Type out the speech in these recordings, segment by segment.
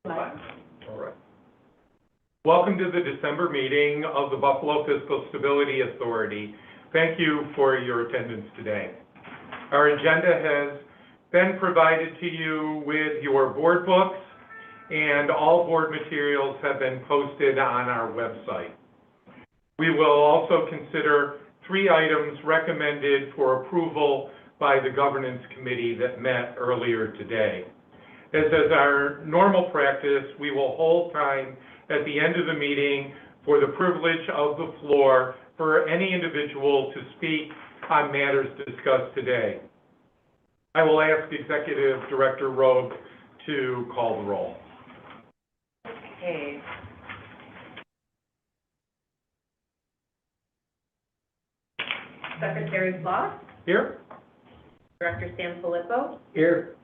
All right. Welcome to the December meeting of the Buffalo Fiscal Stability Authority. Thank you for your attendance today. Our agenda has been provided to you with your board books, and all board materials have been posted on our website. We will also consider 3 items recommended for approval by the Governance Committee that met earlier today. As is our normal practice, we will hold time at the end of the meeting for the privilege of the floor for any individual to speak on matters discussed today. I will ask Executive Director Rogue to call the roll. Okay. Secretary Floss? Here. Director Sanfilippo? Here.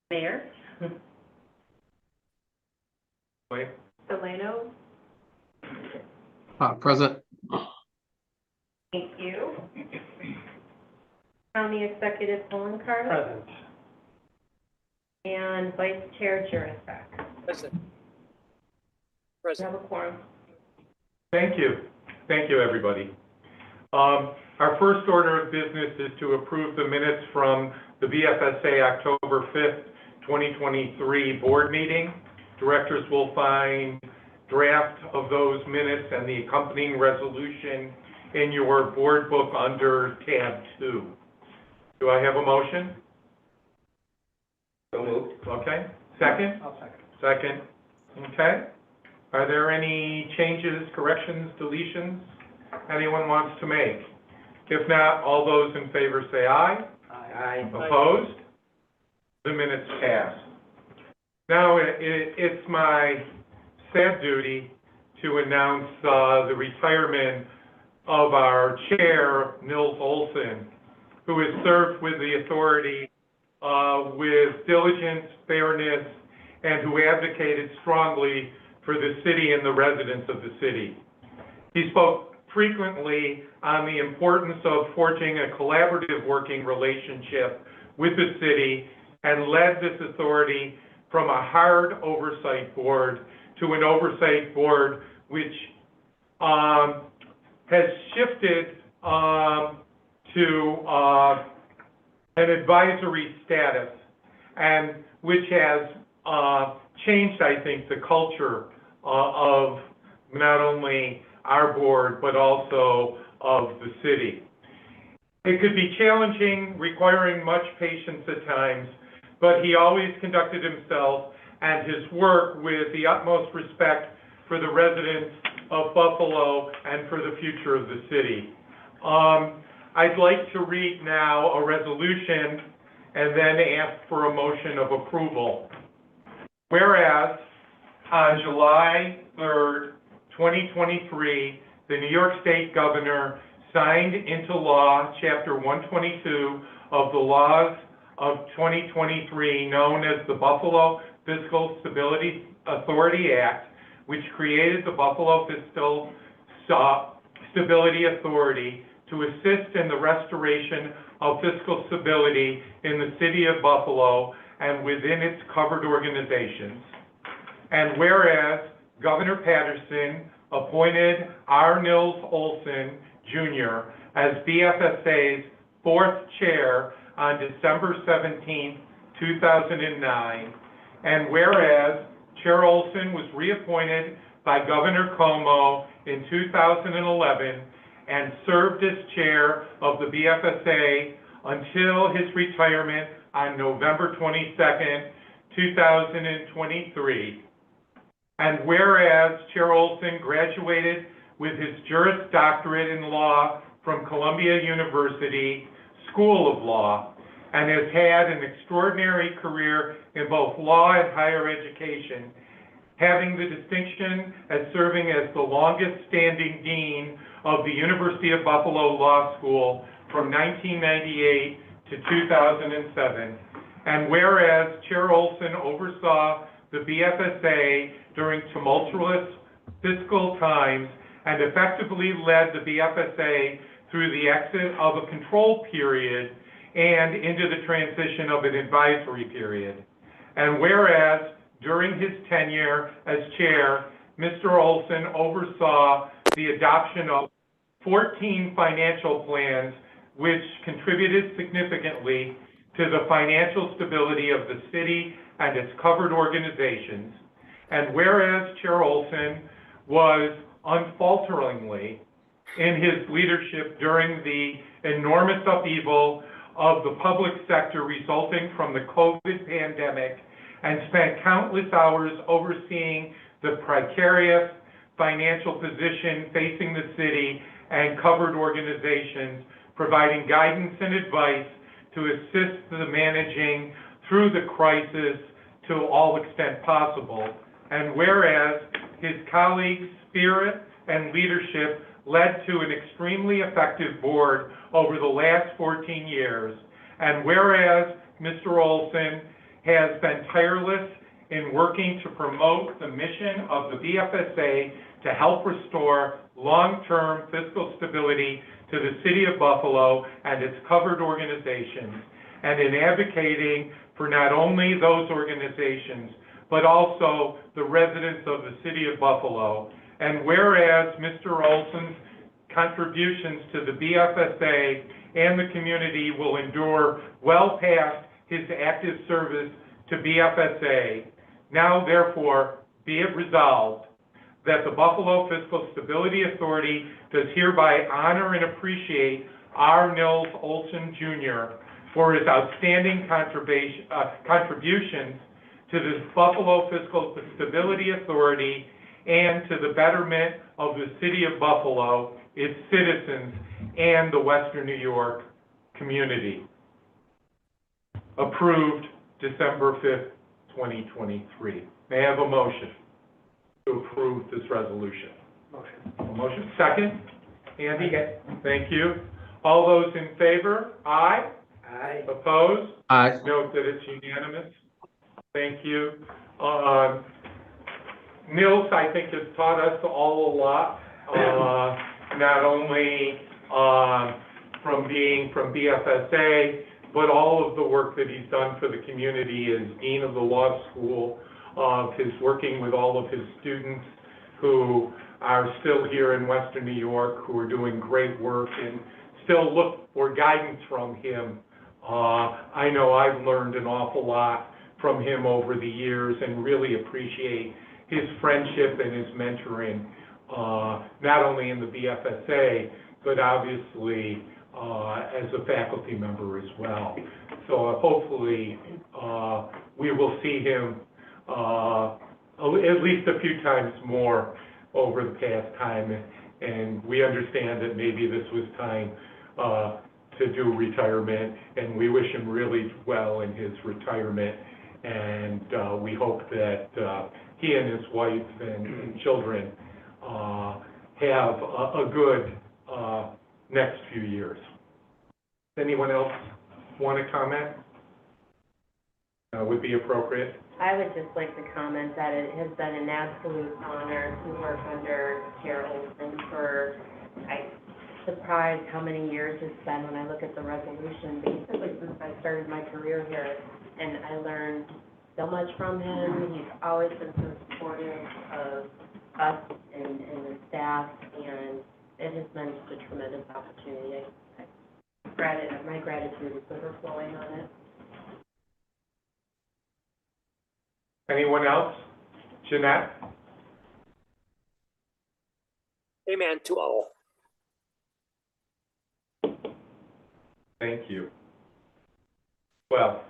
Mayor? Wait. Delano? Present. Thank you. County Executive Poloncarz? Present. And Vice Chair Jurasek? Present. We have a quorum. Thank you. Thank you, everybody. Our first order of business is to approve the minutes from the BFSA October 5th, 2023 board meeting. Directors will find draft of those minutes and the accompanying resolution in your board book under tab 2. Do I have a motion? So moved. Okay. Second? I'll second. Second. Okay. Are there any changes, corrections, deletions anyone wants to make? If not, all those in favor say aye. Aye. Opposed? The minutes pass. Now it's my sad duty to announce the retirement of our chair, Nils Olson, who has served with the authority with diligence, fairness, and who advocated strongly for the city and the residents of the city. He spoke frequently on the importance of forging a collaborative working relationship with the city and led this authority from a hard oversight board to an oversight board which has shifted to an advisory status, and which has changed, I think, the culture of not only our board, but also of the city. It could be challenging, requiring much patience at times, but he always conducted himself and his work with the utmost respect for the residents of Buffalo and for the future of the city. I'd like to read now a resolution and then ask for a motion of approval. Whereas on July 3rd, 2023, the New York State Governor signed into law Chapter 122 of the laws of 2023, known as the Buffalo Fiscal Stability Authority Act, which created the Buffalo Fiscal Stability Authority to assist in the restoration of fiscal stability in the city of Buffalo and within its covered organizations. And whereas Governor Patterson appointed R. Nils Olson, Jr. as BFSA's 4th chair on December 17, 2009, and whereas Chair Olson was reappointed by Governor Cuomo in 2011 and served as chair of the BFSA until his retirement on November 22nd, 2023. And whereas Chair Olson graduated with his Juris Doctorate in Law from Columbia University School of Law and has had an extraordinary career in both law and higher education, having the distinction as serving as the longest-standing dean of the University of Buffalo Law School from 1998 to 2007. And whereas Chair Olson oversaw the BFSA during tumultuous fiscal times and effectively led the BFSA through the exit of a control period and into the transition of an advisory period. And whereas during his tenure as chair, Mr. Olson oversaw the adoption of 14 financial plans which contributed significantly to the financial stability of the city and its covered organizations. And whereas Chair Olson was unfalteringly in his leadership during the enormous upheaval of the public sector resulting from the COVID pandemic and spent countless hours overseeing the precarious financial position facing the city and covered organizations, providing guidance and advice to assist the managing through the crisis to all extent possible. And whereas his colleagues' spirit and leadership led to an extremely effective board over the last 14 years, and whereas Mr. Olson has been tireless in working to promote the mission of the BFSA to help restore long-term fiscal stability to the city of Buffalo and its covered organizations, and in advocating for not only those organizations, but also the residents of the city of Buffalo. And whereas Mr. Olson's contributions to the BFSA and the community will endure well past his active service to BFSA, now therefore be it resolved that the Buffalo Fiscal Stability Authority does hereby honor and appreciate R. Nils Olson Jr. for his outstanding contributions to the Buffalo Fiscal Stability Authority and to the betterment of the city of Buffalo, its citizens, and the Western New York community. Approved December 5th, 2023. May I have a motion to approve this resolution? Motion. A motion. Second? Andy? Thank you. All those in favor? Aye. Aye. Opposed? Aye. Note that it's unanimous. Thank you. Nils, I think, has taught us all a lot, not only from being from BFSA, but all of the work that he's done for the community as Dean of the Law School, of his working with all of his students who are still here in Western New York, who are doing great work and still look for guidance from him. I know I've learned an awful lot from him over the years and really appreciate his friendship and his mentoring, not only in the BFSA, but obviously as a faculty member as well. So hopefully we will see him at least a few times more over the past time, and we understand that maybe this was time to do retirement, and we wish him really well in his retirement, and we hope that he and his wife and children have a good next few years. Anyone else want to comment? Would be appropriate. I would just like to comment that it has been an absolute honor to work under Chair Olson for, I'm surprised how many years it's been when I look at the resolution, basically since I started my career here, and I learned so much from him. He's always been so supportive of us and the staff, and it has been just a tremendous opportunity. My gratitude is overflowing on it. Anyone else? Jeanette? Amen to all. Thank you. Well,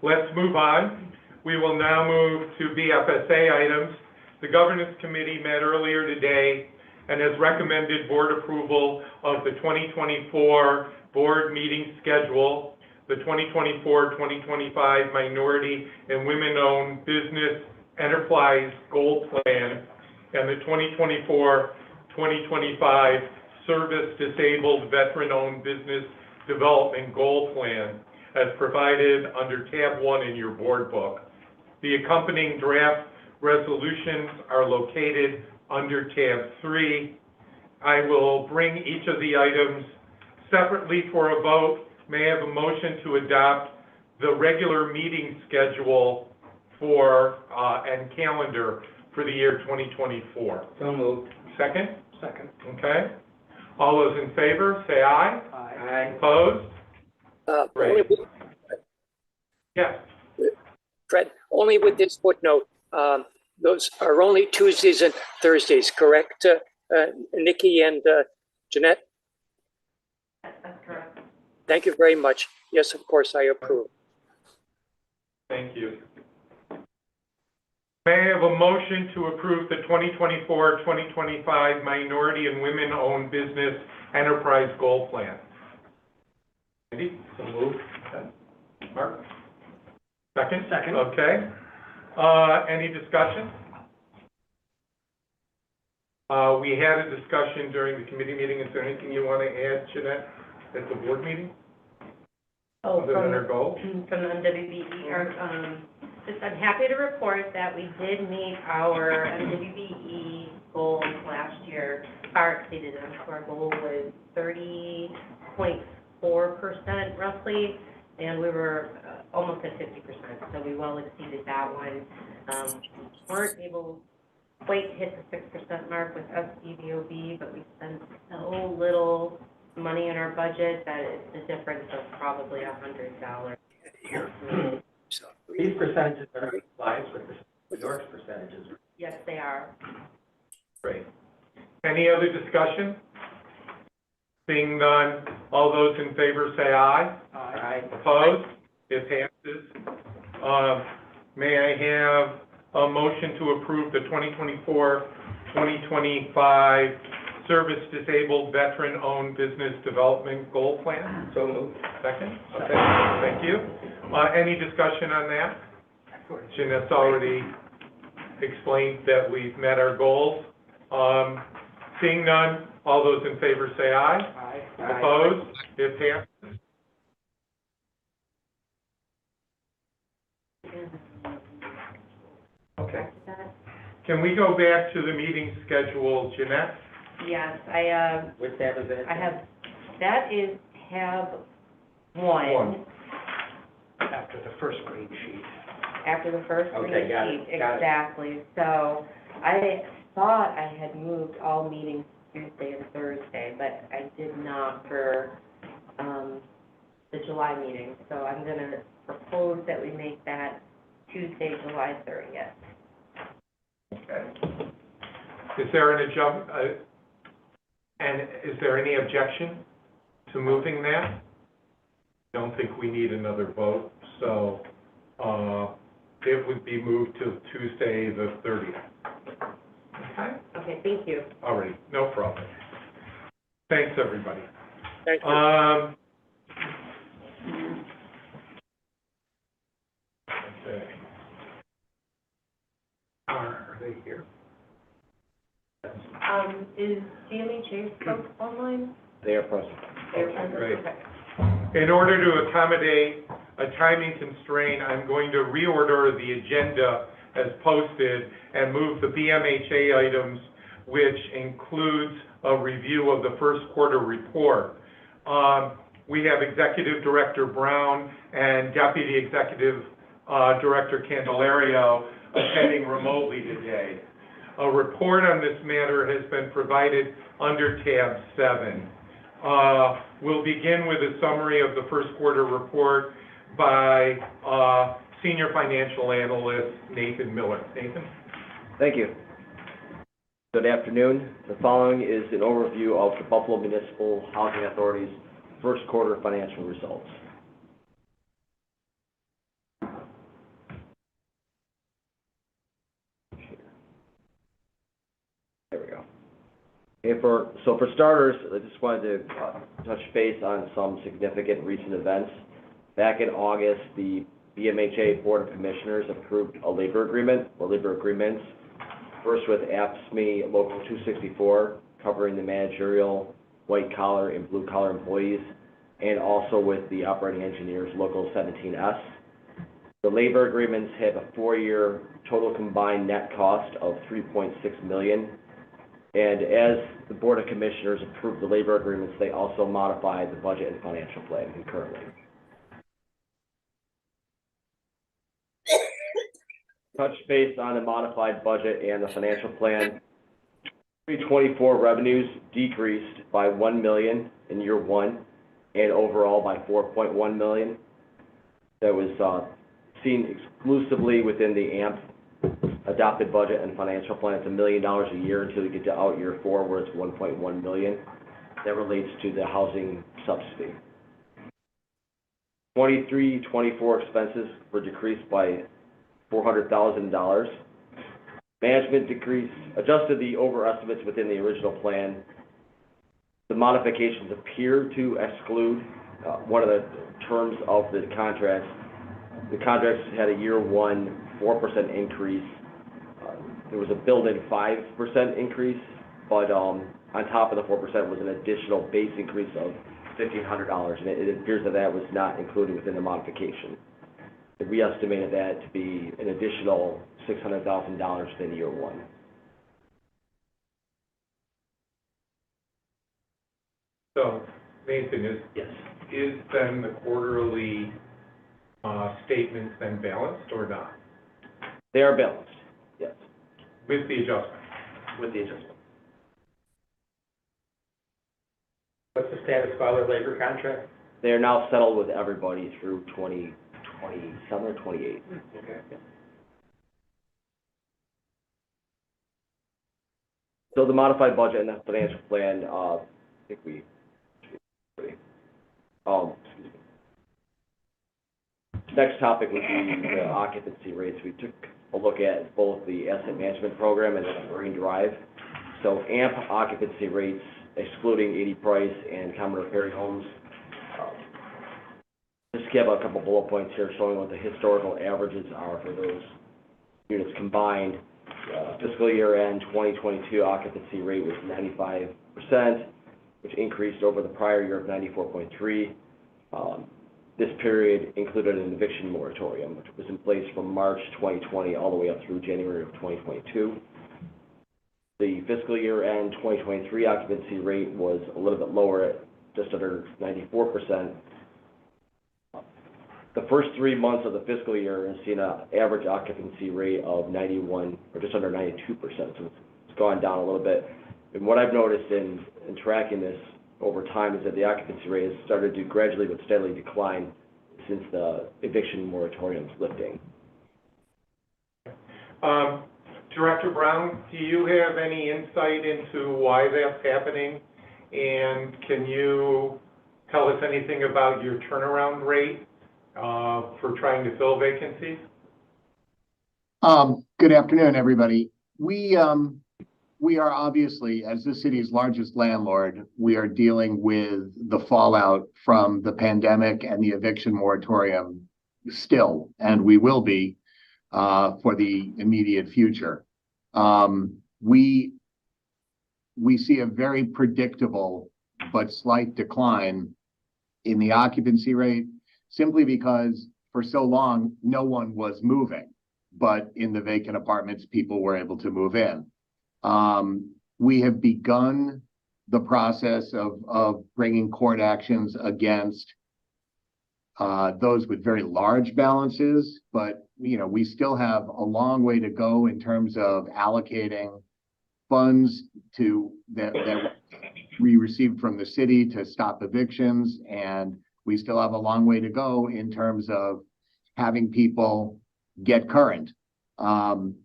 let's move on. We will now move to BFSA items. The Governance Committee met earlier today and has recommended board approval of the 2024 board meeting schedule, the 2024-2025 Minority and Women-Owned Business Enterprise Goal Plan, and the 2024-2025 Service Disabled Veteran-Owned Business Development Goal Plan, as provided under tab 1 in your board book. The accompanying draft resolutions are located under tab 3. I will bring each of the items separately for a vote. May I have a motion to adopt the regular meeting schedule for, and calendar for the year 2024. So moved. Second? Second. Okay. All those in favor, say aye. Aye. Opposed? Only Great. with- Yes. Fred, only with this footnote, those are only Tuesdays and Thursdays, correct, Nikki and Jeanette? That's correct. Thank you very much. Yes, of course, I approve. Thank you. May I have a motion to approve the 2024-2025 Minority and Women-Owned Business Enterprise Goal Plan? Andy? So moved. Mark? Second? Second. Okay. Any discussion? We had a discussion during the committee meeting. Is there anything you want to add, Jeanette, at the board meeting? Oh, Other than our goal? from the MWBE, just I'm happy to report that we did meet our MWBE goals last year, far exceeded them. So our goal was 30.4% roughly, and we were almost at 50%, so we well exceeded that one. Weren't able to quite hit the 6% mark with SDVOB, but we spent so little money in our budget that it's a difference of probably $100. So, These percentages are in compliance with the York's percentages. Yes, they are. Great. Any other discussion? Seeing none, all those in favor say aye. Aye. Opposed? It passes. May I have a motion to approve the 2024-2025 Service Disabled Veteran-Owned Business Development Goal Plan? So moved. Second? Okay, thank you. Any discussion on that? Jeanette's already explained that we've met our goals. Seeing none, all those in favor say aye. Aye. Opposed? It passes. Okay. Can we go back to the meeting schedule, Jeanette? Yes, Which tab is it? I have, that is tab 1. After the first green sheet. After the first Okay, green got sheet, it, got it. exactly. So I thought I had moved all meetings Tuesday and Thursday, but I did not for the July meeting. So I'm going to propose that we make that Tuesday, July 30th. Okay. Is there is there any objection to moving that? Don't think we need another vote, so it would be moved to Tuesday the 30th. Okay? Okay, thank you. All right, no problem. Thanks, everybody. thank you. Okay. Are they here? Is GMHA folks online? They are present. They're Okay, present? great. Okay. In order to accommodate a timing constraint, I'm going to reorder the agenda as posted and move the BMHA items, which includes a review of the first quarter report. We have Executive Director Brown and Deputy Executive Director Candelario attending remotely today. A report on this matter has been provided under tab 7. We'll begin with a summary of the first quarter report by Senior Financial Analyst Nathan Miller. Nathan? Thank you. Good afternoon. The following is an overview of the Buffalo Municipal Housing Authority's first quarter financial results. There we go. Okay, so for starters, I just wanted to touch base on some significant recent events. Back in August, the BMHA Board of Commissioners approved a labor agreement, or labor agreements, first with AFSCME Local 264, covering the managerial, white-collar, and blue-collar employees, and also with the operating engineers, Local 17S. The labor agreements have a 4-year total combined net cost of $3.6 million. And as the Board of Commissioners approved the labor agreements, they also modified the budget and financial plan concurrently. touch base on the modified budget and the financial plan. 2024 revenues decreased by $1 million in year one and overall by $4.1 million. That was seen exclusively within the AMP adopted budget and financial plan. It's $1 million a year until you get to out year 4, where it's $1.1 million. That relates to the housing subsidy. 23-24 expenses were decreased by $400,000. Management adjusted the overestimates within the original plan. The modifications appear to exclude one of the terms of the contracts. The contracts had a year one 4% increase. There was a built-in 5% increase, but on top of the 4% was an additional base increase of $1,500, and it appears that that was not included within the modification. We estimated that to be an additional $600,000 within year one. So, Nathan, Yes. is then the quarterly statements then balanced or not? They are balanced, yes, With the adjustment? with the adjustment. What's the status of other labor contracts? They are now settled with everybody through 2027 or 28. Okay. So the modified budget and the financial plan, I think we, excuse me. Next topic would be the occupancy rates. We took a look at both the asset management program and the Marine Drive. So AMP occupancy rates, excluding 80 Price and common repairing homes. Just give a couple bullet points here showing what the historical averages are for those units combined. Fiscal year end 2022 occupancy rate was 95%, which increased over the prior year of 94.3%. This period included an eviction moratorium, which was in place from March 2020 all the way up through January of 2022. The fiscal year end 2023 occupancy rate was a little bit lower at just under 94%. The first 3 months of the fiscal year has seen an average occupancy rate of 91 or just under 92%. So it's gone down a little bit. And what I've noticed in tracking this over time is that the occupancy rate has started to gradually but steadily decline since the eviction moratorium's lifting. Director Brown, do you have any insight into why that's happening? And can you tell us anything about your turnaround rate for trying to fill vacancies? Good afternoon, everybody. We are obviously, as the city's largest landlord, we are dealing with the fallout from the pandemic and the eviction moratorium still, and we will be for the immediate future. We see a very predictable but slight decline in the occupancy rate simply because for so long no one was moving, but in the vacant apartments people were able to move in. We have begun the process of bringing court actions against those with very large balances, but we still have a long way to go in terms of allocating funds that we received from the city to stop evictions, and we still have a long way to go in terms of having people get current.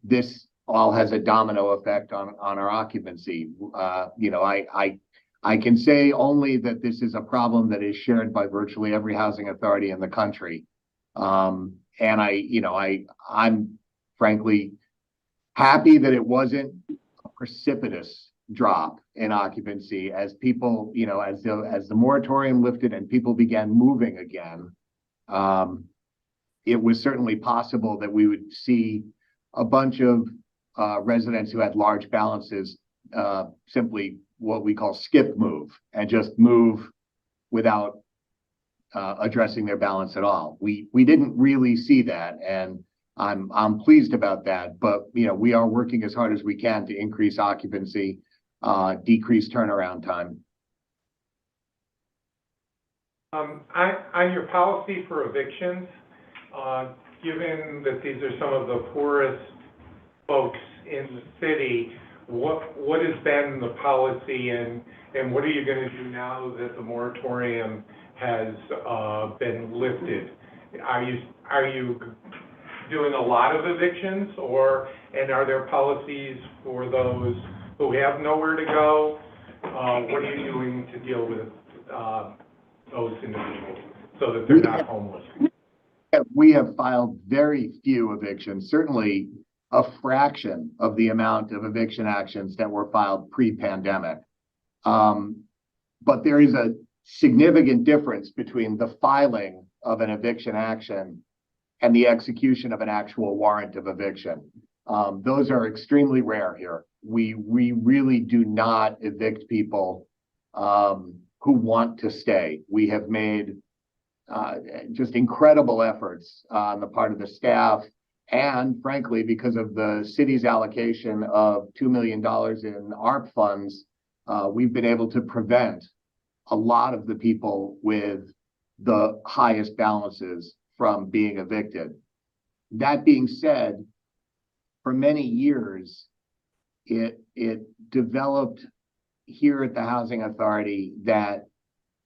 This all has a domino effect on our occupancy. I can say only that this is a problem that is shared by virtually every housing authority in the country. And I'm frankly happy that it wasn't a precipitous drop in occupancy as people, as the moratorium lifted and people began moving again. It was certainly possible that we would see a bunch of residents who had large balances simply what we call skip move and just move without addressing their balance at all. We didn't really see that, and I'm pleased about that. But we are working as hard as we can to increase occupancy, decrease turnaround time. On your policy for evictions, given that these are some of the poorest folks in the city, what has been the policy and what are you gonna do now that the moratorium has been lifted? Are you doing a lot of evictions and are there policies for those who have nowhere to go? What are you doing to deal with those individuals so that they're not homeless? We have filed very few evictions, certainly a fraction of the amount of eviction actions that were filed pre-pandemic. But there is a significant difference between the filing of an eviction action and the execution of an actual warrant of eviction. Those are extremely rare here. We really do not evict people who want to stay. We have made just incredible efforts on the part of the staff, and frankly, because of the city's allocation of $2 million in ARP funds, we've been able to prevent a lot of the people with the highest balances from being evicted. That being said, for many years, it developed here at the Housing Authority that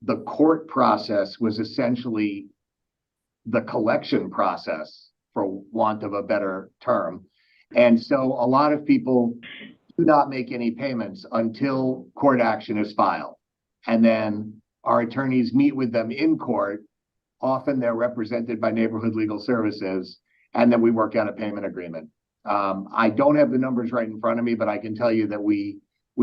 the court process was essentially the collection process, for want of a better term. And so a lot of people do not make any payments until court action is filed. And then our attorneys meet with them in court. Often they're represented by Neighborhood Legal Services, and then we work out a payment agreement. I don't have the numbers right in front of me, but I can tell you that we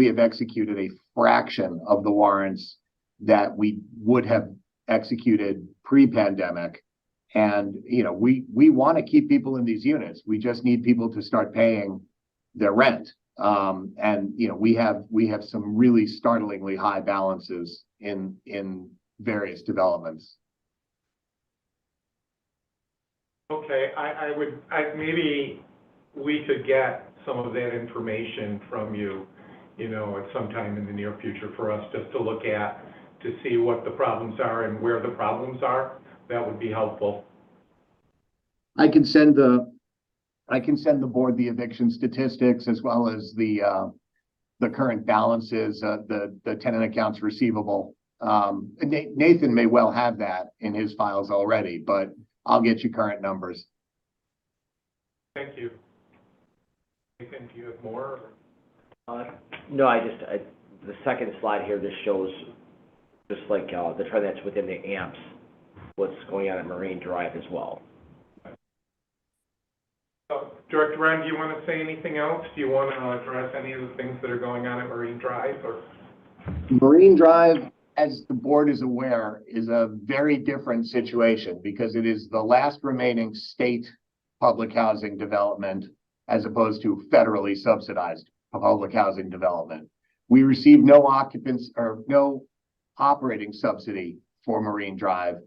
have executed a fraction of the warrants that we would have executed pre-pandemic. And, you know, we want to keep people in these units. We just need people to start paying their rent. And, you know, we have some really startlingly high balances in various developments. Okay, maybe we could get some of that information from you, you know, at some time in the near future for us just to look at, to see what the problems are and where the problems are. That would be helpful. I can send the board the eviction statistics as well as the current balances, the tenant accounts receivable. Nathan may well have that in his files already, but I'll get you current numbers. Thank you. Nathan, do you have more? No, the second slide here just shows just like the trend that's within the amps, what's going on at Marine Drive as well. Director Ryan, do you want to say anything else? Do you want to address any of the things that are going on at Marine Drive? Or? Marine Drive, as the board is aware, is a very different situation because it is the last remaining state public housing development as opposed to federally subsidized public housing development. We receive no occupants or no operating subsidy for Marine Drive.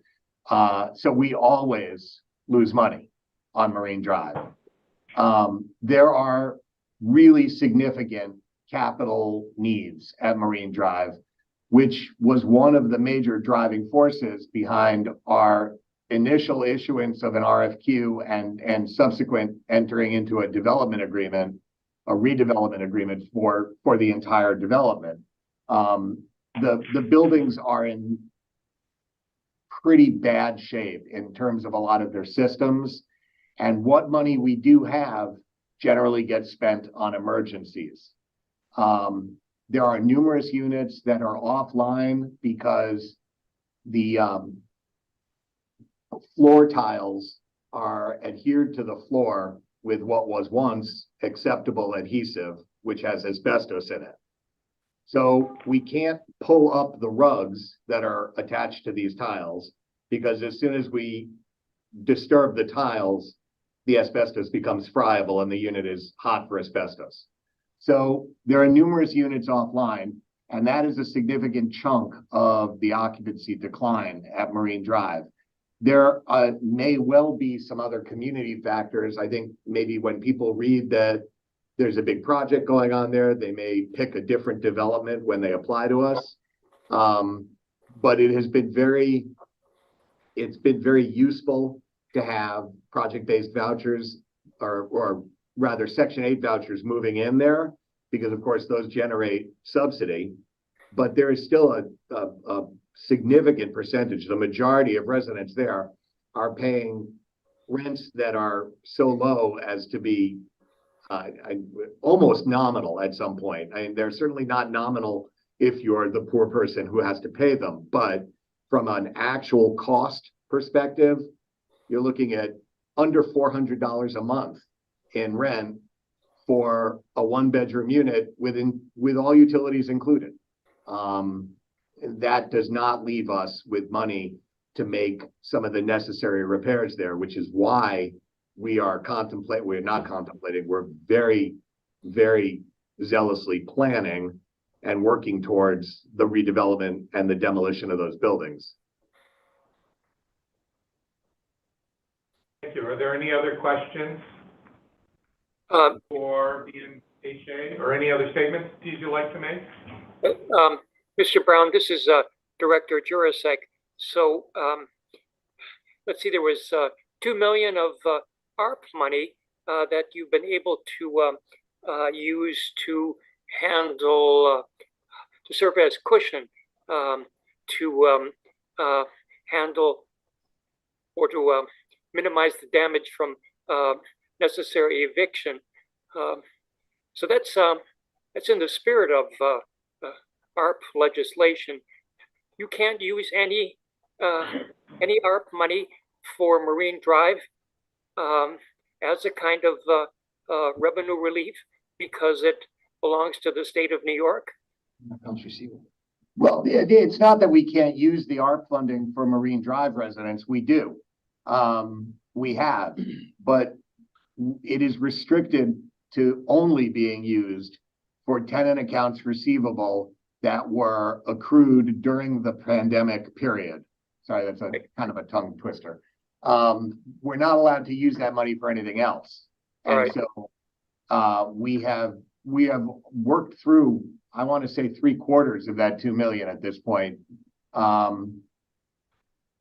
So we always lose money on Marine Drive. There are really significant capital needs at Marine Drive, which was one of the major driving forces behind our initial issuance of an RFQ and subsequent entering into a development agreement, a redevelopment agreement for the entire development. The buildings are in pretty bad shape in terms of a lot of their systems, and what money we do have generally gets spent on emergencies. There are numerous units that are offline because the floor tiles are adhered to the floor with what was once acceptable adhesive, which has asbestos in it. So we can't pull up the rugs that are attached to these tiles because as soon as we disturb the tiles, the asbestos becomes friable and the unit is hot for asbestos. So there are numerous units offline, and that is a significant chunk of the occupancy decline at Marine Drive. There may well be some other community factors. I think maybe when people read that there's a big project going on there, they may pick a different development when they apply to us. But it's been very useful to have project-based vouchers, or rather Section 8 vouchers moving in there, because of course those generate subsidy, but there is still a significant percentage, the majority of residents there are paying rents that are so low as to be almost nominal at some point. I mean, they're certainly not nominal if you're the poor person who has to pay them, but from an actual cost perspective, you're looking at under $400 a month in rent for a one-bedroom unit with all utilities included. That does not leave us with money to make some of the necessary repairs there, which is why we're very, very zealously planning and working towards the redevelopment and the demolition of those buildings. Thank you. Are there any other questions for BMHA or any other statements you'd like to make? Mr. Brown, this is Director Jurasek. So let's see, there was $2 million of ARP money that you've been able to use to handle, to serve as cushion to handle or to minimize the damage from necessary eviction. So that's in the spirit of ARP legislation. You can't use any ARP money for Marine Drive as a kind of revenue relief because it belongs to the state of New York? Well, it's not that we can't use the ARP funding for Marine Drive residents. We do. We have, but it is restricted to only being used for tenant accounts receivable that were accrued during the pandemic period. Sorry, that's a kind of a tongue twister. We're not allowed to use that money for anything else. All and right. So we have worked through, I want to say 3/4 of that 2 million at this point.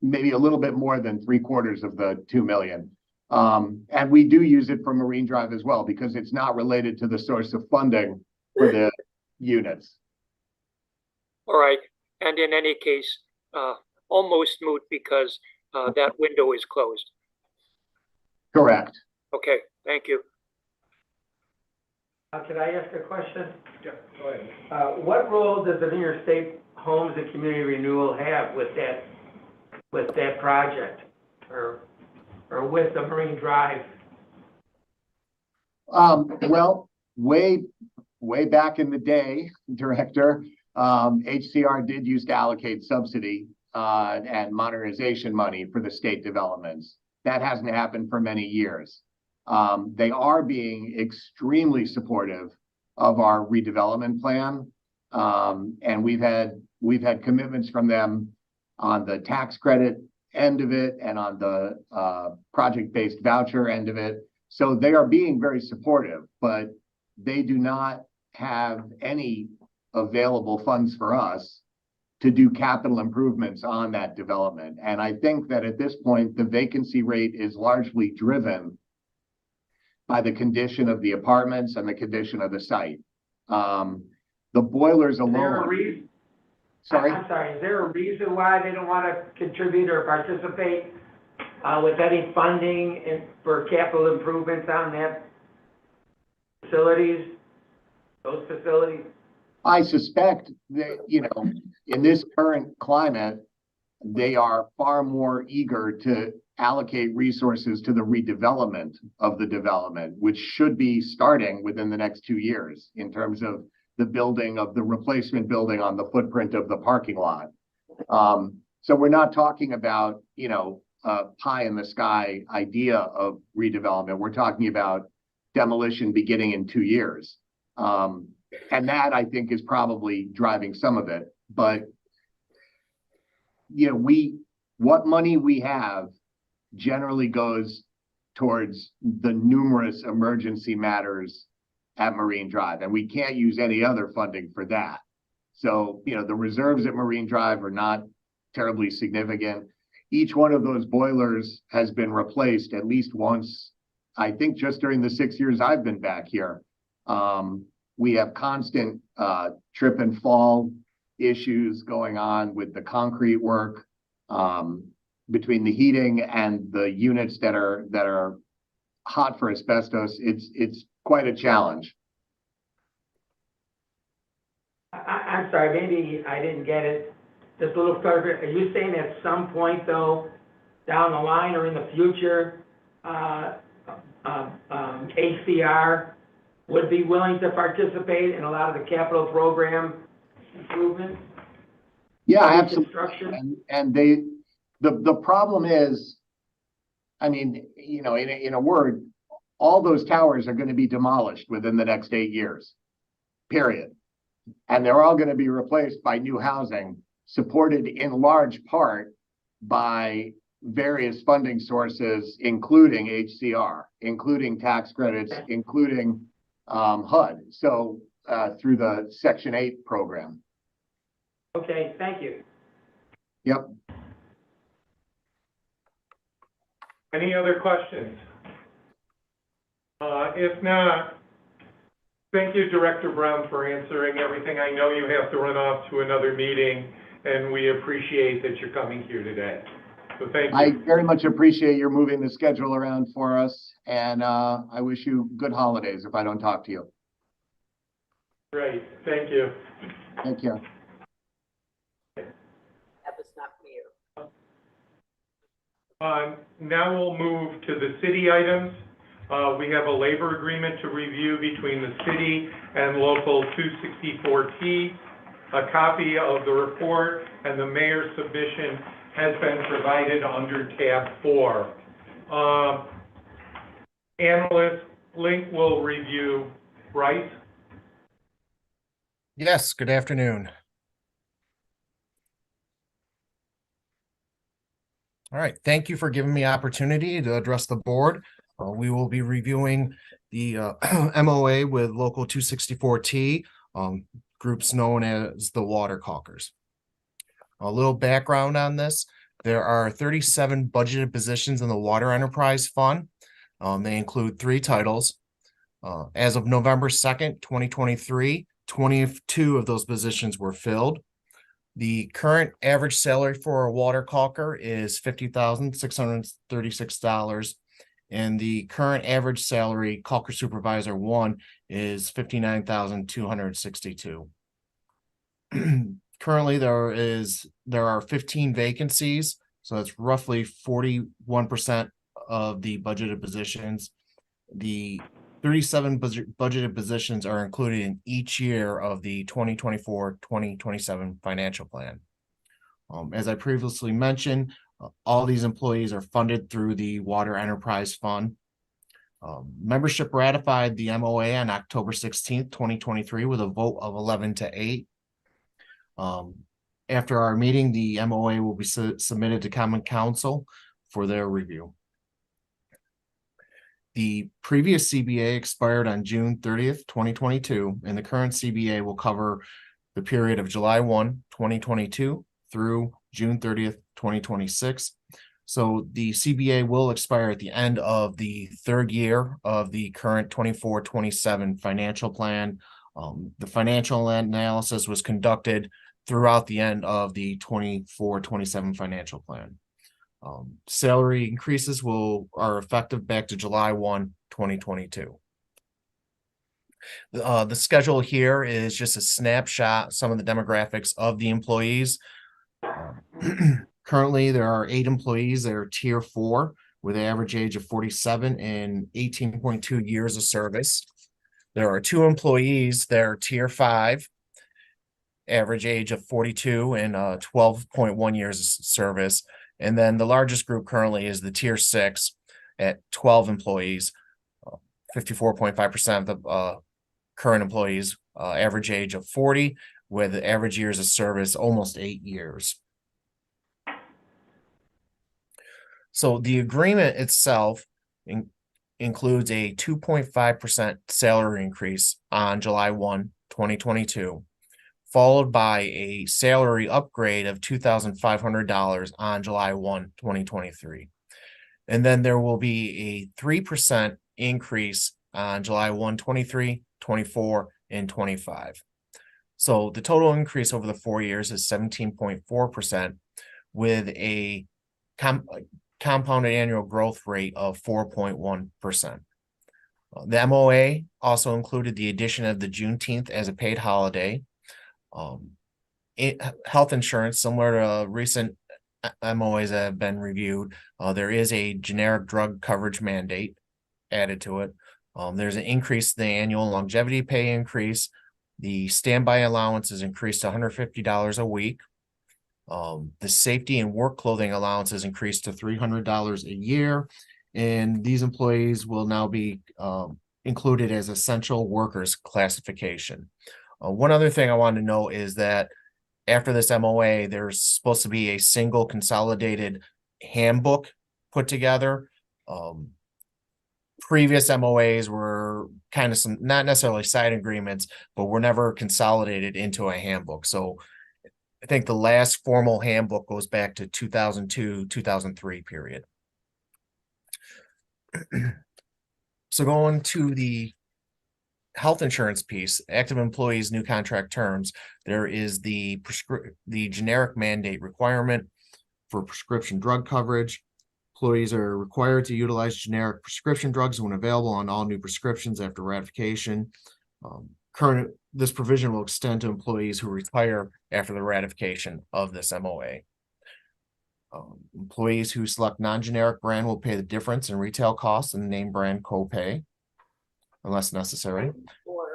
Maybe a little bit more than 3/4 of the 2 million. And we do use it for Marine Drive as well, because it's not related to the source of funding for the units. All right. And in any case, almost moot because that window is closed. Correct. Okay, thank you. Could I ask a question? Yeah, go ahead. What role does the New York State Homes and Community Renewal have with that project, or with the Marine Drive? Well, way back in the day, Director, HCR did used to allocate subsidy and modernization money for the state developments. That hasn't happened for many years. They are being extremely supportive of our redevelopment plan, and we've had commitments from them on the tax credit end of it and on the project-based voucher end of it. So they are being very supportive, but they do not have any available funds for us to do capital improvements on that development. And I think that at this point, the vacancy rate is largely driven by the condition of the apartments and the condition of the site. The boilers alone. Is there a reason? Sorry? I'm sorry, is there a reason why they don't want to contribute or participate with any funding for capital improvements on that those facilities? I suspect that, in this current climate, they are far more eager to allocate resources to the redevelopment of the development, which should be starting within the next 2 years in terms of the building of the replacement building on the footprint of the parking lot. So we're not talking about, a pie in the sky idea of redevelopment. We're talking about demolition beginning in 2 years. And that, I think, is probably driving some of it. But, what money we have generally goes towards the numerous emergency matters at Marine Drive, and we can't use any other funding for that. So, the reserves at Marine Drive are not terribly significant. each one of those boilers has been replaced at least once, I think just during the 6 years I've been back here. We have constant trip and fall issues going on with the concrete work, between the heating and the units that are hot for asbestos. It's quite a challenge. I'm sorry, maybe I didn't get it. Just a little further, are you saying at some point, though, down the line or in the future, HCR would be willing to participate in a lot of the capital program improvements? Yeah, Public absolutely. construction? And the problem is, I mean, you know, in a word, all those towers are going to be demolished within the next 8 years, period. And they're all going to be replaced by new housing, supported in large part by various funding sources, including HCR, including tax credits, including HUD. So through the Section 8 program. Okay, thank you. Yep. Any other questions? If not, thank you, Director Brown, for answering everything. I know you have to run off to another meeting, and we appreciate that you're coming here today. So thank you. I very much appreciate your moving the schedule around for us, and I wish you good holidays if I don't talk to you. Great, thank you. Thank you. That was not me. Now we'll move to the city items. We have a labor agreement to review between the city and local 264T. A copy of the report and the mayor's submission has been provided under tab 4. Analyst Link will review, right? Yes, good afternoon. All right, thank you for giving me opportunity to address the board. We will be reviewing the MOA with Local 264T, groups known as the Water Caulkers. A little background on this: there are 37 budgeted positions in the Water Enterprise Fund. They include 3 titles. As of November 2nd, 2023, 22 of those positions were filled. The current average salary for a water caulker is $50,636, and the current average salary caulker supervisor 1 is $59,262. Currently, there are 15 vacancies, so that's roughly 41% of the budgeted positions. The 37 budgeted positions are included in each year of the 2024-2027 financial plan. As I previously mentioned, all these employees are funded through the Water Enterprise Fund. Membership ratified the MOA on October 16th, 2023 with a vote of 11-8. After our meeting, the MOA will be submitted to Common Council for their review. The previous CBA expired on June 30th, 2022, and the current CBA will cover the period of July 1, 2022 through June 30th, 2026. So the CBA will expire at the end of the 3rd year of the current 24-27 financial plan. The financial analysis was conducted throughout the end of the 24-27 financial plan. Salary increases are effective back to July 1, 2022. The schedule here is just a snapshot, some of the demographics of the employees. Currently, there are 8 employees that are Tier 4 with an average age of 47 and 18.2 years of service. There are 2 employees that are Tier 5, average age of 42 and 12.1 years of service. And then the largest group currently is the Tier 6 at 12 employees, 54.5% of the current employees, average age of 40, with average years of service almost 8 years. So the agreement itself includes a 2.5% salary increase on July 1, 2022 followed by a salary upgrade of $2,500 on July 1, 2023. And then there will be a 3% increase on July 1, 23, 24, and 25. So the total increase over the 4 years is 17.4% with a compounded annual growth rate of 4.1%. The MOA also included the addition of the Juneteenth as a paid holiday. Health insurance, similar to recent MOAs that have been reviewed, there is a generic drug coverage mandate added to it. There's an increase in the annual longevity pay increase. The standby allowance is increased to $150 a week. The safety and work clothing allowance is increased to $300 a year. And these employees will now be included as essential workers classification. One other thing I want to note is that after this MOA, there's supposed to be a single consolidated handbook put together. Previous MOAs were kind of some, not necessarily side agreements, but were never consolidated into a handbook. So I think the last formal handbook goes back to 2002, 2003 period. So going to the health insurance piece, active employees, new contract terms, there is the generic mandate requirement for prescription drug coverage. Employees are required to utilize generic prescription drugs when available on all new prescriptions after ratification. This provision will extend to employees who retire after the ratification of this MOA. Employees who select non-generic brand will pay the difference in retail costs and name brand copay unless necessary.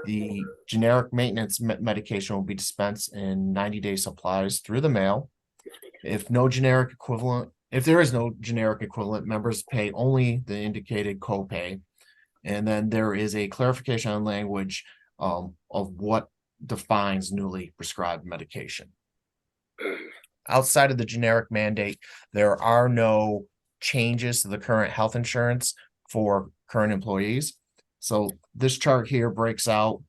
The generic maintenance medication will be dispensed in 90-day supplies through the mail. If there is no generic equivalent, members pay only the indicated copay. And then there is a clarification on language of what defines newly prescribed medication. Outside of the generic mandate, there are no changes to the current health insurance for current employees. So this chart here breaks out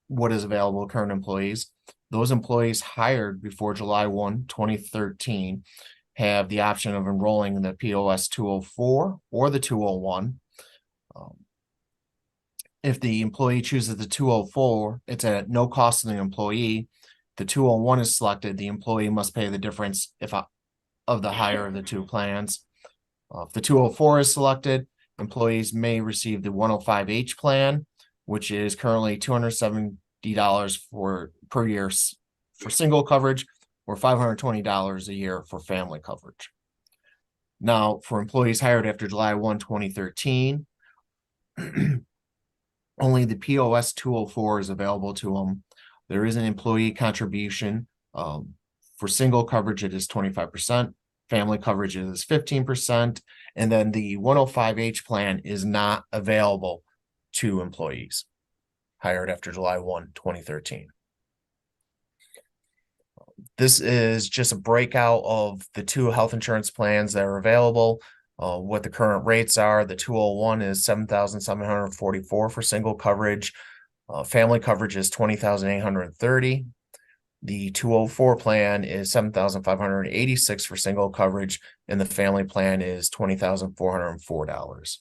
what is available to current employees. Those employees hired before July 1, 2013 have the option of enrolling in the POS 204 or the 201. If the employee chooses the 204, it's at no cost to the employee. The 201 is selected, the employee must pay the difference of the higher of the two plans. If the 204 is selected, employees may receive the 105H plan, which is currently $270 per year for single coverage, or $520 a year for family coverage. Now, for employees hired after July 1, 2013, only the POS 204 is available to them. There is an employee contribution. For single coverage, it is 25%. Family coverage is 15%. And then the 105H plan is not available to employees hired after July 1, 2013. This is just a breakout of the two health insurance plans that are available, what the current rates are. The 201 is $7,744 for single coverage. Family coverage is $20,830. The 204 plan is $7,586 for single coverage, and the family plan is $20,404.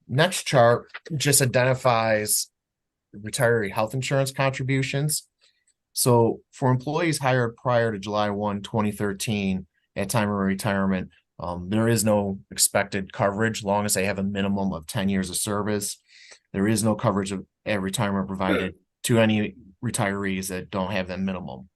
Next chart just identifies retiree health insurance contributions. So for employees hired prior to July 1, 2013, at time of retirement, there is no expected coverage long as they have a minimum of 10 years of service. There is no coverage at retirement provided to any retirees that don't have that minimum.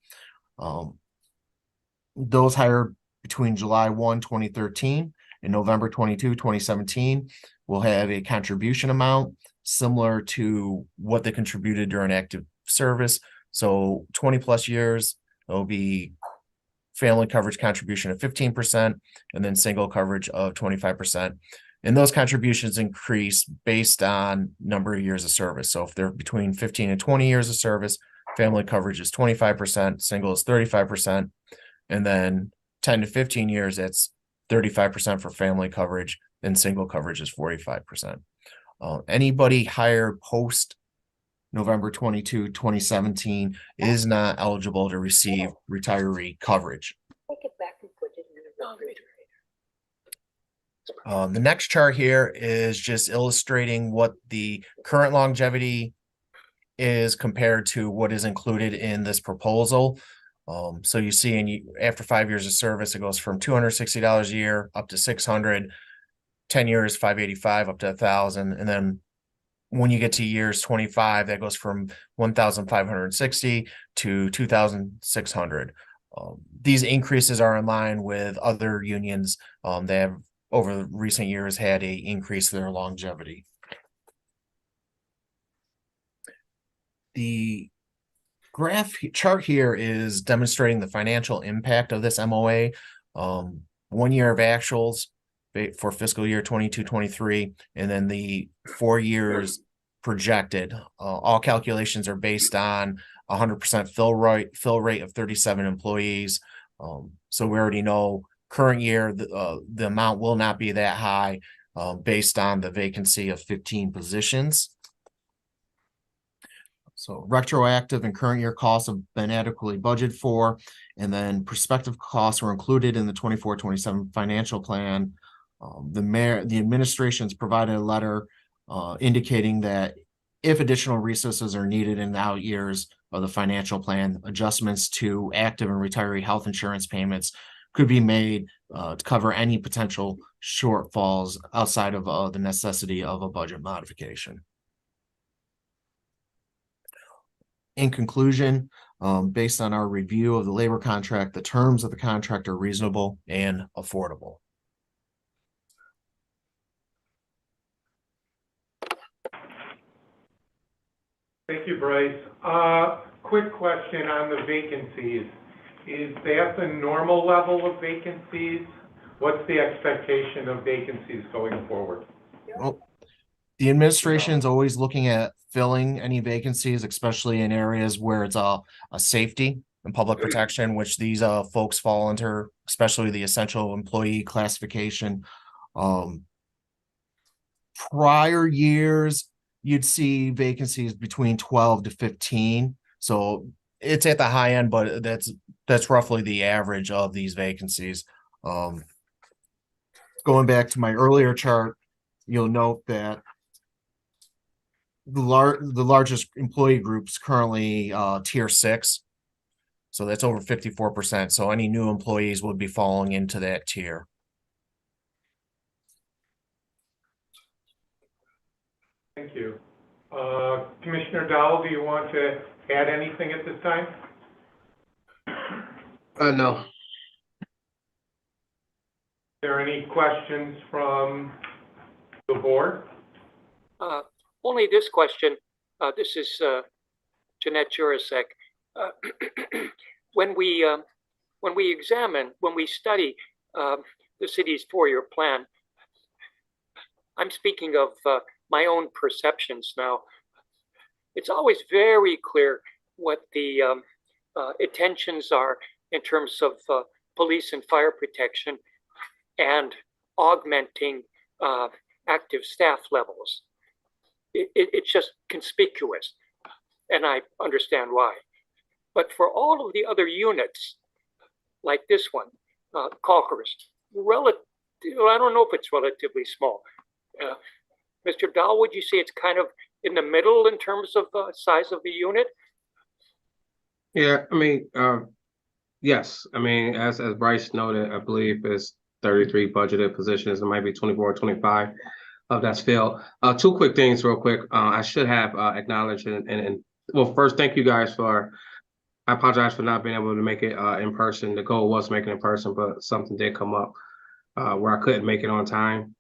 Those hired between July 1, 2013 and November 22, 2017 will have a contribution amount similar to what they contributed during active service. So 20 plus years, it'll be family coverage contribution of 15% and then single coverage of 25%. And those contributions increase based on number of years of service. So if they're between 15 and 20 years of service, family coverage is 25%, single is 35%. And then 10 to 15 years, it's 35% for family coverage, and single coverage is 45%. Anybody hired post November 22, 2017, is not eligible to receive retiree coverage. Take it back and put it in the refrigerator. The next chart here is just illustrating what the current longevity is compared to what is included in this proposal. So you see, after 5 years of service, it goes from $260 a year up to $600, 10 years, $585 up to $1,000, and then when you get to years 25, that goes from 1,560 to 2,600. These increases are in line with other unions that have over recent years had a increase in their longevity. The chart here is demonstrating the financial impact of this MOA. 1 year of actuals for fiscal year 22-23, and then the 4 years projected. All calculations are based on 100% fill rate of 37 employees. So we already know current year the amount will not be that high based on the vacancy of 15 positions. So retroactive and current year costs have been adequately budgeted for, and then prospective costs were included in the 24-27 financial plan. The administration's provided a letter indicating that if additional resources are needed in the out years of the financial plan, adjustments to active and retiree health insurance payments could be made to cover any potential shortfalls outside of the necessity of a budget modification. In conclusion, based on our review of the labor contract, the terms of the contract are reasonable and affordable. Thank you, Bryce. Quick question on the vacancies. Is that the normal level of vacancies? What's the expectation of vacancies going forward? Well, the administration is always looking at filling any vacancies, especially in areas where it's a safety and public protection, which these folks fall under, especially the essential employee classification. Prior years, you'd see vacancies between 12 to 15. So it's at the high end, but that's roughly the average of these vacancies. Going back to my earlier chart, you'll note that the largest employee groups currently tier 6. So that's over 54%. So any new employees would be falling into that tier. Thank you. Commissioner Dowell, do you want to add anything at this time? No. Are there any questions from the board? Only this question. This is Jeanette Jurasek. When we study the city's 4-year plan, I'm speaking of my own perceptions now. It's always very clear what the intentions are in terms of police and fire protection and augmenting active staff levels. It's just conspicuous, and I understand why. But for all of the other units, like this one, Calkers, I don't know if it's relatively small. Mr. Dahl, would you say it's kind of in the middle in terms of size of the unit? Yeah, I mean, yes. I mean, as Bryce noted, I believe it's 33 budgeted positions. It might be 24 or 25 of that's filled. 2 quick things real quick. I should have acknowledged and well, first, thank you guys I apologize for not being able to make it in person. The goal was making it in person, but something did come up where I couldn't make it on time.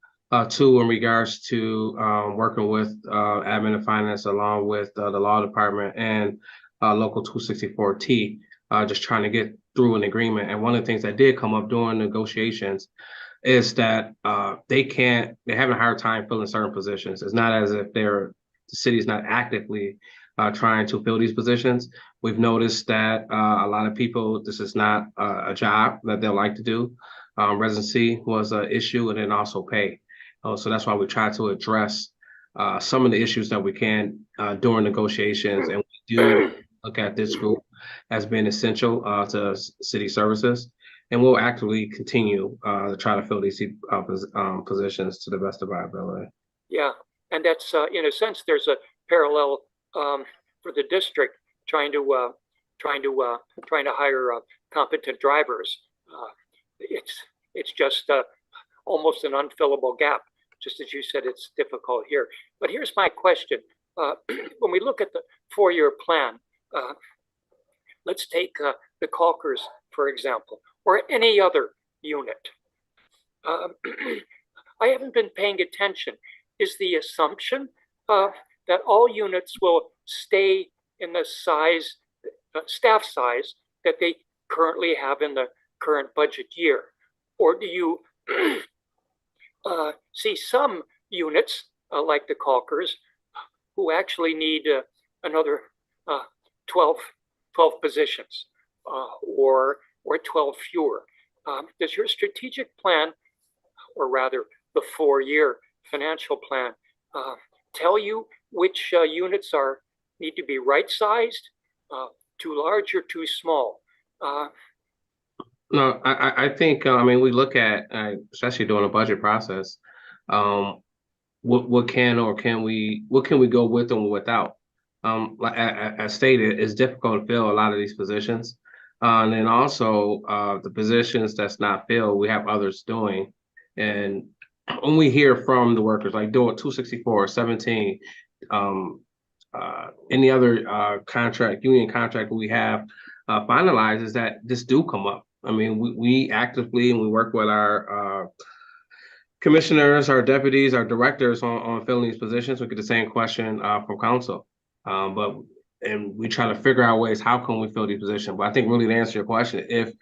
2, in regards to working with admin and finance along with the law department and local 264T, just trying to get through an agreement. And one of the things that did come up during negotiations is that they're having a hard time filling certain positions. It's not as if the city's not actively trying to fill these positions. We've noticed that a lot of people, this is not a job that they'll like to do. Residency was an issue, and then also pay. So that's why we try to address some of the issues that we can during negotiations, and we do look at this group as being essential to city services, and we'll actively continue to try to fill these positions to the best of our ability. Yeah, and that's in a sense there's a parallel for the district trying to hire competent drivers. It's just almost an unfillable gap. Just as you said, it's difficult here. But here's my question: when we look at the 4-year plan, let's take the Calkers, for example, or any other unit. I haven't been paying attention. Is the assumption that all units will stay in the size, staff size that they currently have in the current budget year? Or do you see some units, like the Calkers, who actually need another 12 positions or 12 fewer? Does your strategic plan, or rather the 4-year financial plan, tell you which units need to be right-sized, too large or too small? No, I think I mean, we look at especially during the budget process, what can we go with and without. Like as stated, it's difficult to fill a lot of these positions, and then also the positions that's not filled, we have others doing. And when we hear from the workers, like doing 264, 17, any other union contract we have finalized, is that this do come up. I mean, we actively, and we work with our commissioners, our deputies, our directors on filling these positions. We get the same question from council, and we try to figure out ways, how can we fill these positions? But I think really to answer your question, if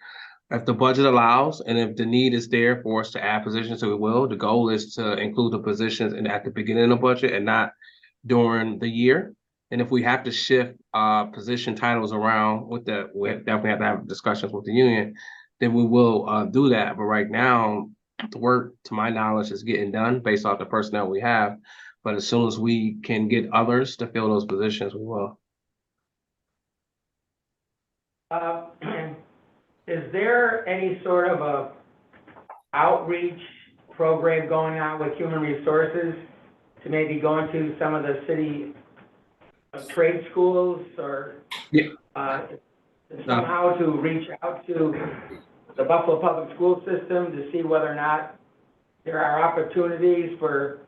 the budget allows, and if the need is there for us to add positions, so we will. The goal is to include the positions at the beginning of the budget and not during the year. And if we have to shift position titles around, we definitely have to have discussions with the union, then we will do that. But right now, the work, to my knowledge, is getting done based off the personnel we have. But as soon as we can get others to fill those positions, we will. Is there any sort of a outreach program going on with human resources to maybe go into some of the city trade schools, or somehow to reach out to the Buffalo Public School System to see whether or not there are opportunities for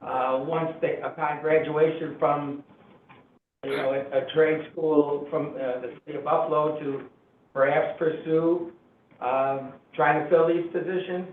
upon graduation from a trade school from the city of Buffalo to perhaps pursue trying to fill these positions?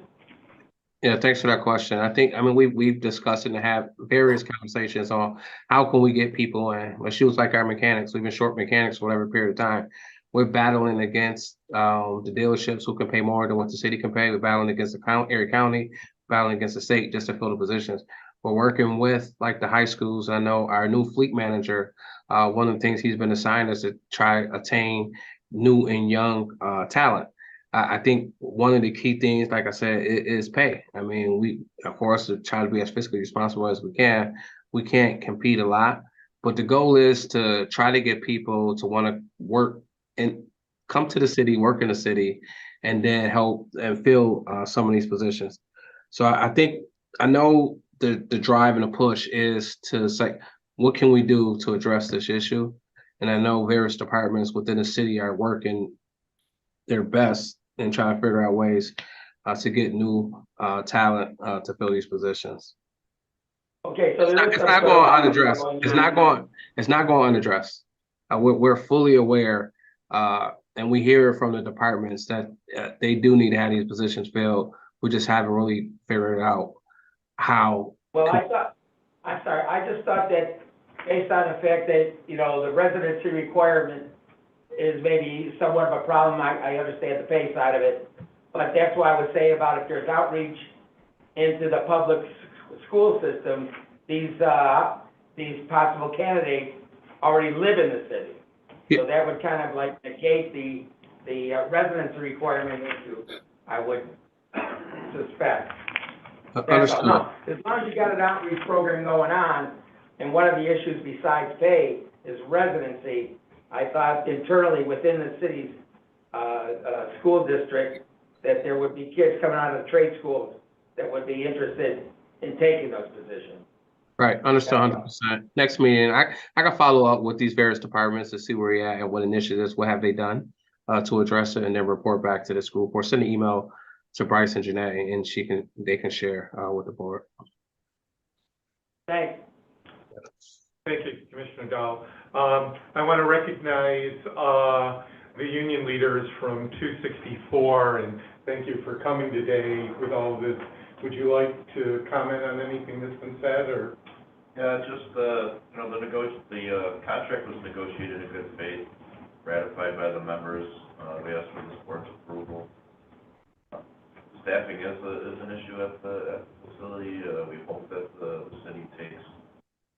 Yeah, thanks for that question. I mean, we've discussed it and have various conversations on how can we get people in. Well, she was like our mechanics. We've been short mechanics for whatever period of time. We're battling against the dealerships who can pay more than what the city can pay. We're battling against the area county, battling against the state just to fill the positions. We're working with like the high schools. I know our new fleet manager, one of the things he's been assigned is to try attain new and young talent. I think one of the key things, like I said, is pay. I mean, we, of course, try to be as fiscally responsible as we can. We can't compete a lot, but the goal is to try to get people to want to work and come to the city, work in the city, and then help and fill some of these positions. So I know the drive and the push is to say, what can we do to address this issue? And I know various departments within the city are working their best and trying to figure out ways to get new talent to fill these positions. Okay, so it's not going unaddressed. It's not going unaddressed. We're fully aware, and we hear from the departments that they do need to have these positions filled. We just haven't really figured out how. Well, I just thought that based on the fact that, the residency requirement is maybe somewhat of a problem. I understand the pay side of it, but that's why I would say about if there's outreach into the public school system, these possible candidates already live in the city. So that would kind of like negate the residency requirement issue, I would suspect. That's all. Understood. No, as long as you got an outreach program going on, and one of the issues besides pay is residency, I thought internally within the city's, school district, that there would be kids coming out of the trade schools that would be interested in taking those positions. Right, understood 100%. Next meeting, I can follow up with these various departments to see where you're at and what initiatives, what have they done to address it, and then report back to this group, or send an email to Bryce and Jeanette, and they can share with the board. Thanks. Thank you, Commissioner Dow. I want to recognize the union leaders from 264, and thank you for coming today with all of this. Would you like to comment on anything that's been said, or? Yeah, just, the contract was negotiated in good faith, ratified by the members. We asked for the board's approval. Staffing is an issue at the facility. We hope that the city takes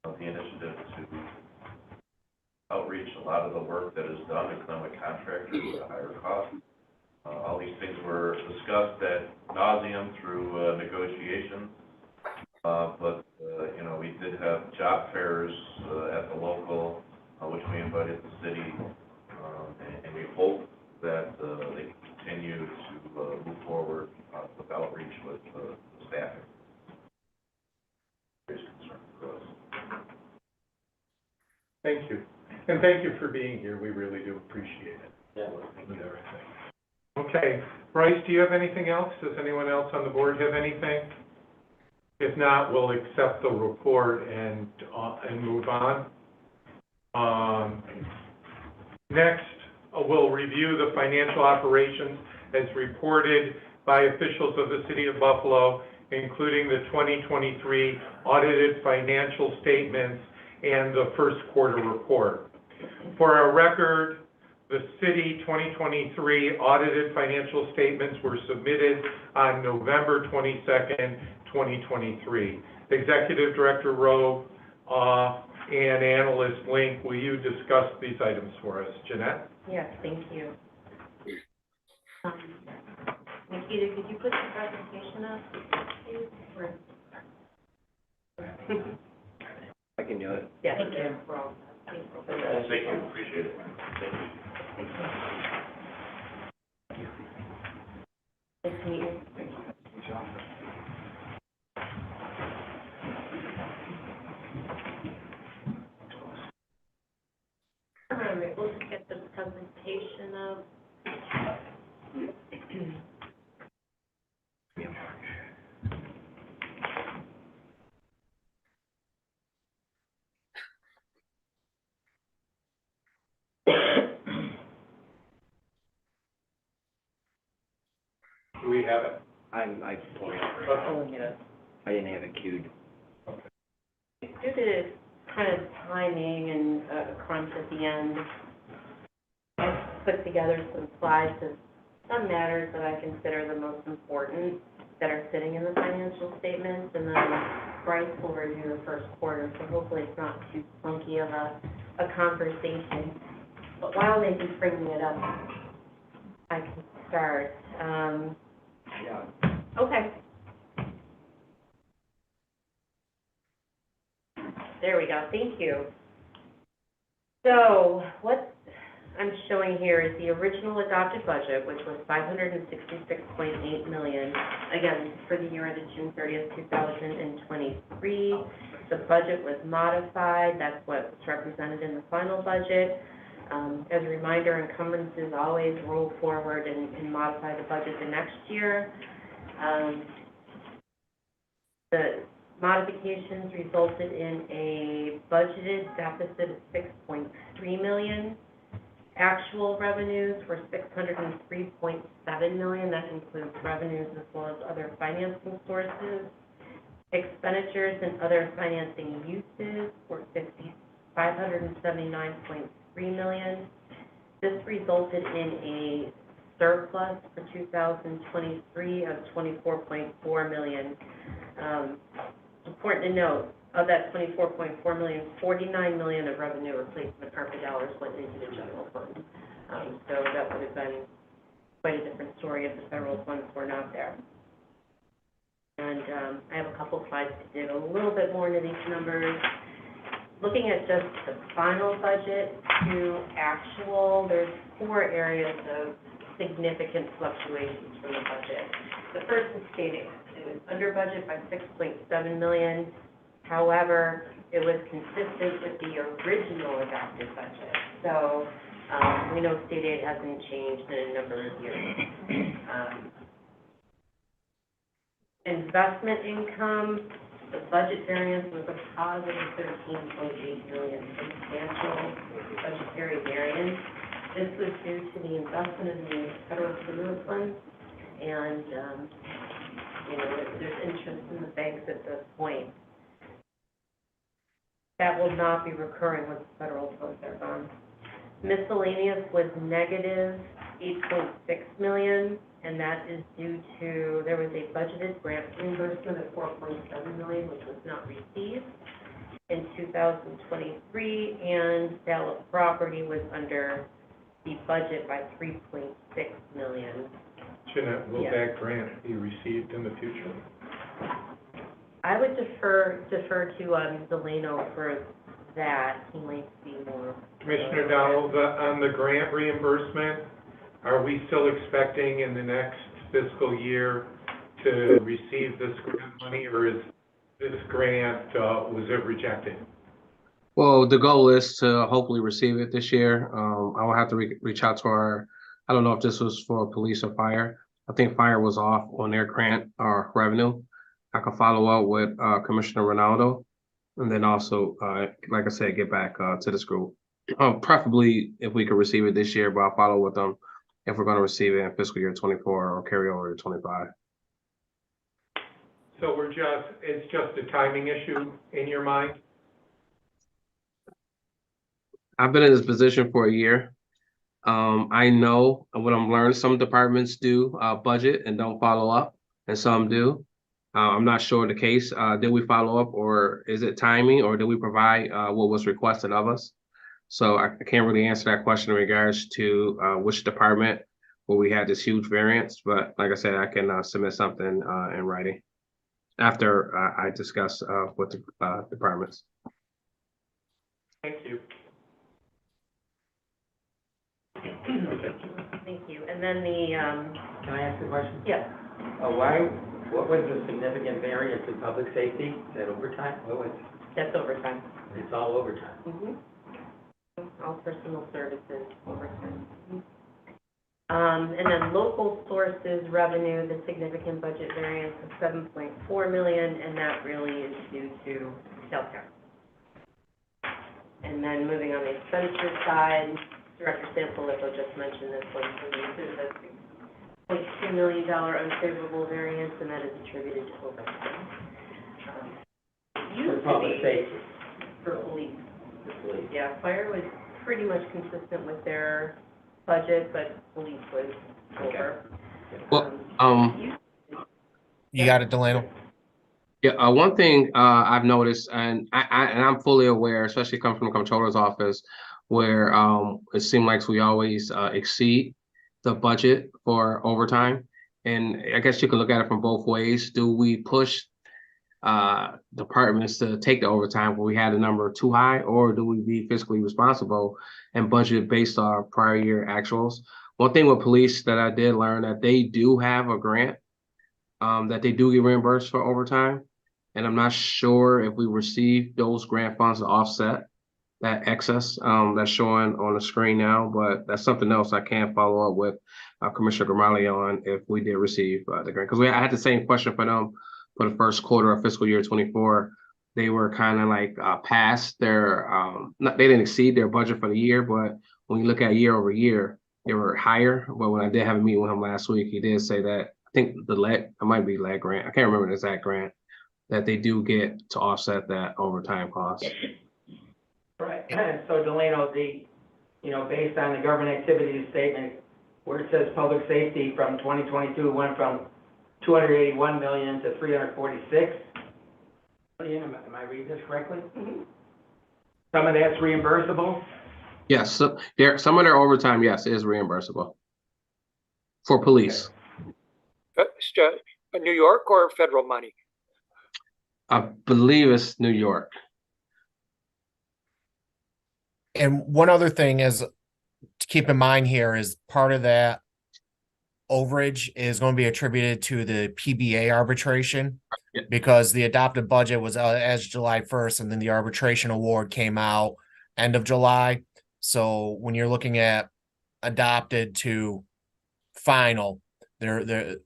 the initiative to outreach a lot of the work that is done and come with contractors at a higher cost. All these things were discussed ad nauseum through negotiations, but we did have job fairs at the local, which we invited the city, and we hope that they can continue to move forward with outreach with staffing. Serious concern for us. Thank you. And thank you for being here. We really do appreciate it. Yeah. With everything. Okay. Bryce, do you have anything else? Does anyone else on the board have anything? If not, we'll accept the report and move on. Next, we'll review the financial operations as reported by officials of the City of Buffalo, including the 2023 audited financial statements and the first quarter report. For our record, the city 2023 audited financial statements were submitted on November 22nd, 2023. Executive Director Rowe and Analyst Link, will you discuss these items for us? Jeanette? Yes, thank you. Nikita, could you put the presentation up, please? I can do it. Yeah, thank you. We're all set. Thank you, appreciate it. Thank you. Nice to meet you. All right, we'll just get the presentation up. Do we have it? I Pulling it up. didn't have it queued. Due to kind of timing and a crunch at the end, I put together some slides of some matters that I consider the most important that are sitting in the financial statements, and then Bryce will review the first quarter, so hopefully it's not too funky of a conversation. But while they've been bringing it up, I can start. Okay. There we go, thank you. So what I'm showing here is the original adopted budget, which was $566.8 million. Again, for the year ended June 30th, 2023. The budget was modified. That's what's represented in the final budget. As a reminder, encumbrances always roll forward and modify the budget the next year. The modifications resulted in a budgeted deficit of $6.3 million. Actual revenues were $603.7 million. That includes revenues as well as other financing sources. Expenditures and other financing uses were $579.3 million. This resulted in a surplus for 2023 of $24.4 million. Important to note, of that $24.4 million, $49 million of revenue replacement ARPA dollars went into the general fund. So that would have been quite a different story if the federal funds were not there. And I have a couple slides to dig a little bit more into these numbers. Looking at just the final budget to actual, there's 4 areas of significant fluctuations from the budget. The first is state aid. It was under budget by $6.7 million. However, it was consistent with the original adopted budget. So we know state aid hasn't changed in a number of years. Investment income, the budget variance was a positive $13.8 million, substantial budgetary variance. This was due to the investment in the federal stimulus funds, and there's interest in the banks at this point. That will not be recurring once the federal funds are gone. Miscellaneous was negative $8.6 million, and that is due to, there was a budgeted grant reimbursement of $4.7 million, which was not received in 2023, and sale of property was under the budget by $3.6 million. Jeanette, will Yes. that grant be received in the future? I would defer to Delano for that. He might be more. Commissioner Donald, on the grant reimbursement, are we still expecting in the next fiscal year to receive this grant money, or is this grant, was it rejected? Well, the goal is to hopefully receive it this year. I will have to reach out to I don't know if this was for police or fire. I think fire was off on their grant or revenue. I can follow up with Commissioner Ronaldo, and then also, like I said, get back to this group. Preferably if we could receive it this year, but I'll follow with them if we're going to receive it in fiscal year 24 or carry over to 25. So it's just a timing issue in your mind? I've been in this position for a year. I know what I'm learning. Some departments do budget and don't follow up, and some do. I'm not sure the case. Did we follow up, or is it timing, or did we provide what was requested of us? So I can't really answer that question in regards to which department where we had this huge variance. But like I said, I can submit something in writing after I discuss with the departments. Thank you. Thank you. And then the, Can I ask a question? yeah, What was the significant variance in public safety? Is that overtime? What was, that's overtime. it's all overtime. Mm-hmm. All personal services overtime. And then local sources revenue, the significant budget variance of $7.4 million, and that really is due to sales tax. And then moving on the expenditure side, Director Sanfilippo just mentioned this one, so this is a $0.2 million unfavorable variance, and that is attributed to overtime. For public safety. For police. For police. Yeah, fire was pretty much consistent with their budget, but police was over. Well, You got it, Delano? Yeah, one thing I've noticed, and I'm fully aware, especially coming from the comptroller's office, where it seems like we always exceed the budget for overtime. And I guess you can look at it from both ways. Do we push departments to take the overtime where we had a number too high, or do we be fiscally responsible and budget based on prior year actuals? One thing with police that I did learn that they do have a grant that they do get reimbursed for overtime. And I'm not sure if we receive those grant funds to offset that excess that's showing on the screen now, but that's something else I can follow up with Commissioner Gramali on if we did receive the grant. Because I had the same question for them for the first quarter of fiscal year 24. They were kind of like past their, they didn't exceed their budget for the year, but when you look at year over year, they were higher. But when I did have a meeting with him last week, he did say that, I think it might be lead grant, I can't remember the exact grant, that they do get to offset that overtime cost. Right, so Delano, based on the government activities statement, where it says public safety from 2022 went from 281 million to 346 million, am I reading this correctly? Mm-hmm. Some of that's reimbursable? Yes, so some of their overtime, yes, is reimbursable for police. New York or federal money? I believe it's New York. And one other thing is to keep in mind here is part of that overage is going to be attributed to the PBA arbitration Yeah. because the adopted budget was as July 1st, and then the arbitration award came out end of July. So when you're looking at adopted to final, that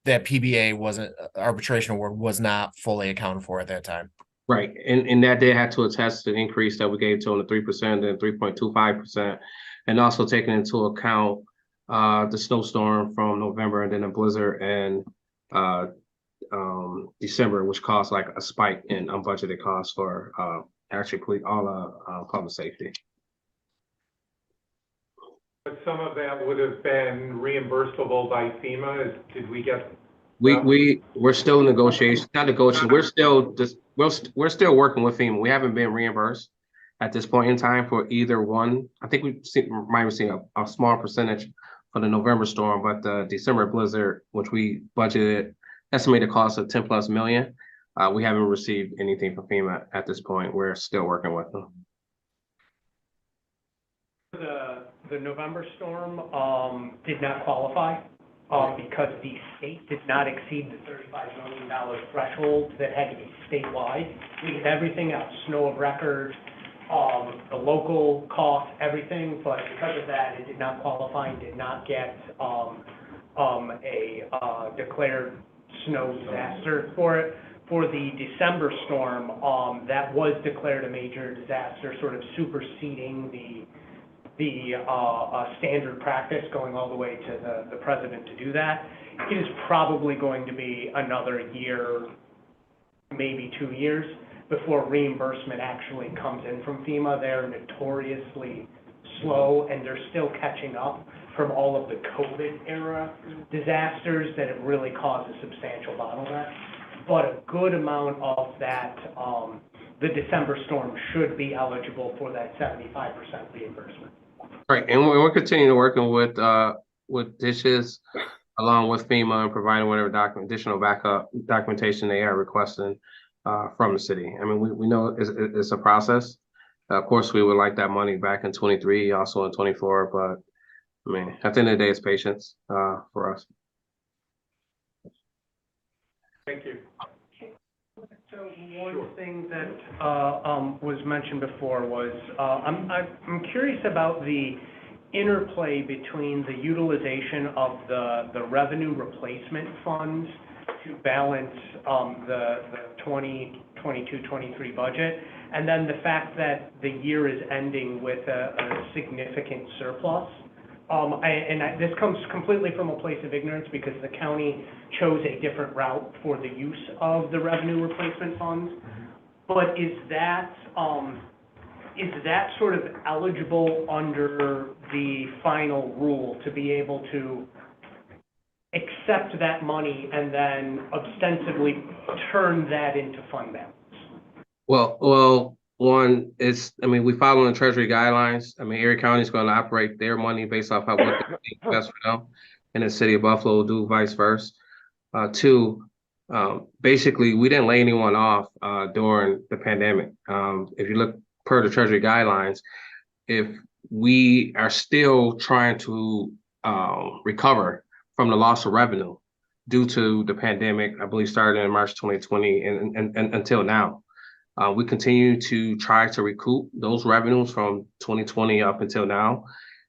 PBA wasn't arbitration award was not fully accounted for at that time. Right, and that they had to attest to the increase that we gave to them, the 3% and 3.25%, and also taking into account the snowstorm from November and then a blizzard in December, which caused like a spike in unbudgeted costs for actually all public safety. But some of that would have been reimbursable by FEMA. Did we get? We're still in negotiation, not negotiation. We're still working with FEMA. We haven't been reimbursed at this point in time for either one. I think might have seen a small percentage for the November storm, but the December blizzard, which we budgeted, estimated cost of 10+ million. We haven't received anything from FEMA at this point. We're still working with them. The November storm did not qualify because the state did not exceed the $35 million threshold that had to be statewide. We did everything else, snow of record, the local cost, everything, but because of that, it did not qualify and did not get a declared snow disaster for it. For the December storm, that was declared a major disaster, sort of superseding the standard practice, going all the way to the president to do that. It is probably going to be another year, maybe 2 years, before reimbursement actually comes in from FEMA. They're notoriously slow, and they're still catching up from all of the COVID era disasters that have really caused a substantial bottleneck. But a good amount of that, the December storm should be eligible for that 75% reimbursement. Right, and we're continuing working with dishes along with FEMA and providing whatever additional backup documentation they are requesting from the city. I mean, we know it's a process. Of course, we would like that money back in 23, also in 24, but I mean, at the end of the day, it's patience for us. Thank you. So one thing that was mentioned before was I'm curious about the interplay between the utilization of the revenue replacement funds to balance the 2022-23 budget, and then the fact that the year is ending with a significant surplus. This comes completely from a place of ignorance because the county chose a different route for the use of the revenue replacement funds. But is that sort of eligible under the final rule to be able to accept that money and then ostensibly turn that into fund balance? Well, one is, I mean, we follow the Treasury guidelines. I mean, Erie County is going to operate their money based off of what they think best for them, and the city of Buffalo will do vice versa. Two, basically, we didn't lay anyone off during the pandemic. If you look per the Treasury guidelines, if we are still trying to recover from the loss of revenue due to the pandemic, I believe started in March 2020 and until now. We continue to try to recoup those revenues from 2020 up until now.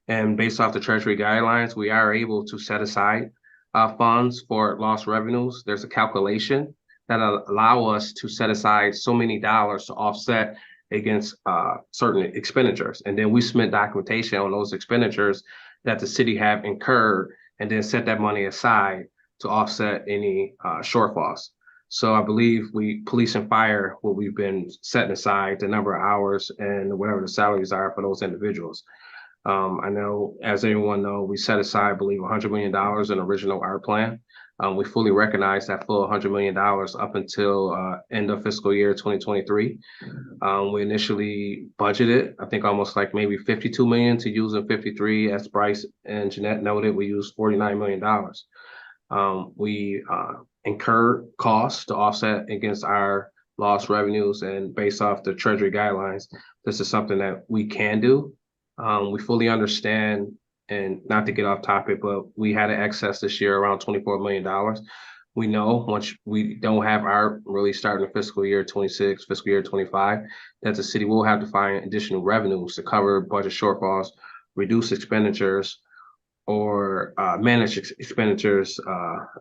And based off the Treasury guidelines, we are able to set aside funds for lost revenues. There's a calculation that allow us to set aside so many dollars to offset against certain expenditures. And then we submit documentation on those expenditures that the city have incurred and then set that money aside to offset any shortfalls. So I believe police and fire, what we've been setting aside, the number of hours and whatever the salaries are for those individuals. I know, as everyone knows, we set aside, I believe, $100 million in original art plan. We fully recognize that full $100 million up until end of fiscal year 2023. We initially budgeted, I think, almost like maybe $52 million to use in 53. As Bryce and Jeanette noted, we used $49 million. We incurred costs to offset against our lost revenues, and based off the Treasury guidelines, this is something that we can do. We fully understand, and not to get off topic, but we had an excess this year around $24 million. We know once we don't have our really starting fiscal year 26, fiscal year 25, that the city will have to find additional revenues to cover budget shortfalls, reduce expenditures, or manage expenditures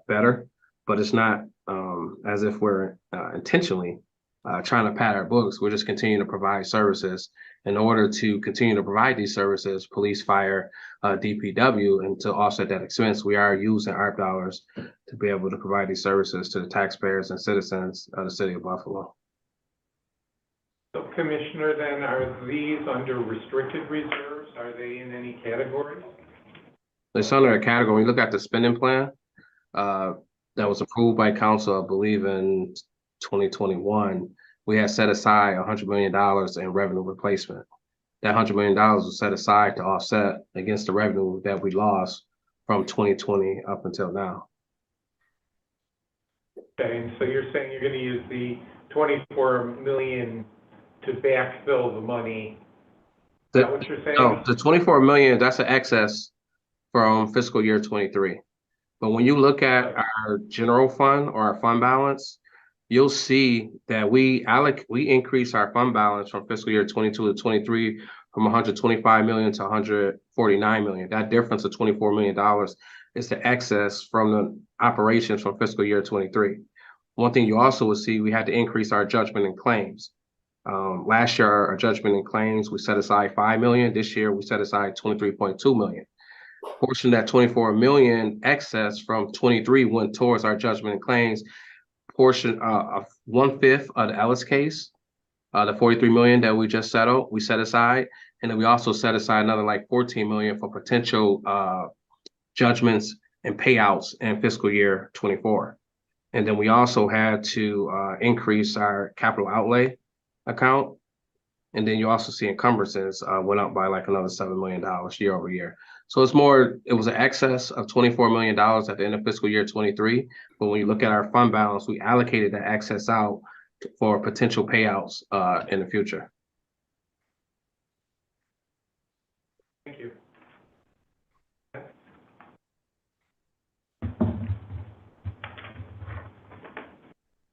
better. But it's not as if we're intentionally trying to pad our books. We're just continuing to provide services. In order to continue to provide these services, police, fire, DPW, and to offset that expense, we are using ARP dollars to be able to provide these services to the taxpayers and citizens of the city of Buffalo. So Commissioner, then, are these under restricted reserves? Are they in any categories? It's under a category. When you look at the spending plan that was approved by council, I believe in 2021, we had set aside $100 million in revenue replacement. That $100 million was set aside to offset against the revenue that we lost from 2020 up until now. Okay, and so you're saying you're going to use the 24 million to backfill the money? Is that what you're saying? No, the 24 million, that's an excess from fiscal year 23. But when you look at our general fund or our fund balance, you'll see that we increase our fund balance from fiscal year 22 to 23 from 125 million to 149 million. That difference of $24 million is the excess from the operations from fiscal year 23. One thing you also will see, we had to increase our judgment and claims. Last year, our judgment and claims, we set aside 5 million. This year, we set aside 23.2 million. Portion of that 24 million excess from 23 went towards our judgment and claims. Portion of 1/5 of the Ellis case, the 43 million that we just settled, we set aside, and then we also set aside another like 14 million for potential judgments and payouts in fiscal year 24. And then we also had to increase our capital outlay account, and then you also see encumbrances went up by like another $7 million year over year. So it was an excess of $24 million at the end of fiscal year 23. But when you look at our fund balance, we allocated that excess out for potential payouts in the future. Thank you.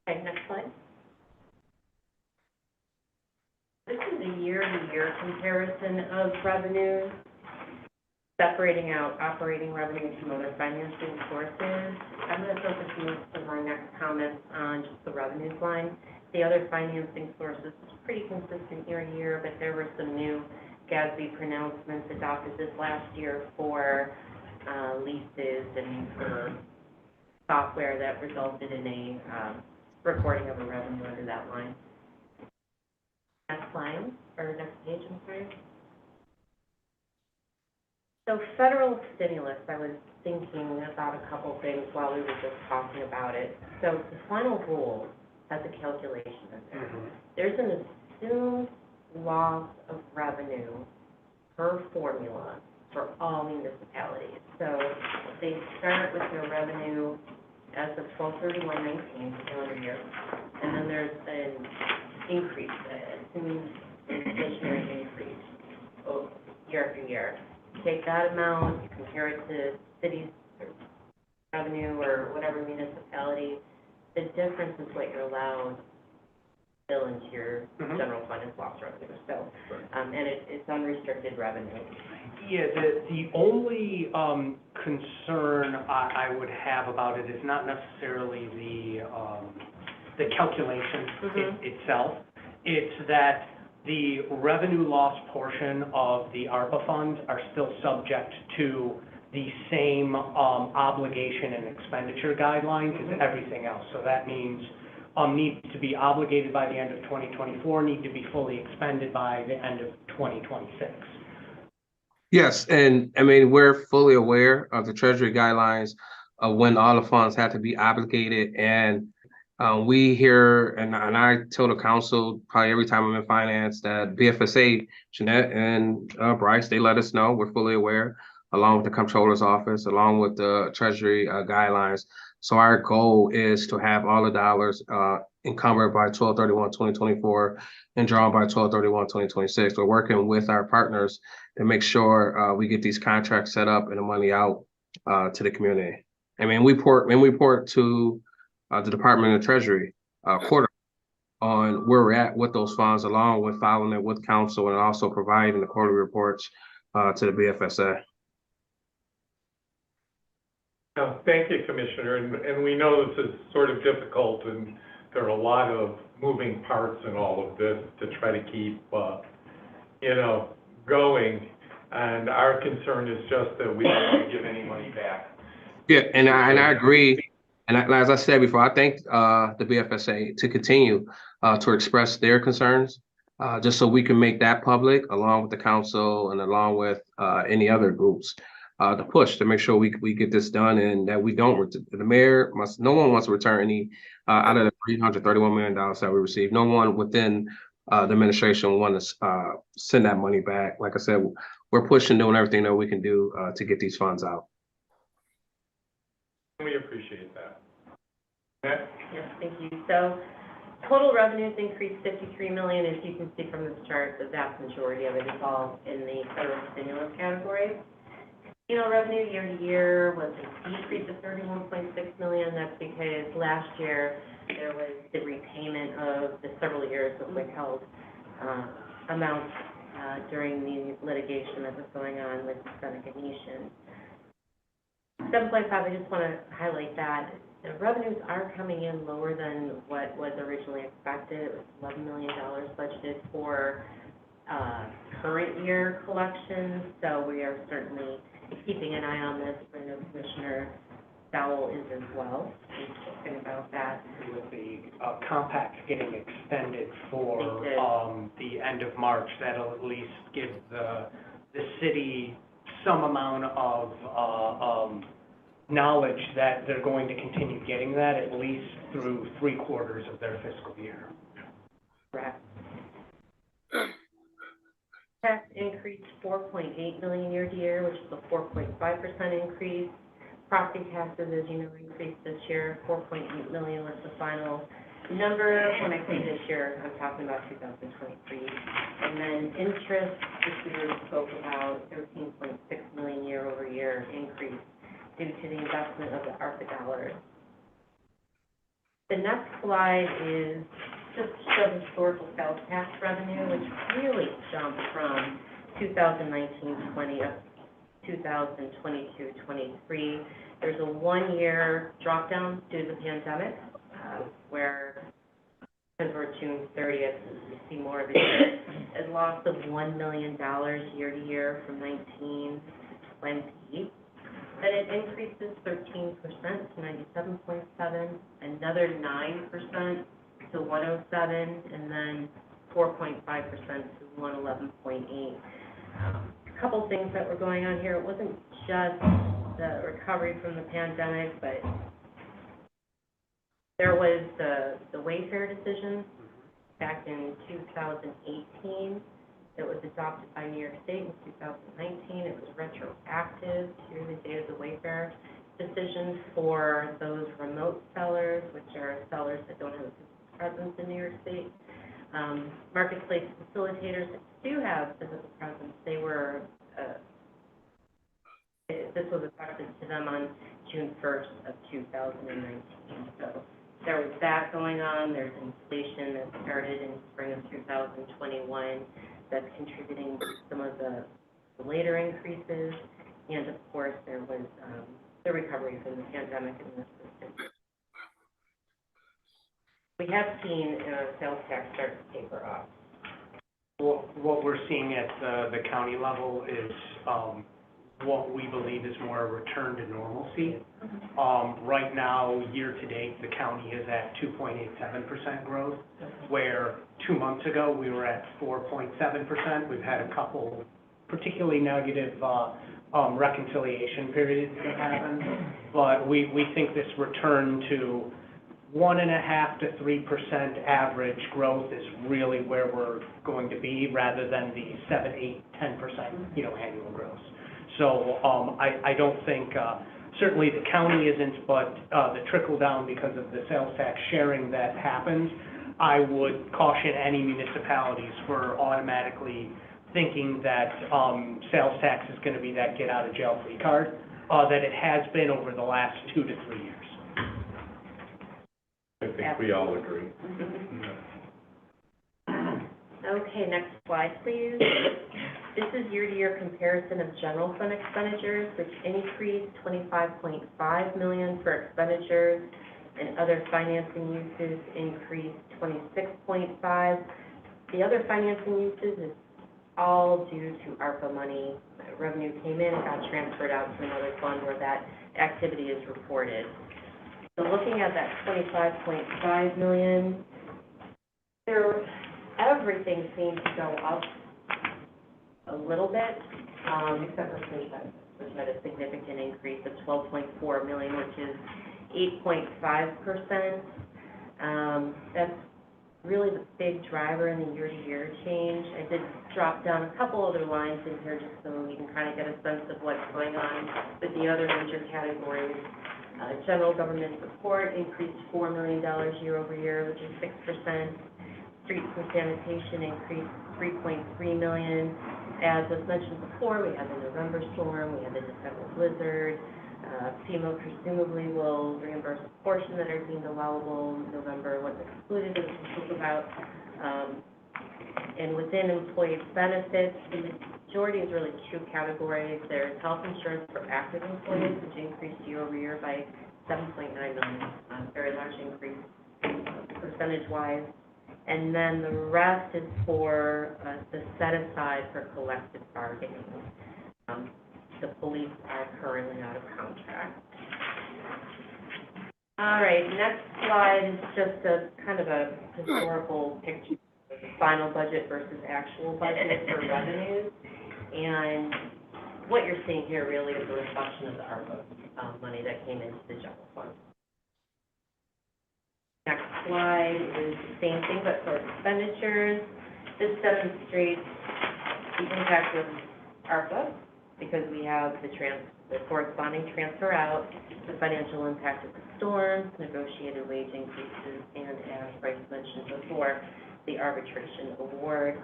Okay, next slide. This is a year-to-year comparison of revenues, separating out operating revenues from other financing sources. I'm going to focus most of my next comments on just the revenues line. The other financing sources is pretty consistent year to year, but there were some new GASB pronouncements adopted this last year for leases and for software that resulted in a recording of a revenue under that line. Next line, or next page, I'm sorry. So federal stimulus, I was thinking about a couple things while we were just talking about it. So the final rule has a calculation in there. Mm-hmm. There's an assumed loss of revenue per formula for all municipalities. So they start with their revenue as of 12/31/19 calendar year, and then there's an increase, assumed inflationary increase year after year. Take that amount, you compare it to cities' revenue or whatever municipality, the difference is what you're allowed to bill into your general fund as lost revenue. So, and it's unrestricted revenue. Yeah, the only concern I would have about it is not necessarily the calculation itself. It's that the revenue loss portion of the ARPA funds are still subject to the same obligation and expenditure guidelines as everything else. So that means need to be obligated by the end of 2024, need to be fully expended by the end of 2026. Yes, and I mean, we're fully aware of the Treasury guidelines of when all the funds have to be obligated, and we hear, and I tell the council probably every time I'm in finance that BFSA, Jeanette and Bryce, they let us know, we're fully aware, along with the comptroller's office, along with the Treasury guidelines. So our goal is to have all the dollars encumbered by 12/31/2024 and drawn by 12/31/2026. We're working with our partners to make sure we get these contracts set up and the money out to the community. I mean, we report to the Department of Treasury quarterly on where we're at with those funds, along with filing it with council and also providing the quarterly reports to the BFSA. Thank you, Commissioner, and we know this is sort of difficult, and there are a lot of moving parts in all of this to try to keep, going, and our concern is just that we don't want to give any money back. Yeah, and I agree, and as I said before, I thank the BFSA to continue to express their concerns, just so we can make that public, along with the council and along with any other groups. To push to make sure we get this done and that we don't, no one wants to return any out of the $331 million that we received. No one within the administration want to send that money back. Like I said, we're pushing, doing everything that we can do to get these funds out. We appreciate that. Okay. Yes, thank you. So total revenues increased $53 million. As you can see from this chart, the vast majority of it is all in the federal stimulus category. Revenue year to year was a decrease of $31.6 million. That's because last year there was the repayment of the several years of withheld amounts during the litigation that was going on with Seneca Nation. 7.5, I just want to highlight that the revenues are coming in lower than what was originally expected. It was $11 million budgeted for current year collections, so we are certainly keeping an eye on this. I know Commissioner Dowell is as well. He's talking about that. With the compact getting extended for the end of March, that'll at least give the city some amount of knowledge that they're going to continue getting that at least through 3/4 of their fiscal year. Correct. Tax increased $4.8 million year to year, which is a 4.5% increase. Property taxes, as you know, increased this year. $4.8 million was the final number. When I say this year, I'm talking about 2023. And then interest, which we already spoke about, $13.6 million year over year increase due to the investment of the ARPA dollars. The next slide is just show historical sales tax revenue, which really jumped from 2019-20 up to 2022-23. There's a 1-year drop down due to the pandemic, where because we're June 30th, we see more of a loss of $1 million year to year from 19 to 20. But it increases 13% to 97.7, another 9% to 107, and then 4.5% to 111.8. A couple things that were going on here. It wasn't just the recovery from the pandemic, but there was the Wayfair decision back in 2018 that was adopted by New York State in 2019. It was retroactive to the date of the Wayfair decision for those remote sellers, which are sellers that don't have a presence in New York State. Marketplace facilitators that do have physical presence, they were, this was effective to them on June 1st of 2019. So there was that going on. There's inflation that started in spring of 2021 that's contributing to some of the later increases. And of course, there was the recovery from the pandemic and the assistance. We have seen sales tax start to taper off. What we're seeing at the county level is what we believe is more a return to normalcy. Right now, year to date, the county is at 2.87% growth, where 2 months ago we were at 4.7%. We've had a couple particularly negative reconciliation periods that happened, but we think this return to 1.5% to 3% average growth is really where we're going to be, rather than the 7, 8, 10%, annual growth. So I don't think Certainly the county isn't, but the trickle down because of the sales tax sharing that happens, I would caution any municipalities for automatically thinking that sales tax is going to be that get out of jail free card, that it has been over the last 2 to 3 years. I think we all agree. Okay, next slide, please. This is year-to-year comparison of general fund expenditures, which increased $25.5 million for expenditures, and other financing uses increased $26.5. The other financing uses is all due to ARPA money. Revenue came in and got transferred out to another fund where that activity is reported. So looking at that $25.5 million, everything seems to go up a little bit, except for FinTech, which had a significant increase of $12.4 million, which is 8.5%. That's really the big driver in the year-to-year change. I did drop down a couple other lines in here just so we can kind of get a sense of what's going on with the other major categories. General government support increased $4 million year over year, which is 6%. Streets and sanitation increased $3.3 million. As was mentioned before, we had the November storm, we had the December blizzard. FEMA presumably will reimburse a portion that are deemed allowable. November was excluded, as we spoke about. And within employee benefits, the majority is really 2 categories. There's health insurance for active employees, which increased year over year by $7.9 million, very large increase percentage-wise. And then the rest is for the set aside for collective bargaining. The police are currently out of contract. All right, next slide is just a kind of a historical picture of the final budget versus actual budget for revenues. And what you're seeing here really is a reflection of the ARPA money that came into the general fund. Next slide is the same thing, but for expenditures. This demonstrates the impact of ARPA, because we have the corresponding transfer out, the financial impact of the storms, negotiated wage increases, and as Bryce mentioned before, the arbitration award.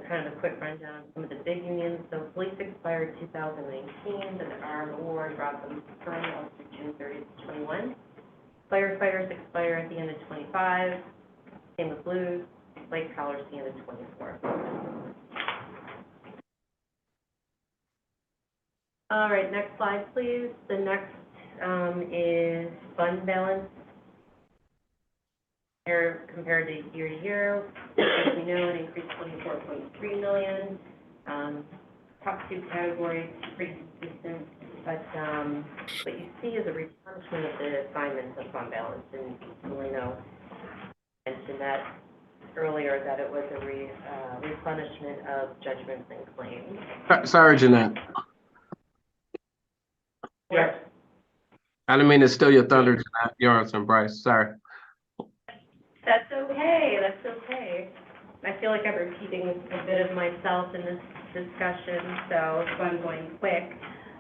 Kind of a quick rundown of some of the big unions. So police expired 2019, but our award brought them current up to June 30th, 21. Firefighters expire at the end of 25. Same with blues. White collars at the end of 24. All right, next slide, please. The next is fund balance. Here, compared to year, as we know, it increased $24.3 million. Top 2 categories, pretty consistent, but what you see is a replenishment of the assignments of fund balance, and you know, I mentioned that earlier, that it was a replenishment of judgments and claims. Sorry, Jeanette. Yes. I didn't mean to steal your thunder, Jeanette. Yours and Bryce. Sorry. That's okay. That's okay. I feel like I'm repeating a bit of myself in this discussion, so I'm going quick.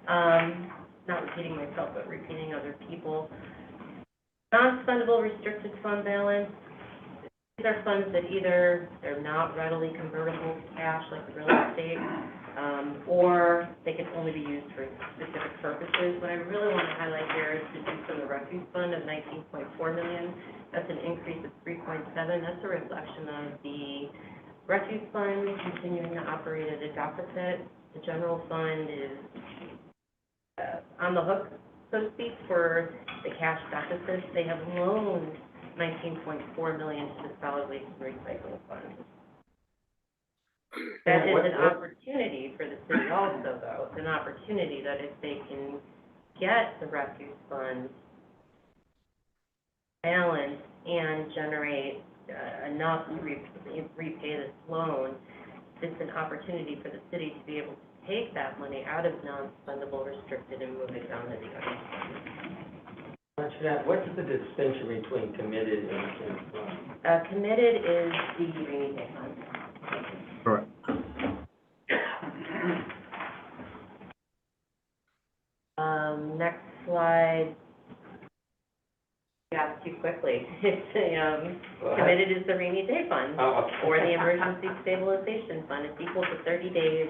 Not repeating myself, but repeating other people. Non-spendable restricted fund balance. These are funds that either they're not readily convertible to cash, like real estate, or they can only be used for specific purposes. What I really want to highlight here is the use from the refuge fund of $19.4 million. That's an increase of 3.7. That's a reflection of the refuge fund continuing to operate at a deficit. The general fund is on the hook, so to speak, for the cash deficits. They have loaned $19.4 million to the solid waste and recycling fund. That is an opportunity for the city also, though. It's an opportunity that if they can get the refuge fund balanced and generate enough to repay this loan, it's an opportunity for the city to be able to take that money out of non-spendable restricted and move it down to the other fund. What's the distinction between committed and Committed is the rainy day fund. Correct. Next slide. Got too quickly. It's, committed is the rainy day fund or the emergency stabilization fund. It's equal to 30 days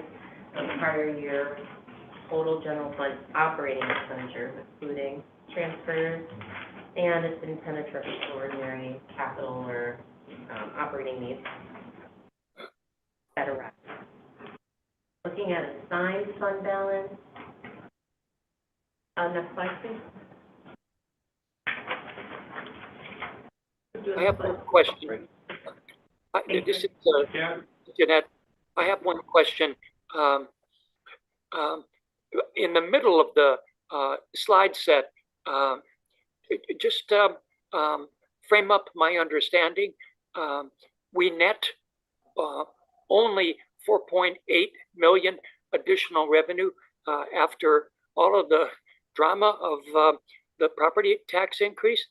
of prior year total general fund operating expenditures, excluding transfers, and it's intended for extraordinary capital or operating needs. Better. Looking at assigned fund balance. Next slide, please. I have one question. This is, Jeanette, I have one question. In the middle of the slide set, just frame up my understanding. We net only 4.8 million additional revenue after all of the drama of the property tax increase.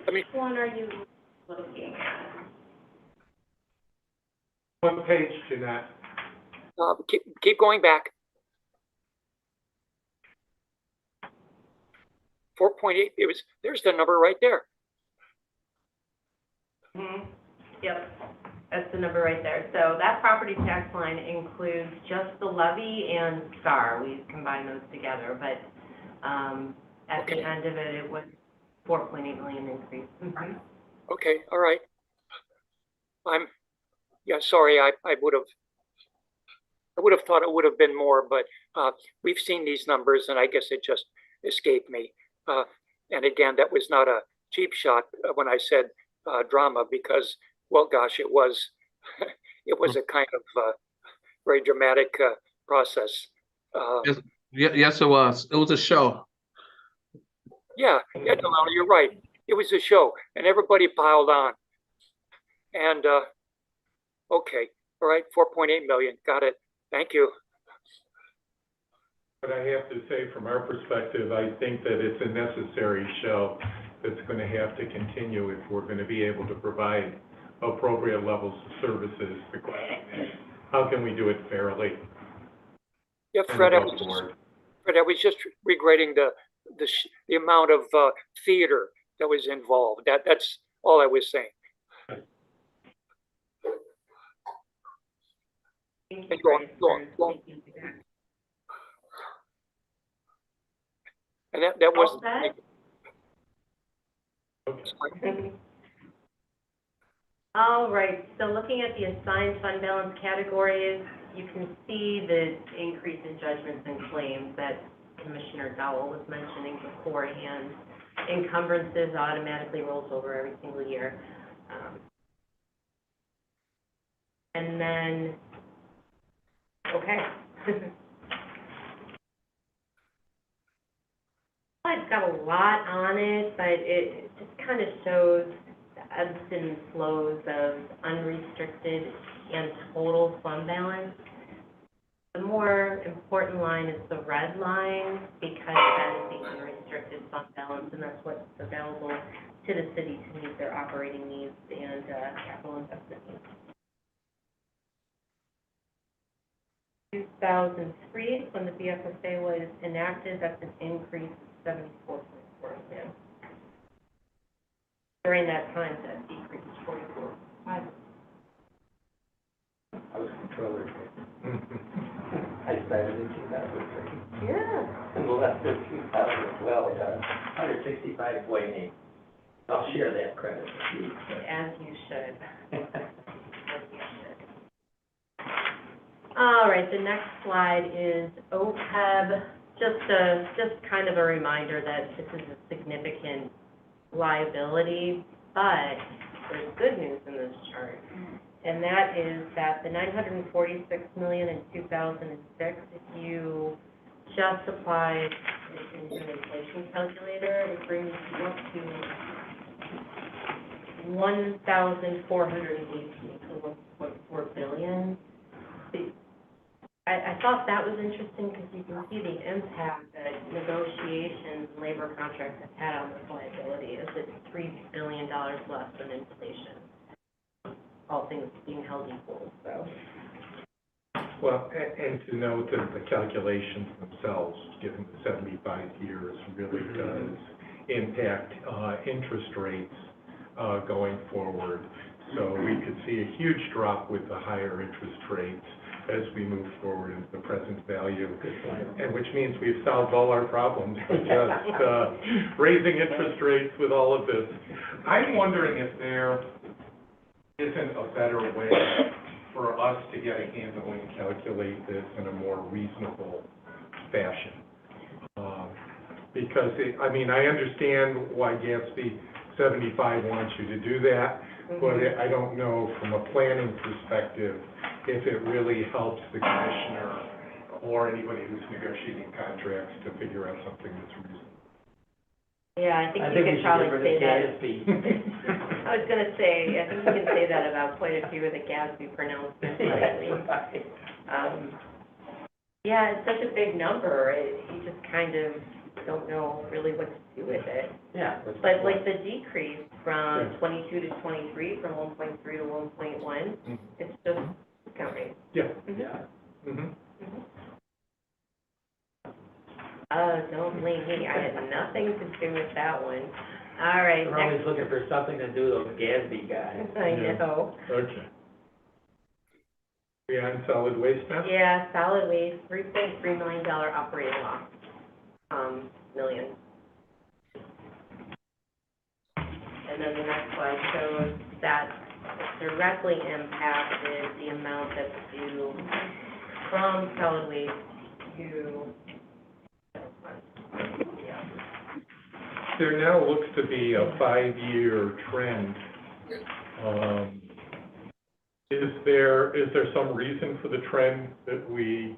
I mean, which one are you looking at? What page, Jeanette? keep going back. 4.8, there's the number right there. Mm-hmm. Yep, that's the number right there. So that property tax line includes just the levy and STAR. We combine those together, but at the end of it, it was 4.8 million increase. Mm-hmm. Okay, all right. Sorry, I would have thought it would have been more, but we've seen these numbers and I guess it just escaped me. And again, that was not a cheap shot when I said drama, because, well, gosh, it was it was a kind of very dramatic process. Yes, it was. It was a show. Yeah, Delano, you're right. It was a show, and everybody piled on. And okay, all right, 4.8 million, got it. Thank you. But I have to say, from our perspective, I think that it's a necessary show that's going to have to continue if we're going to be able to provide appropriate levels of services. The question is, how can we do it fairly? Yeah, Fred, I was just regretting the amount of theater that was involved. That's all I was saying. Go on. And that was. Okay. All right, so looking at the assigned fund balance categories, you can see the increase in judgments and claims that Commissioner Dowell was mentioning beforehand. Encumbrances automatically rolls over every single year. And then, okay. It's got a lot on it, but it just kind of shows the ebbs and flows of unrestricted and total fund balance. The more important line is the red line, because that is the unrestricted fund balance, and that's what's available to the city to meet their operating needs and capital investment needs. 2003, when the BFSA was enacted, that's an increase of 74.4 million. During that time, that decrease is 44.5. I was controller. I started in 2003. Yeah. And left in 2012, 165.8. I'll share that credit with you. As you should. All right, the next slide is OPEB. Just kind of a reminder that this is a significant liability, but there's good news in this chart. And that is that the $946 million in 2006, if you just apply an inflation calculator, it brings you up to 1,418.4 billion. I thought that was interesting because you can see the impact that negotiations and labor contracts have had on this liability, as it's $3 billion less than inflation, all things being held equal. So Well, and to note that the calculations themselves, given the 75 years, really does impact interest rates going forward. So we could see a huge drop with the higher interest rates as we move forward into the present value. And which means we've solved all our problems with just raising interest rates with all of this. I'm wondering if there isn't a better way for us to get a handle and calculate this in a more reasonable fashion. Because, I mean, I understand why Gatsby 75 wants you to do that, but I don't know from a planning perspective if it really helps the commissioner or anybody who's negotiating contracts to figure out something that's reasonable. Yeah, I think you could probably say that. I was gonna say, I think you can say that about quite a few of the Gatsby pronouncements lately. Yeah, it's such a big number, you just kind of don't know really what to do with it. Yeah. But like the decrease from 22 to 23, from 1.3 to 1.1, it's just discounting. Yeah. Yeah. Oh, don't blame me, I had nothing to do with that one. All right, We're always next. looking for something to do with those Gatsby guys. I know. Okay. We on solid waste now? Yeah, solid waste, $3.3 million operating loss, million. And then the next slide shows that it directly impacted the amount that's due from solid waste to, There now looks to be a 5-year trend. Is there some reason for the trend that we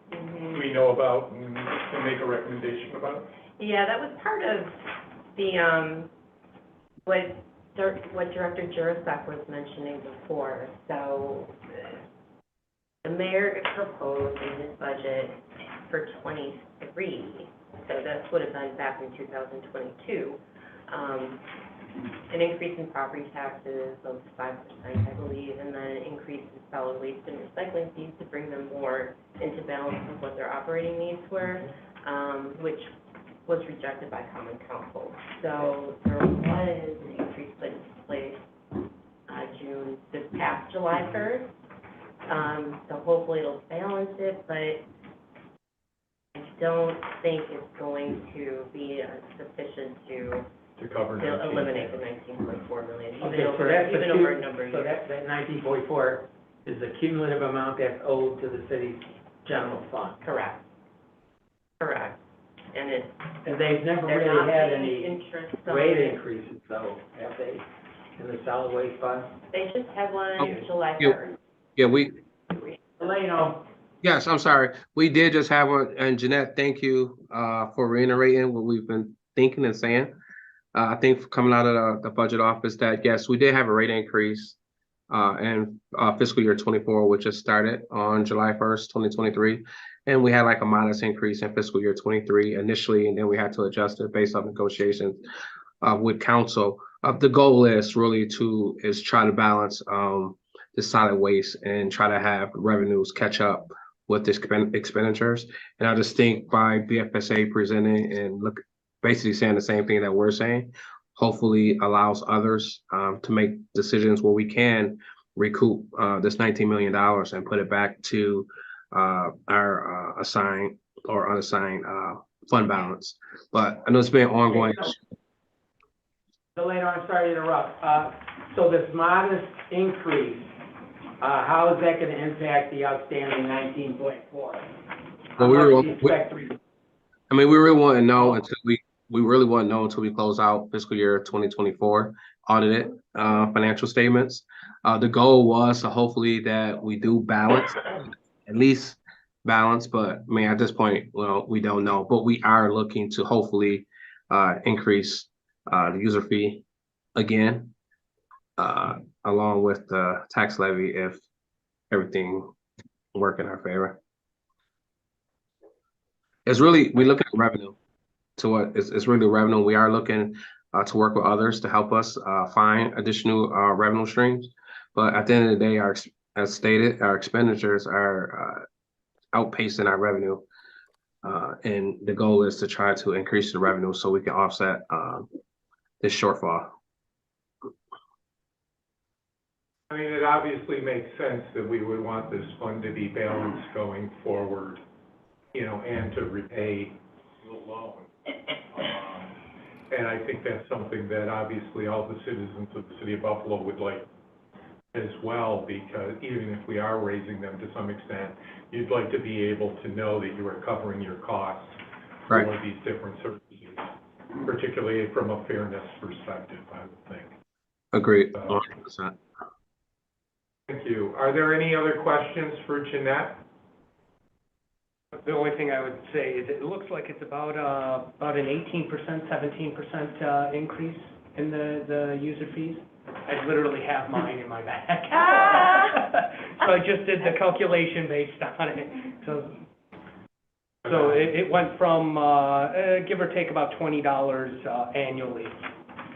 know about and can make a recommendation about? Yeah, that was part of the, what Director Jurasek was mentioning before. So the mayor proposed in his budget for 23, so that would have been back in 2022, an increase in property taxes of 5%, I believe, and then an increase in solid waste and recycling fees to bring them more into balance with what their operating needs were, which was rejected by Common Council. So there was an increase put into place this past July 1st. So hopefully it'll balance it, but I don't think it's going to be sufficient to cover eliminate the 19.4 million, Okay, so over that's even over a number of so years. that 19.4 is the cumulative amount that's owed to the city's general fund. Correct. And it's, And they've never they're really not had paying any interest on rate it. increases though, have they, in the solid waste fund? They just had one July Yeah. 3rd. Yeah, Eleno, yes, I'm sorry. We did just have one, and Jeanette, thank you for reiterating what we've been thinking and saying. I think coming out of the budget office that, yes, we did have a rate increase in fiscal year 24, which just started on July 1st, 2023. And we had like a modest increase in fiscal year 23 initially, and then we had to adjust it based on negotiations with council. The goal is really to try to balance the solid waste and try to have revenues catch up with expenditures. And I just think by BFSA presenting and basically saying the same thing that we're saying, hopefully allows others to make decisions where we can recoup this $19 million and put it back to our assigned or unassigned fund balance. But I know it's been ongoing. Eleno, I'm sorry to interrupt. So this modest increase, how is that gonna impact the outstanding 19.4? Well, we really want to know until we really want to know until we close out fiscal year 2024 audited financial statements. The goal was to hopefully that we do balance, at least balance, but I mean, at this point, well, we don't know, but we are looking to hopefully increase the user fee again, along with the tax levy if everything work in our favor. It's really, we look at revenue to what it's really revenue. We are looking to work with others to help us find additional revenue streams. But at the end of the day, as stated, our expenditures are outpacing our revenue. And the goal is to try to increase the revenue so we can offset this shortfall. I mean, it obviously makes sense that we would want this fund to be balanced going forward, and to repay the loan. And I think that's something that obviously all the citizens of the city of Buffalo would like as well, because even if we are raising them to some extent, you'd like to be able to know that you are covering your costs for Right. these different services, particularly from a fairness perspective, I would think. Agreed, So, 100%. thank you. Are there any other questions for Jeanette? The only thing I would say is it looks like it's about an 18%, 17% increase in the user fees. I literally have mine in my bag. So I just did the calculation based on it. So it went from, give or take about $20 annually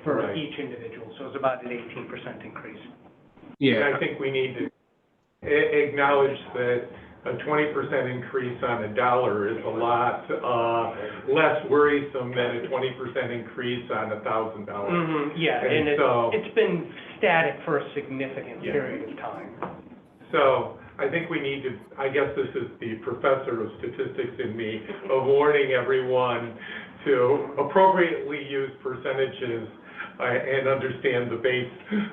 for Right. each individual. So it's about an 18% increase. Yeah, And I think we need to acknowledge that a 20% increase on a dollar is a lot less worrisome than a 20% increase on $1,000. Yeah, And and so- it's been static for a significant Yeah. period of time. So I think we need to, I guess this is the professor of statistics in me, of warning everyone to appropriately use percentages and understand the base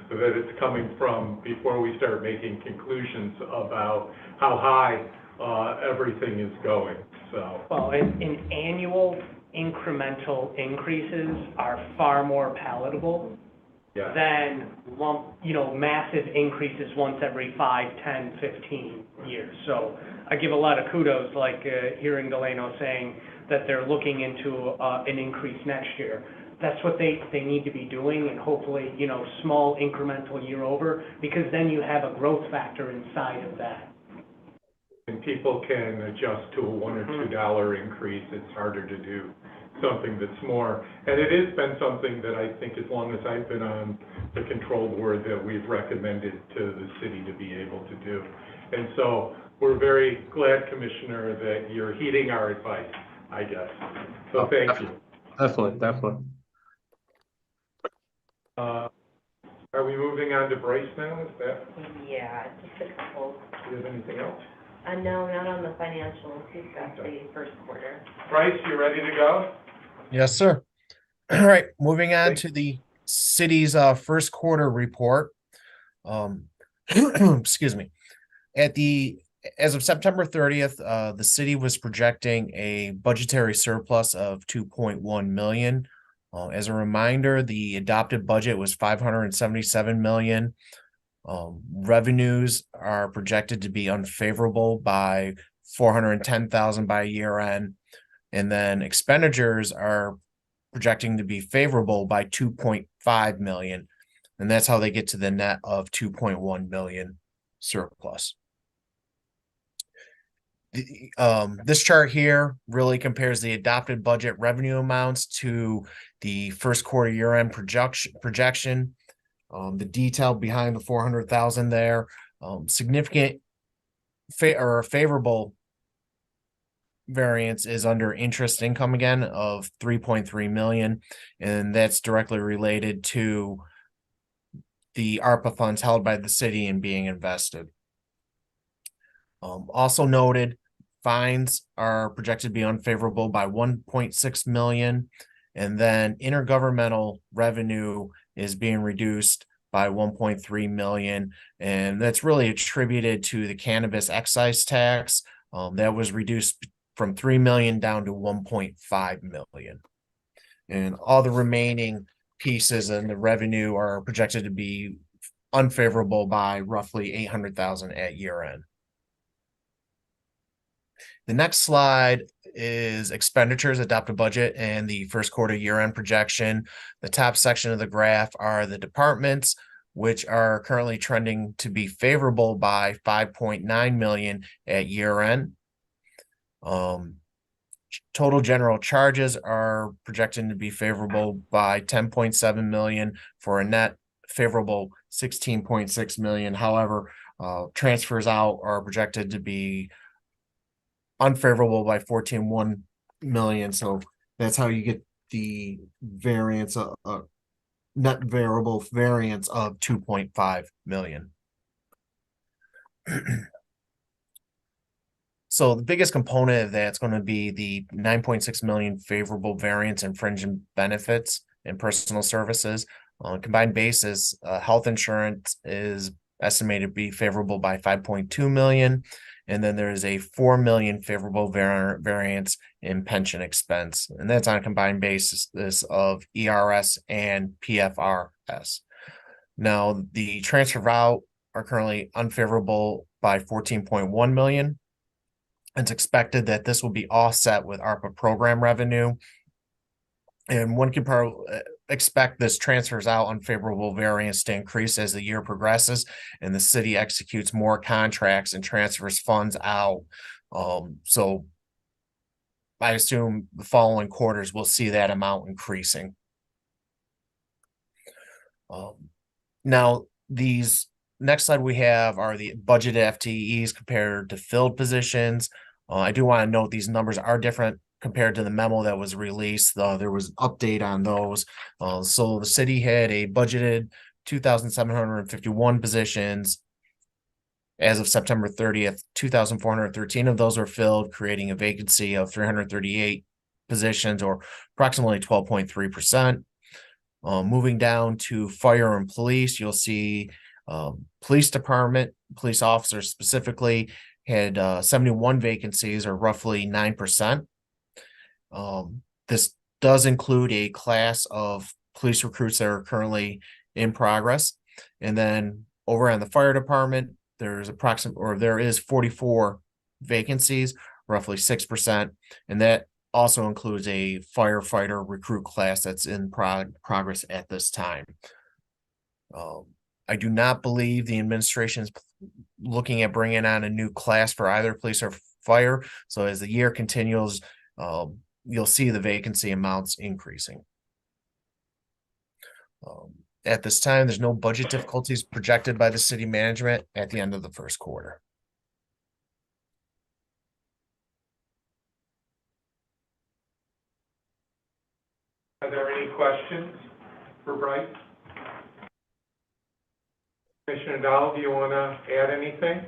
that it's coming from before we start making conclusions about how high everything is going, so. Well, and annual incremental increases are far more palatable Yeah, than massive increases once every 5, 10, 15 years. So I give a lot of kudos, like hearing Delano saying that they're looking into an increase next year. That's what they need to be doing, and hopefully, small incremental year over, because then you have a growth factor inside of that. and people can adjust to a $1 or $2 increase. It's harder to do something that's more. And it has been something that I think as long as I've been on the control board that we've recommended to the city to be able to do. And so we're very glad, Commissioner, that you're heeding our advice, I guess. So thank you. definitely. Are we moving on to Bryce now? Is that, Yeah, just a couple. do you have anything else? No, not on the financials. He's got the first quarter. Bryce, you ready to go? Yes, sir. All right, moving on Thank to the city's first quarter report. Excuse me. As of September 30th, the city was projecting a budgetary surplus of 2.1 million. As a reminder, the adopted budget was 577 million. Revenues are projected to be unfavorable by 410,000 by year end, and then expenditures are projecting to be favorable by 2.5 million, and that's how they get to the net of 2.1 million surplus. This chart here really compares the adopted budget revenue amounts to the first quarter year-end projection. The detail behind the 400,000 there, significant favorable variance is under interest income again of 3.3 million, and that's directly related to the ARPA funds held by the city and being invested. Also noted, fines are projected to be unfavorable by 1.6 million, and then intergovernmental revenue is being reduced by 1.3 million, and that's really attributed to the cannabis excise tax that was reduced from 3 million down to 1.5 million. And all the remaining pieces in the revenue are projected to be unfavorable by roughly 800,000 at year end. The next slide is expenditures, adopted budget, and the first quarter year-end projection. The top section of the graph are the departments, which are currently trending to be favorable by 5.9 million at year-end. Total general charges are projected to be favorable by 10.7 million for a net favorable 16.6 million. However, transfers out are projected to be unfavorable by 14.1 million. So that's how you get the variance, net variable variance of 2.5 million. So the biggest component of that's going to be the 9.6 million favorable variance in fringe and benefits and personal services. On a combined basis, health insurance is estimated to be favorable by 5.2 million. And then there is a 4 million favorable variance in pension expense. And that's on a combined basis of ERS and PFRS. Now, the transfer out are currently unfavorable by 14.1 million. It's expected that this will be offset with ARPA program revenue. And one can expect this transfers out unfavorable variance to increase as the year progresses and the city executes more contracts and transfers funds out. So I assume the following quarters will see that amount increasing. Now, these next slide we have are the budgeted FTEs compared to filled positions. I do want to note these numbers are different compared to the memo that was released. There was an update on those. So the city had a budgeted 2,751 positions. As of September 30th, 2,413 of those were filled, creating a vacancy of 338 positions, or approximately 12.3%. Moving down to fire and police, you'll see police department, police officers specifically had 71 vacancies, or roughly 9%. This does include a class of police recruits that are currently in progress. And then over on the fire department, there is 44 vacancies, roughly 6%. And that also includes a firefighter recruit class that's in progress at this time. I do not believe the administration is looking at bringing on a new class for either police or fire. So as the year continues, you'll see the vacancy amounts increasing. At this time, there's no budget difficulties projected by the city management at the end of the first quarter. Are there any questions for Bryce? Commissioner Dow, do you want to add anything?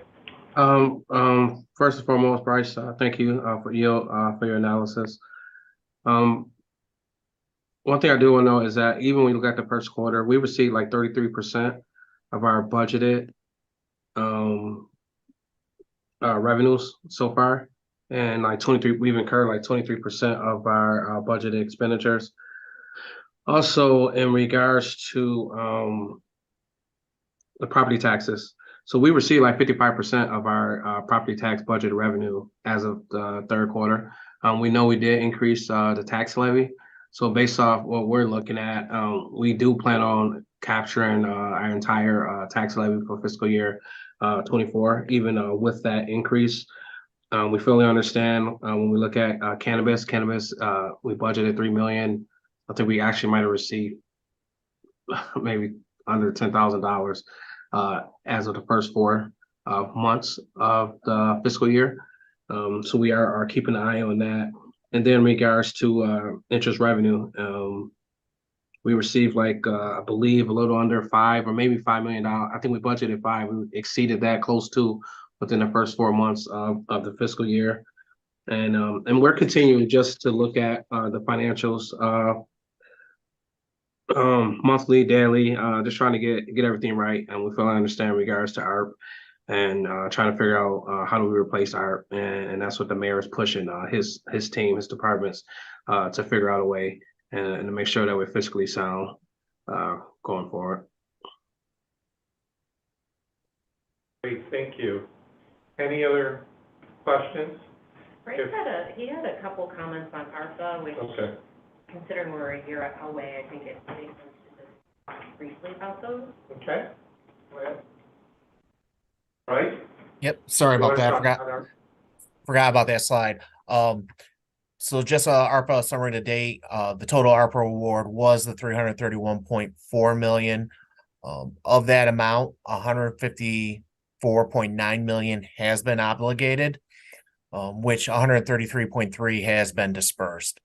First and foremost, Bryce, thank you for your analysis. One thing I do want to know is that even when you look at the first quarter, we received like 33% of our budgeted revenues so far, and like 23, we've incurred like 23% of our budgeted expenditures. Also, in regards to the property taxes, so we received like 55% of our property tax budget revenue as of the third quarter. We know we did increase the tax levy. So based off what we're looking at, we do plan on capturing our entire tax levy for fiscal year 24, even with that increase. We fully understand when we look at cannabis, we budgeted $3 million. I think we actually might have received maybe under $10,000 as of the first 4 months of the fiscal year. So we are keeping an eye on that. And then in regards to interest revenue, we received like, I believe a little under $5 or maybe $5 million. I think we budgeted $5 million. We exceeded that close to within the first 4 months of the fiscal year. And we're continuing just to look at the financials monthly, daily, just trying to get everything right. And we fully understand in regards to ARP and trying to figure out how do we replace ARP. And that's what the mayor is pushing his team, his departments to figure out a way and to make sure that we're fiscally sound going forward. Great, thank you. Any other questions? Bryce had a couple comments on ARPA, which, Okay. considering we're a year away, I think it makes sense to just talk briefly about those. Okay. Go ahead. Right? Yep, sorry about that. Forgot about that slide. So just ARPA summary to date, the total ARPA award was the $331.4 million. Of that amount, $154.9 million has been obligated. which 133.3 has been dispersed.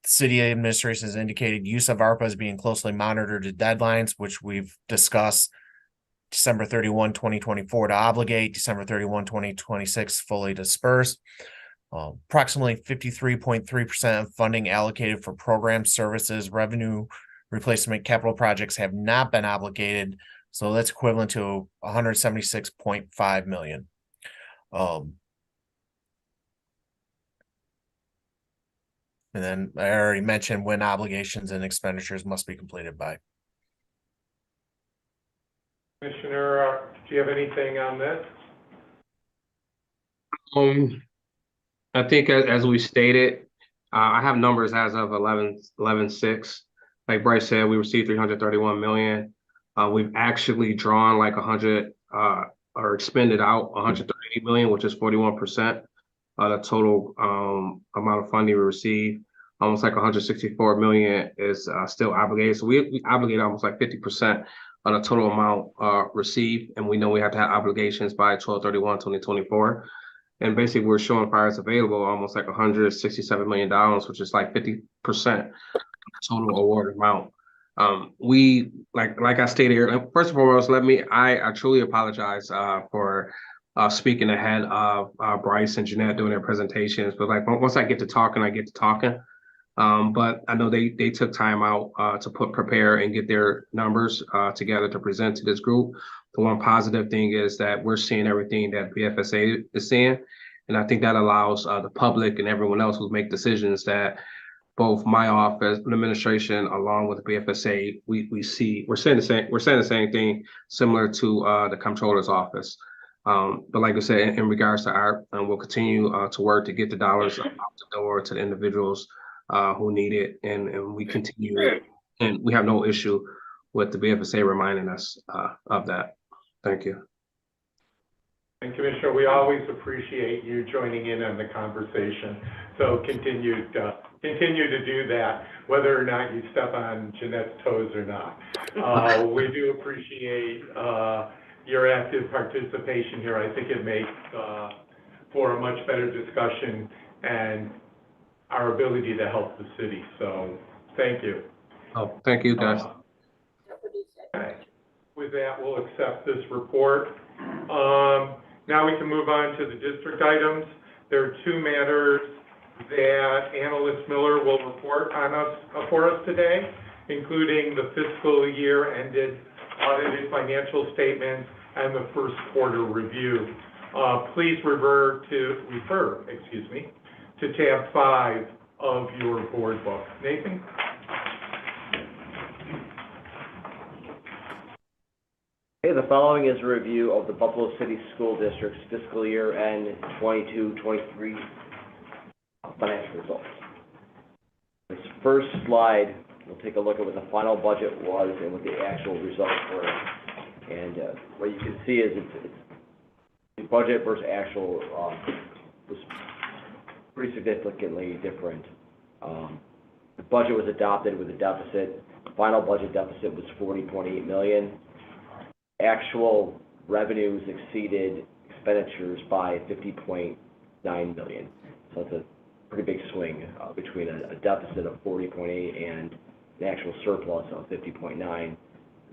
City administration has indicated use of ARPA is being closely monitored to deadlines, which we've discussed. December 31, 2024 to obligate, December 31, 2026 fully dispersed. Approximately 53.3% of funding allocated for program services, revenue replacement capital projects have not been obligated. So that's equivalent to 176.5 million. And then I already mentioned when obligations and expenditures must be completed by. Commissioner, do you have anything on this? I think as we stated, I have numbers as of 11/6. Like Bryce said, we received 331 million. We've actually drawn like 100, or expended out 138 million, which is 41% of the total amount of funding we received. Almost like 164 million is still obligated. So we obligated almost like 50% of the total amount received, and we know we have to have obligations by 12/31/2024. And basically, we're showing fires available almost like $167 million, which is like 50% total award amount. We like I stated here. First and foremost, I truly apologize for speaking ahead of Bryce and Jeanette doing their presentations. But like once I get to talking, I get to talking. But I know they took time out to prepare and get their numbers together to present to this group. The one positive thing is that we're seeing everything that BFSA is seeing. And I think that allows the public and everyone else who make decisions that both my office, administration, along with the BFSA, we're saying the same thing similar to the comptroller's office. But like I said, in regards to our, we'll continue to work to get the dollars out the door to the individuals who need it. And we continue, and we have no issue with the BFSA reminding us of that. Thank you. And Commissioner, we always appreciate you joining in on the conversation. So continue to do that, whether or not you step on Jeanette's toes or not. We do appreciate your active participation here. I think it makes for a much better discussion and our ability to help the city. So thank you. Oh, thank you, guys. Okay. With that, we'll accept this report. Now we can move on to the district items. There are two matters that Analyst Miller will report on for us today, including the fiscal year ended audited financial statements and the first quarter review. Please refer to tab 5 of your board book. Nathan? Okay, the following is a review of the Buffalo City School District's fiscal year end 22-23 financial results. This first slide, we'll take a look at what the final budget was and what the actual results were. And what you can see is it's the budget versus actual was pretty significantly different. The budget was adopted with a deficit. The final budget deficit was $40.8 million. Actual revenues exceeded expenditures by $50.9 million. So it's a pretty big swing between a deficit of 40.8 and an actual surplus of 50.9.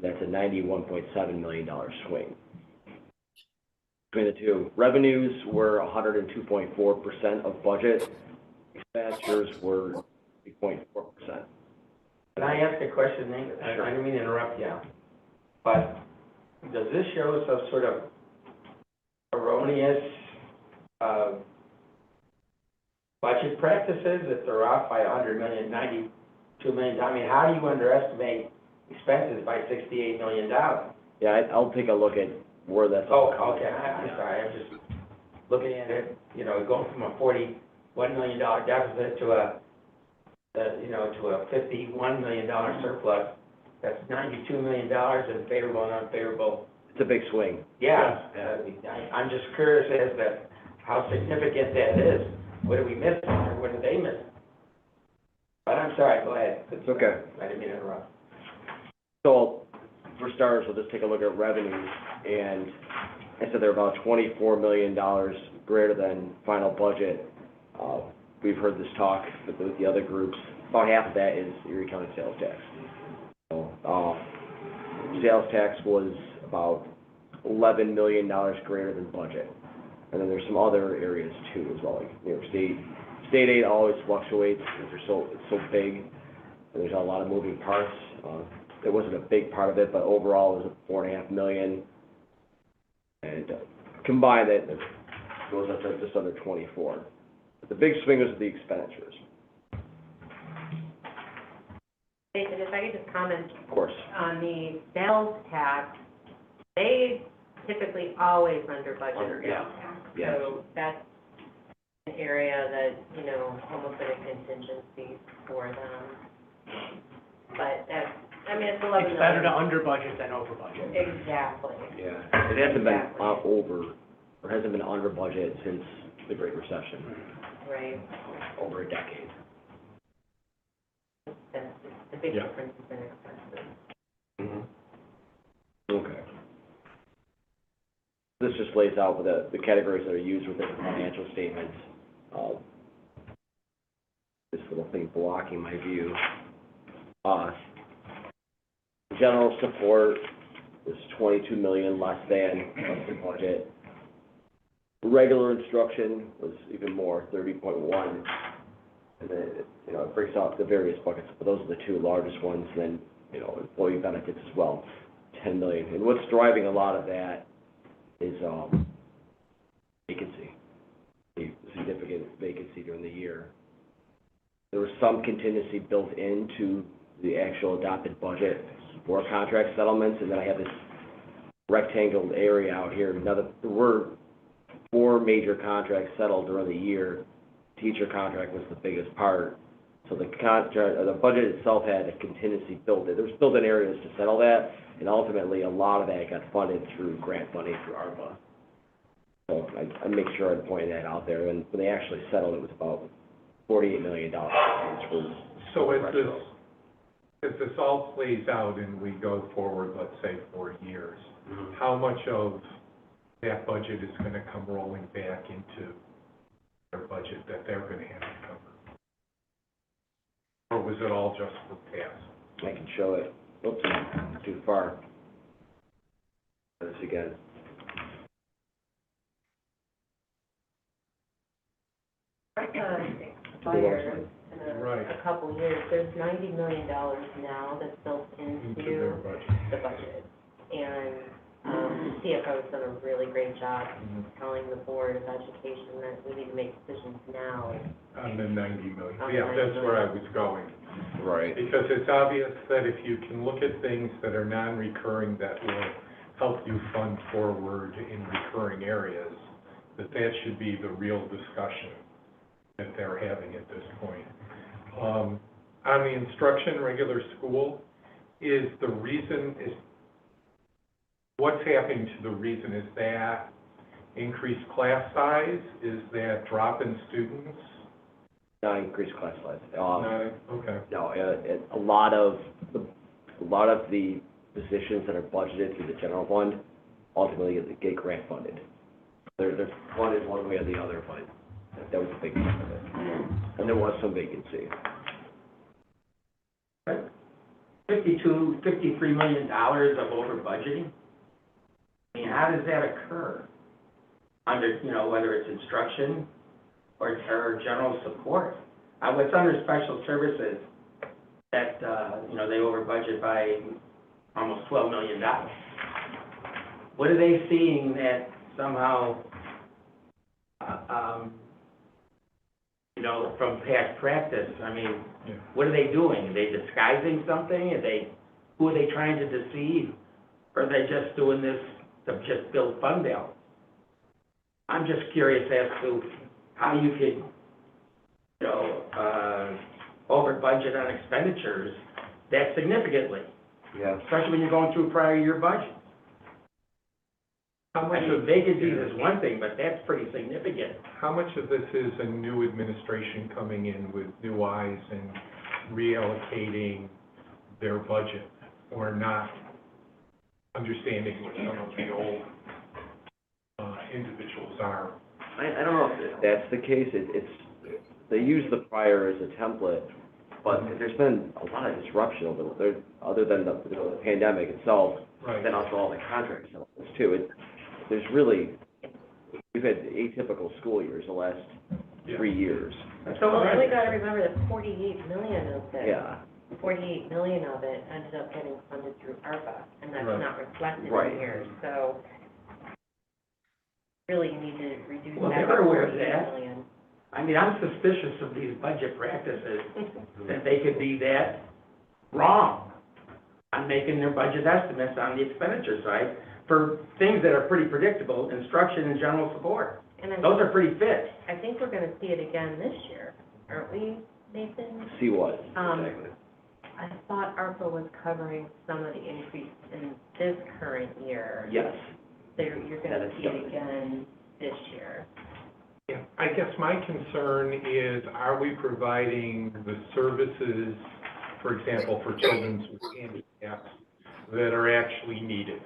That's a $91.7 million swing. Between the two, revenues were 102.4% of budget. Expenditures were 3.4%. Can I ask a question, Nate? Sure. I didn't mean to interrupt you, but does this show some sort of erroneous budget practices if they're off by 100 million, 92 million? I mean, how do you underestimate expenses by $68 million? Yeah, I'll take a look at where that's all coming Okay, I'm sorry, I'm just looking at it, going from a $41 million deficit to a $51 million surplus. That's $92 million in favorable and unfavorable. It's a big swing. Yeah, I'm just curious as to how significant that is. What did we miss, or what did they miss? But I'm sorry, go ahead. It's okay. I didn't mean to interrupt. So, for starters, we'll just take a look at revenues, and I said they're about $24 million greater than final budget. We've heard this talk with the other groups. About half of that is Erie County sales tax. So, sales tax was about $11 million greater than budget. And then there's some other areas too as well, like New York State. State aid always fluctuates because it's so big, and there's a lot of moving parts. It wasn't a big part of it, but overall it was $4.5 million. And combined, that goes up to just under 24. But the big swing was the expenditures. Jason, if I could just comment Of course. on the sales tax, they typically always under budget Yeah. sales tax. Yes. So that's an area that, you know, almost like a contingency for them. But that's, I mean, it's 11 million. It's better to under budget than over budget. Exactly. Yeah. It hasn't been Exactly. over, or hasn't been under budget since the Great Recession, Right. over a decade. That's the big Yeah. difference in expenses. Okay. This just lays out the categories that are used within the financial statements. This little thing blocking my view. General support was 22 million less than the budget. Regular instruction was even more, 30.1. And then, you know, it breaks out the various buckets, but those are the two largest ones. And then, you know, employee benefits as well, 10 million. And what's driving a lot of that is vacancy, a significant vacancy during the year. There was some contingency built into the actual adopted budget for contract settlements, and then I have this rectangled area out here. Now, there were 4 major contracts settled during the year. Teacher contract was the biggest part. So the budget itself had a contingency built in. There was built-in areas to settle that, and ultimately a lot of that got funded through grant funding through ARPA. So I make sure I point that out there. And when they actually settled, it was about $48 million, which was So if this all plays out and we go forward, let's say 4 years, how much of that budget is going to come rolling back into their budget that they're going to have to cover? Or was it all just for pass? I can show it. Oops, too far. This again. Expires in Right. a couple years. There's $90 million now that's built Into into their budget. the budget. And CFO has done a really great job telling the Board of Education that we need to make decisions now. On the 90 million. On the Yeah, 90 that's where I million. was going. Right. Because it's obvious that if you can look at things that are non-recurring that will help you fund forward in recurring areas, that should be the real discussion that they're having at this point. On the instruction, regular school, is the reason, what's happening to the reason? Is that increased class size? Is that drop in students? Not increased class size. Okay. No, a lot of the positions that are budgeted through the general fund ultimately get grant funded. They're funded one way or the other, but that was a big part of it. And there was some vacancy. $53 million of over budgeting? I mean, how does that occur? Under, you know, whether it's instruction or general support? What's under special services that, you know, they over budget by almost $12 million? What are they seeing that somehow, you know, from past practice? I mean, Yeah. what are they doing? Are they disguising something? Who are they trying to deceive? Or are they just doing this to just build fund balance? I'm just curious as to how you could, you know, over budget on expenditures that significantly, Yeah. especially when you're going through prior year budgets. How much I mean, of vacancies is one thing, but that's pretty significant. How much of this is a new administration coming in with new eyes and reallocating their budget, or not understanding what some of the old individuals are I don't know if that's the case, they use the prior as a template, but there's been a lot of disruption over there, other than the pandemic itself, Right. then also all the contract settlements too. There's really, we've had atypical school years the last 3 years. So, Well, and we gotta remember that 48 million of it. Yeah, 48 million of it ended up getting funded through ARPA, and that's Right. not reflected Right. in here, so really you need to reduce Well, that they were to aware of 48 that. million. I mean, I'm suspicious of these budget practices, that they could be that wrong on making their budget estimates on the expenditure side for things that are pretty predictable, instruction and general support. And Those are pretty fixed. I think we're gonna see it again this year, aren't we, Nathan? see what, Exactly. I thought ARPA was covering some of the increase in this current year. yes. So you're gonna see it again this year. Yeah, I guess my concern is, are we providing the services, for example, for children with handicaps that are actually needed?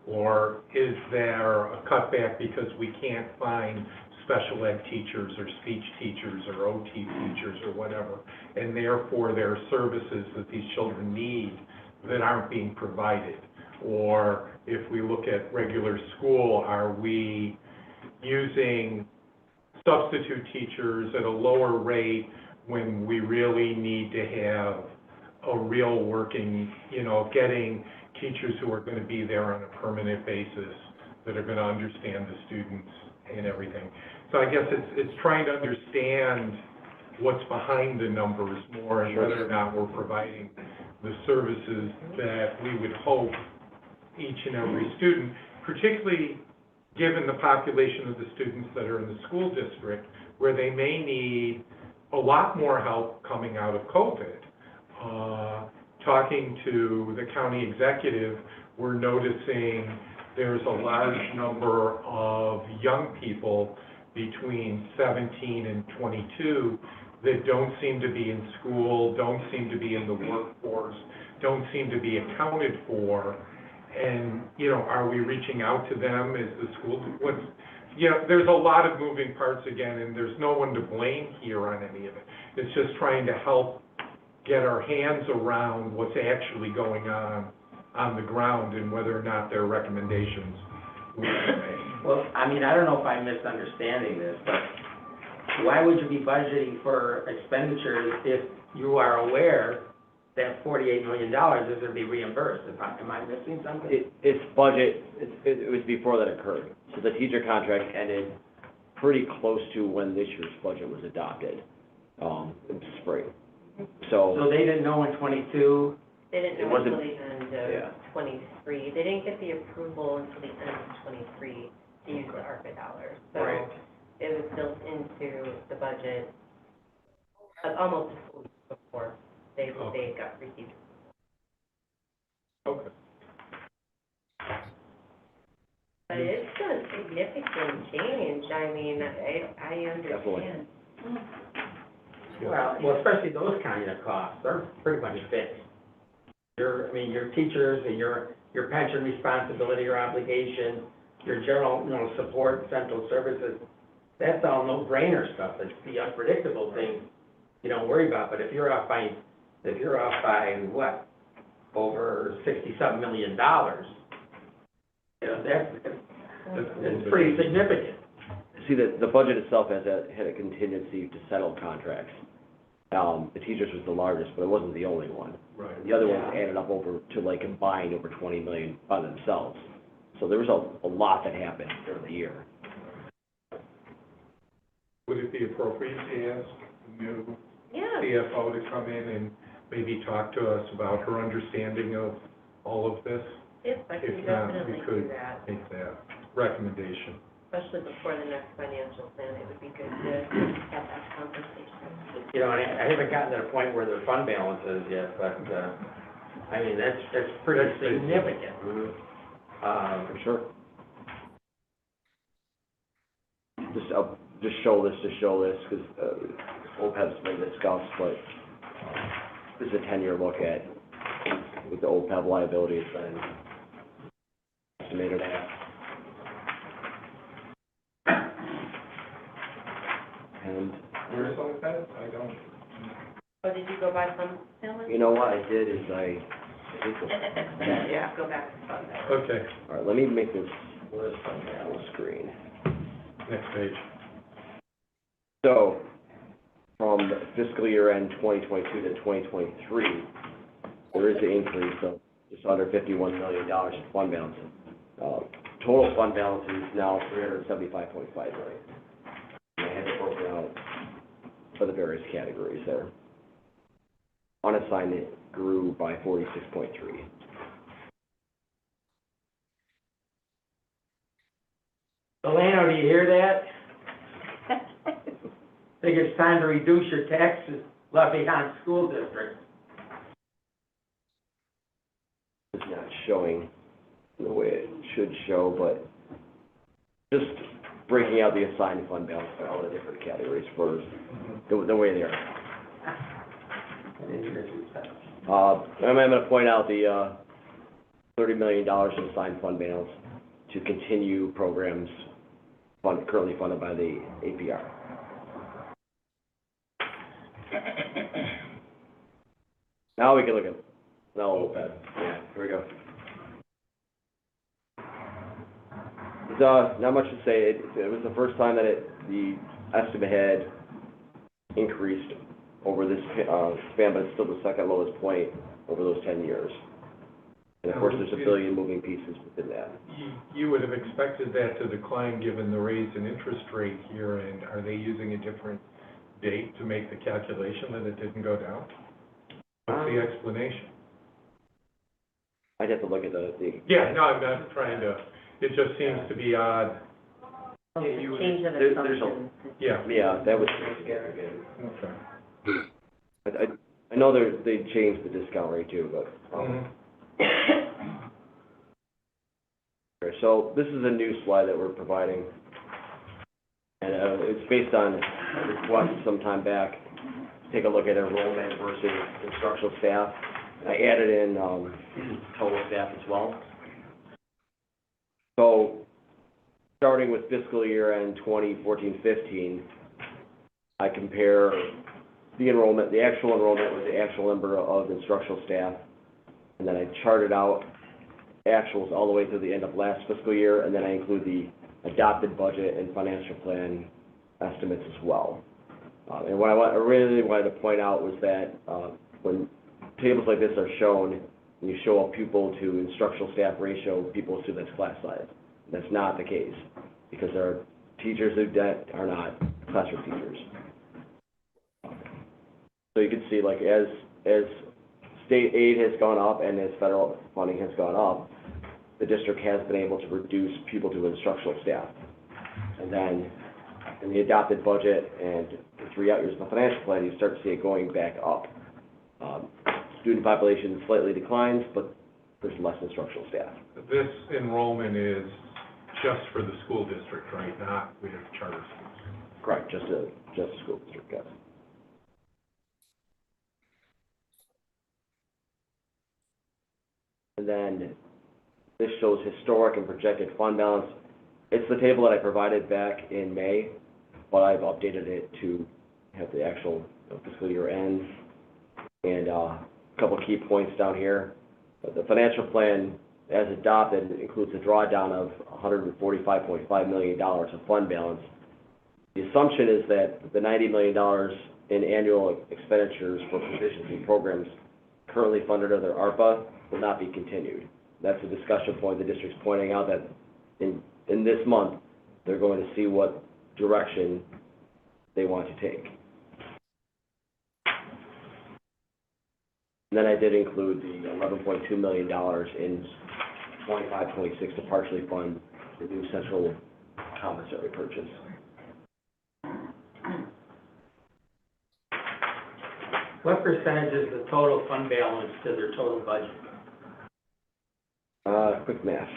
Or is there a cutback because we can't find special ed teachers or speech teachers or OT teachers or whatever, and therefore there are services that these children need that aren't being provided? Or if we look at regular school, are we using substitute teachers at a lower rate when we really need to have a real working, getting teachers who are going to be there on a permanent basis, that are going to understand the students and everything? So I guess it's trying to understand what's behind the numbers more, and whether or not we're providing the services that we would hope each and every student, particularly given the population of the students that are in the school district, where they may need a lot more help coming out of COVID. Talking to the county executive, we're noticing there's a large number of young people between 17 and 22 that don't seem to be in school, don't seem to be in the workforce, don't seem to be accounted for. And, are we reaching out to them? Is the school, there's a lot of moving parts again, and there's no one to blame here on any of it. It's just trying to help get our hands around what's actually going on the ground, and whether or not their recommendations will be made. Well, I mean, I don't know if I'm misunderstanding this, but why would you be budgeting for expenditures if you are aware that $48 million is going to be reimbursed? Am I missing something? It's budget, it was before that occurred. So the teacher contract ended pretty close to when this year's budget was adopted, in spring. So they didn't know in '22? They didn't It know wasn't- until the end yeah. of 23. They didn't get the approval until the end of 23 to use the ARPA dollars. So Right. it was built into the budget almost a full week before they got received. Okay. But it's a significant change. I mean, I understand. Well, especially those kind of costs, they're pretty much fixed. Your teachers and your pension responsibility or obligation, your general, support, central services, that's all no-brainer stuff. It's the unpredictable things you don't worry about. But if you're off by what, over $60-something million, that's pretty significant. See, the budget itself had a contingency to settle contracts. The teachers was the largest, but it wasn't the only one. Right. The other ones added up over to combined over 20 million by themselves. So there was a lot that happened during the year. Would it be appropriate to ask the new Yeah. CFO to come in and maybe talk to us about her understanding of all of this? Yes, I can If not, definitely we do could that, make that recommendation. especially before the next financial plan. It would be good to have that conversation. And I haven't gotten to the point where their fund balance is yet, but, that's pretty That's big. significant. For sure. Just show this, because OPEB's been discussed, but this is a 10-year look at with the OPEB liability. It's been estimated at. go by fund balance? You know what I did is I think, Yeah. Go back to fund balance. Okay, all right, let me make this list on the screen. next page. So, from fiscal year end 2022 to 2023, there is an increase of just under $51 million in fund balance. Total fund balance is now $375.5 million. And I have it broken out for the various categories there. Unassigned it grew by 46.3. Delano, do you hear that? Think it's time to reduce your taxes levied on school districts. It's not showing the way it should show, but just breaking out the assigned fund balance by all the different categories for the way they are. I'm going to point out the $30 million in assigned fund balance to continue programs currently funded by the APR. Now we can look at, now OPEB. Yeah, here we go. Not much to say. It was the first time that the estimate had increased over this span, but it's still the second lowest point over those 10 years. And of course, there's $1 billion moving pieces within that. You would have expected that to decline given the raise in interest rate here, and are they using a different date to make the calculation that it didn't go down? What's the explanation? I'd have to look at the. Yeah, no, I'm not trying to, it just seems to be odd. Change of there's assumptions. Yeah. Yeah, that was. Okay. I know they changed the discount rate too, but. Okay, so this is a new slide that we're providing, and it's based on a request some time back. Take a look at enrollment versus instructional staff. I added in total staff as well. So, starting with fiscal year end 2014-15, I compare the enrollment, the actual enrollment with the actual number of instructional staff, and then I charted out actuals all the way through the end of last fiscal year, and then I include the adopted budget and financial plan estimates as well. And what I really wanted to point out was that when tables like this are shown, and you show a pupil to instructional staff ratio, people assume that's class size. That's not the case, because there are teachers that are not classroom teachers. So you can see, like, as state aid has gone up and as federal funding has gone up, the district has been able to reduce pupil to instructional staff. And then in the adopted budget and the 3 out years of the financial plan, you start to see it going back up. Student population slightly declines, but there's less instructional staff. This enrollment is just for the school district, right, not with charter schools? Correct, just a school district, yes. And then this shows historic and projected fund balance. It's the table that I provided back in May, but I've updated it to have the actual fiscal year end. And a couple key points down here. The financial plan, as adopted, includes a drawdown of $145.5 million of fund balance. The assumption is that the $90 million in annual expenditures for proficiency programs currently funded under ARPA will not be continued. That's a discussion point. The district's pointing out that in this month, they're going to see what direction they want to take. And then I did include the $11.2 million in 25-26 to partially fund the new central commissary purchase. What percentage is the total fund balance to their total budget? Quick math.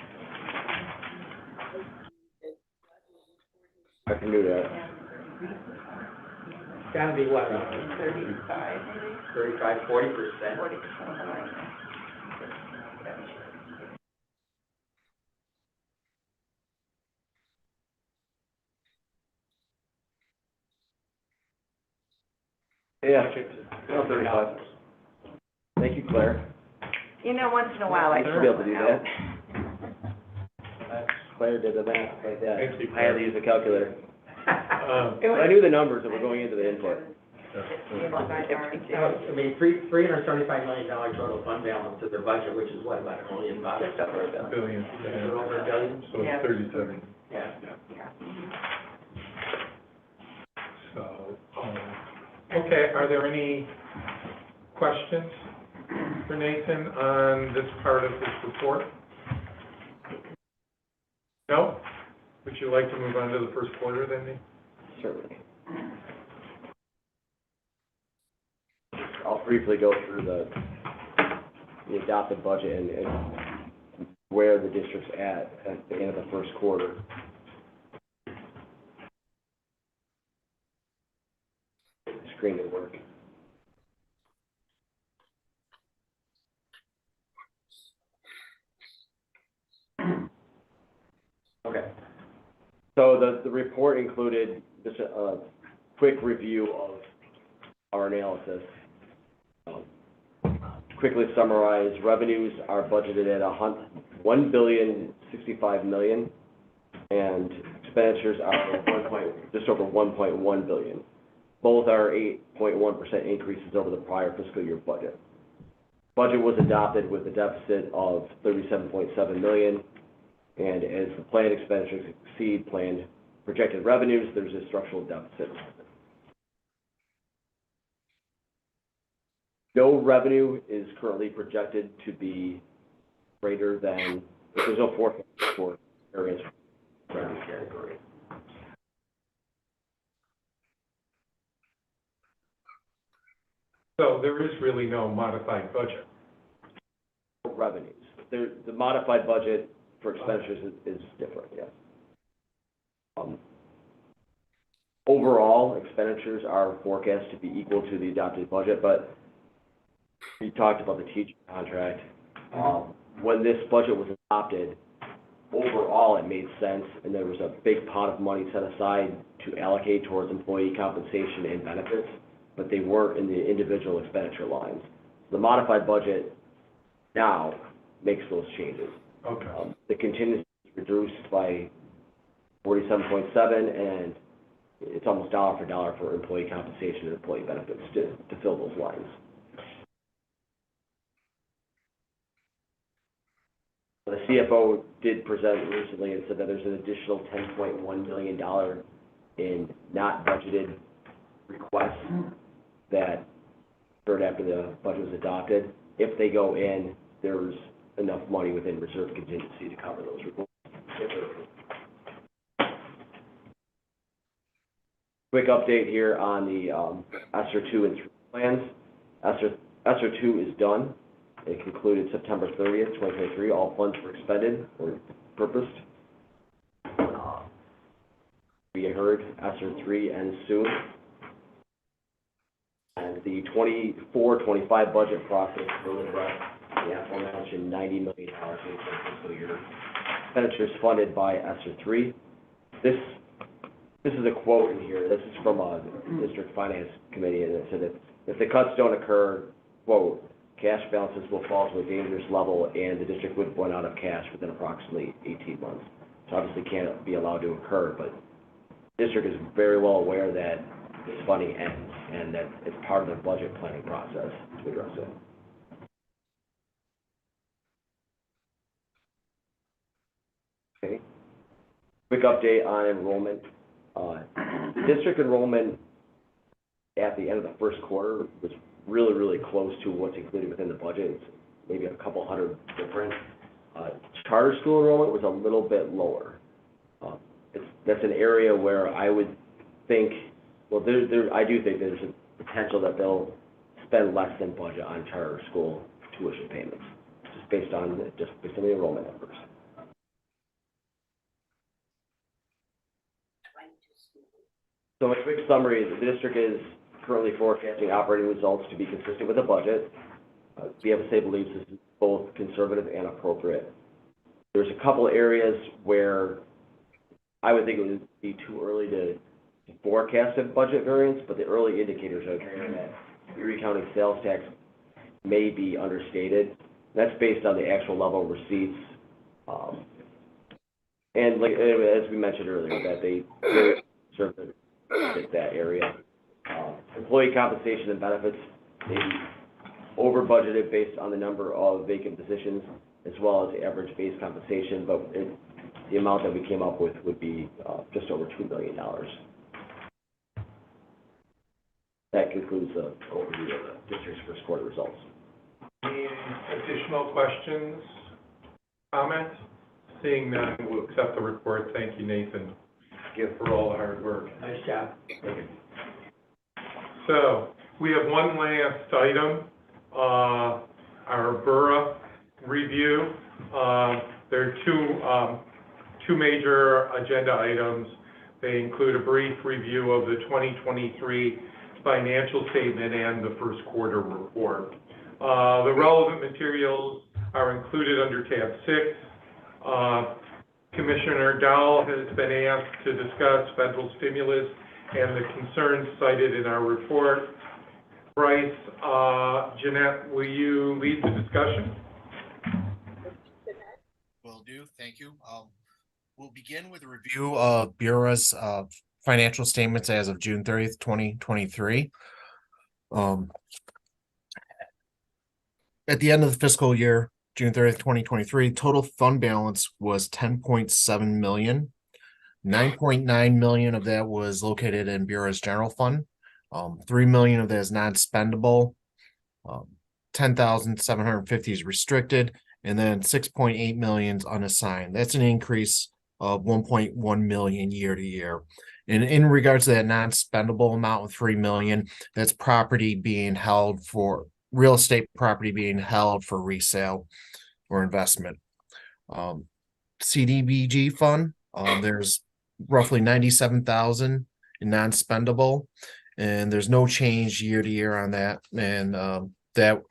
I can do that. It's gotta be what, 35, 35, 40%? 40%, something like that. Yeah. budget. No, 35. Thank you, Claire. You know, once in a while, I You should be able to do know. that. Claire did the math like that. Thank you, I had to Claire. use a calculator. It I was- knew the numbers that were going into the input. I mean, $375 million total fund balance to their budget, which is what, about $1 million? Just over a billion. Billion, Just over $1 billion? so Yeah. it's 37. Yeah. So, okay, are there any questions for Nathan on this part of his report? No? Would you like to move on to the first quarter then, Nathan? Certainly. I'll briefly go through the adopted budget and where the district's at the end of the first quarter. Screen didn't work. Okay. So the report included just a quick review of our analysis. Quickly summarize, revenues are budgeted at $1,065 million, and expenditures are just over $1.1 billion. Both are 8.1% increases over the prior fiscal year budget. Budget was adopted with a deficit of $37.7 million, and as the planned expenditures exceed planned projected revenues, there's a structural deficit. No revenue is currently projected to be greater than, there's no forecast for various revenue category. So there is really no modified budget. Revenues. The modified budget for expenditures is different, yes. Overall, expenditures are forecast to be equal to the adopted budget, but we talked about the teacher contract. When this budget was adopted, overall it made sense, and there was a big pot of money set aside to allocate towards employee compensation and benefits, but they weren't in the individual expenditure lines. The modified budget now makes those changes. Okay. The contingency is reduced by 47.7, and it's almost dollar for dollar for employee compensation and employee benefits to fill those lines. The CFO did present recently and said that there's an additional $10.1 million in not budgeted requests that occurred after the budget was adopted. If they go in, there's enough money within reserve contingency to cover those requests. Quick update here on the ESSER 2 and 3 plans. ESSER 2 is done. It concluded September 30th, 2023. All funds were expended or purposed. We heard ESSER 3 ends soon. And the 24-25 budget process will address the aforementioned $90 million fiscal year expenditures funded by ESSER 3. This is a quote in here. This is from a district finance committee, and it said that if the cuts don't occur, quote, cash balances will fall to a dangerous level, and the district would run out of cash within approximately 18 months. So obviously can't be allowed to occur, but the district is very well aware that this funding ends, and that it's part of their budget planning process to address it. Okay. Quick update on enrollment. District enrollment at the end of the first quarter was really close to what's included within the budget. It's maybe a couple hundred different. Charter school enrollment was a little bit lower. That's an area where I would think, well, I do think there's a potential that they'll spend less than budget on charter school tuition payments, just based on the enrollment numbers. So a quick summary, the district is currently forecasting operating results to be consistent with the budget. BFSA believes this is both conservative and appropriate. There's a couple areas where I would think it would be too early to forecasted budget variance, but the early indicators are showing that Erie County sales tax may be understated. That's based on the actual level of receipts. And like, as we mentioned earlier, that they very conservative at that area. Employee compensation and benefits may be over budgeted based on the number of vacant positions as well as the average base compensation, but the amount that we came up with would be just over $2 million. That concludes the overview of the district's first quarter results. Any additional questions, comments? Seeing none, we'll accept the report. Thank you, Nathan, for all the hard work. Nice job. Thank you. So, we have one last item, our borough review. There are two major agenda items. They include a brief review of the 2023 financial statement and the first quarter report. The relevant materials are included under tab 6. Commissioner Dowell has been asked to discuss federal stimulus and the concerns cited in our report. Bryce, Jeanette, will you lead the discussion? Will do, thank you. We'll begin with a review of Bureau's financial statements as of June 30th, 2023. At the end of the fiscal year, June 30th, 2023, total fund balance was $10.7 million. $9.9 million of that was located in Bureau's general fund. $3 million of that is non-spendable. $10,750 is restricted, and then $6.8 million is unassigned. That's an increase of $1.1 million year to year. And in regards to that non-spendable amount of $3 million, that's property being held for real estate property being held for resale or investment. CDBG fund, there's roughly $97,000 in non-spendable, and there's no change year to year on that. And that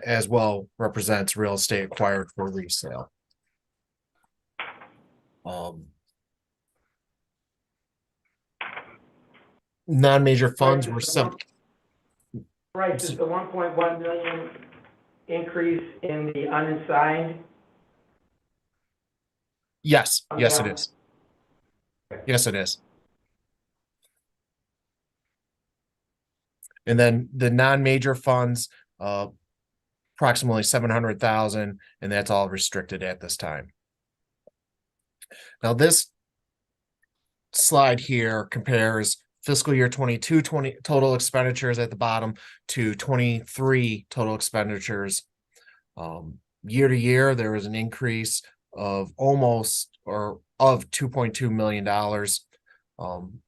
as well represents real estate acquired for resale. Non-major funds were Bryce, is the 1.1 million increase in the unassigned? Yes, yes, it is. Yes, it is. And then the non-major funds, approximately $700,000, and that's all restricted at this time. Now, this slide here compares fiscal year 22 total expenditures at the bottom to 23 total expenditures. Year to year, there was an increase of $2.2 million.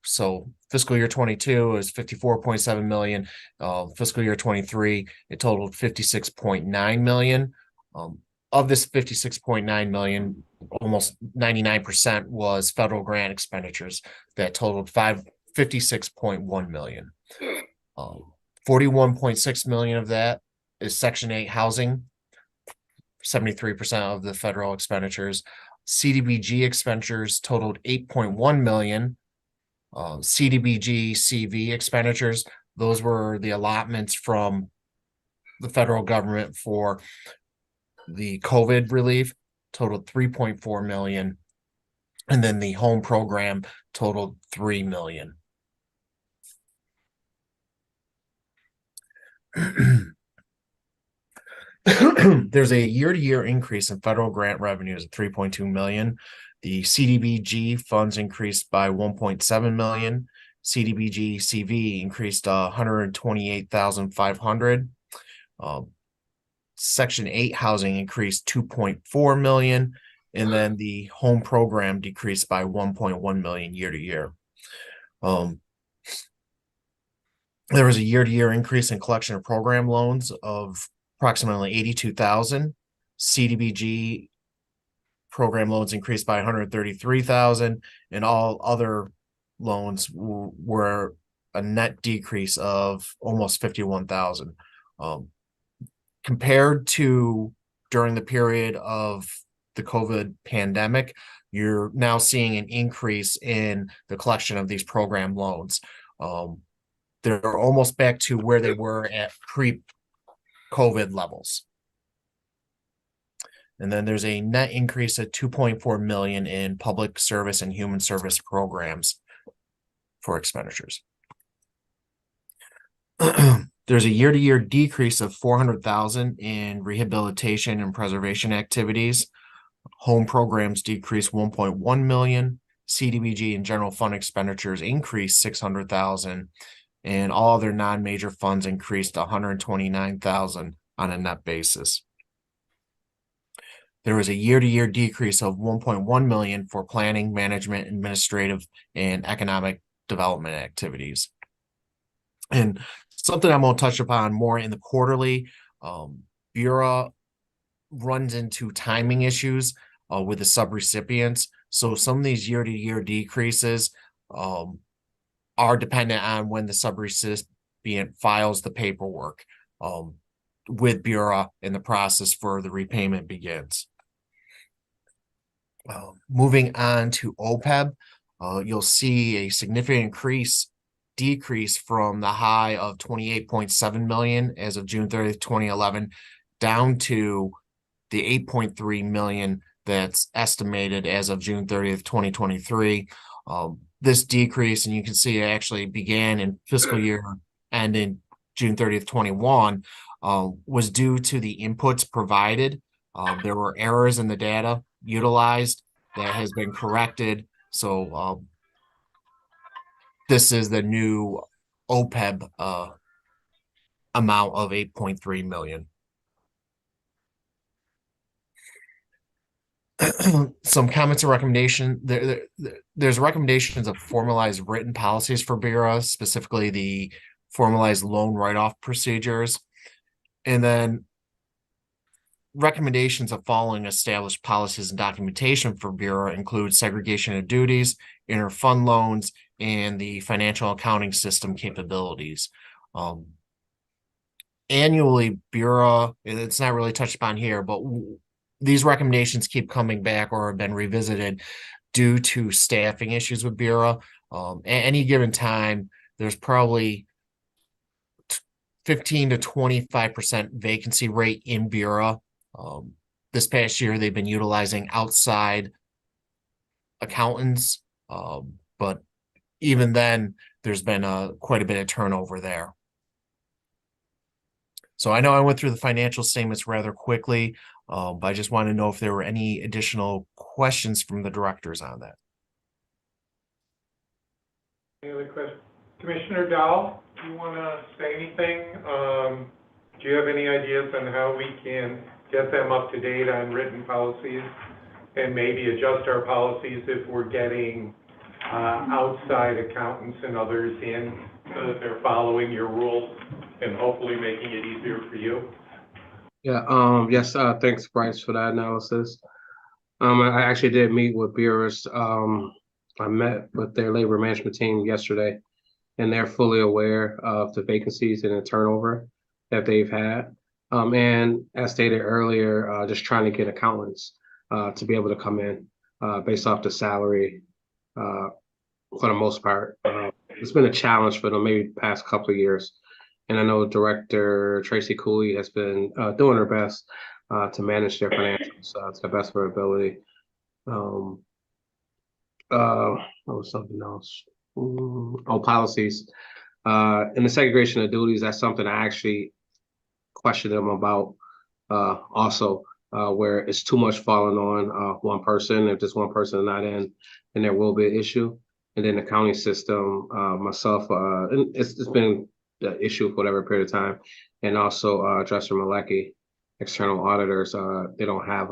So fiscal year 22 is 54.7 million. Fiscal year 23, it totaled 56.9 million. Of this 56.9 million, almost 99% was federal grant expenditures that totaled 56.1 million. 41.6 million of that is Section 8 housing, 73% of the federal expenditures. CDBG expenditures totaled 8.1 million. CDBG CV expenditures, those were the allotments from the federal government for the COVID relief, totaled 3.4 million. And then the home program totaled 3 million. There's a year-to-year increase in federal grant revenues of 3.2 million. The CDBG funds increased by 1.7 million. CDBG CV increased 128,500. Section 8 housing increased 2.4 million, and then the home program decreased by 1.1 million year to year. There was a year-to-year increase in collection of program loans of approximately 82,000. CDBG program loans increased by 133,000, and all other loans were a net decrease of almost 51,000. Compared to during the period of the COVID pandemic, you're now seeing an increase in the collection of these program loans. They're almost back to where they were at pre-COVID levels. And then there's a net increase of 2.4 million in public service and human service programs for expenditures. There's a year-to-year decrease of 400,000 in rehabilitation and preservation activities. Home programs decreased 1.1 million. CDBG and general fund expenditures increased 600,000, and all other non-major funds increased 129,000 on a net basis. There was a year-to-year decrease of 1.1 million for planning, management, administrative, and economic development activities. And something I'm going to touch upon more in the quarterly, Bureau runs into timing issues with the subrecipients. So some of these year-to-year decreases are dependent on when the subrecipient files the paperwork with Bureau and the process for the repayment begins. Moving on to OPEB, you'll see a significant decrease from the high of 28.7 million as of June 30th, 2011, down to the 8.3 million that's estimated as of June 30th, 2023. This decrease, and you can see it actually began in fiscal year ending June 30th, 21, was due to the inputs provided. There were errors in the data utilized that has been corrected. So this is the new OPEB amount of 8.3 million. Some comments and recommendation. There's recommendations of formalized written policies for Bureau, specifically the formalized loan write-off procedures. And then recommendations of following established policies and documentation for Bureau include segregation of duties, inter-fund loans, and the financial accounting system capabilities. Annually, Bureau, it's not really touched upon here, but these recommendations keep coming back or have been revisited due to staffing issues with Bureau. At any given time, there's probably 15 to 25% vacancy rate in Bureau. This past year, they've been utilizing outside accountants, but even then, there's been quite a bit of turnover there. So I know I went through the financial statements rather quickly, but I just want to know if there were any additional questions from the directors on that. Any other questions? Commissioner Dahl, do you want to say anything? Do you have any ideas on how we can get them up to date on written policies and maybe adjust our policies if we're getting outside accountants and others in so that they're following your rules and hopefully making it easier for you? Yeah, yes, thanks, Bryce, for that analysis. I actually did meet with Bureaus. I met with their labor management team yesterday, and they're fully aware of the vacancies and the turnover that they've had. And as stated earlier, just trying to get accountants to be able to come in based off the salary for the most part. It's been a challenge for them maybe the past couple of years. And I know Director Tracy Cooley has been doing her best to manage their financials to the best of her ability. What was something else? Policies. And the segregation of duties, that's something I actually questioned them about also, where it's too much falling on one person. If just one person is not in, then there will be an issue. And then the county system, myself, and it's been the issue for whatever period of time. And also Dresser Malecki, external auditors, they don't have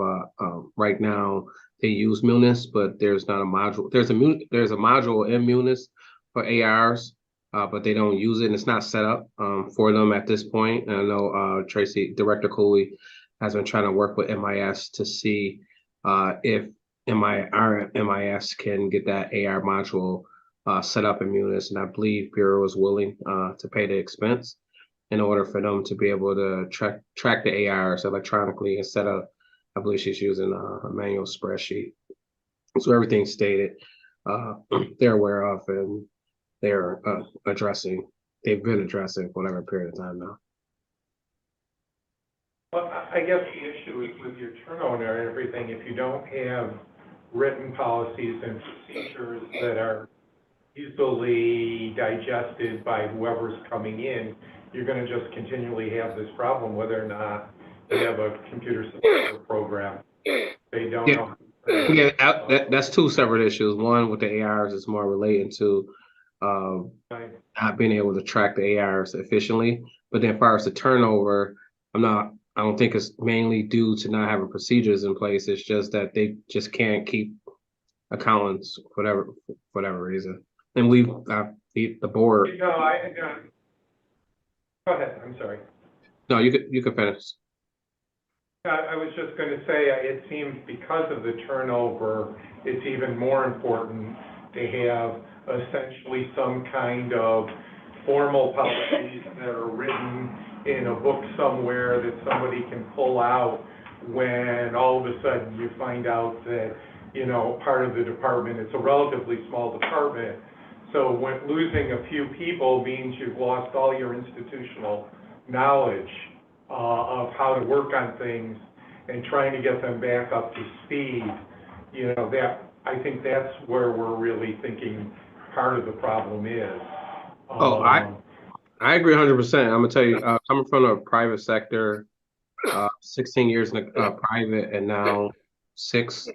right now, they use Munis, but there's not a module. There's a module in Munis for ARs, but they don't use it, and it's not set up for them at this point. And I know Director Cooley has been trying to work with MIS to see if MIS can get that AR module set up in Munis, and I believe Bureau is willing to pay the expense in order for them to be able to track the ARs electronically instead of, I believe she's using a manual spreadsheet. So everything stated, they're aware of and they're they've been addressing for whatever period of time now. Well, I guess the issue is with your turnover and everything, if you don't have written policies and procedures that are easily digested by whoever's coming in, you're gonna just continually have this problem, whether or not you have a computer support program. They don't Yeah. know. Yeah, that's two separate issues. One with the ARs is more relating to Right. not being able to track the ARs efficiently. But then as far as the turnover, I don't think it's mainly due to not having procedures in place. It's just that they just can't keep accountants, for whatever reason. And the board, No, go ahead, I'm sorry. no, you could finish. I was just going to say, it seems because of the turnover, it's even more important to have essentially some kind of formal policies that are written in a book somewhere that somebody can pull out when all of a sudden you find out that, you know, part of the department, it's a relatively small department, so when losing a few people means you've lost all your institutional knowledge of how to work on things and trying to get them back up to speed, you know, I think that's where we're really thinking part of the problem is. I agree 100%. I'm gonna tell you, coming from the private sector, 16 years in the private and now 6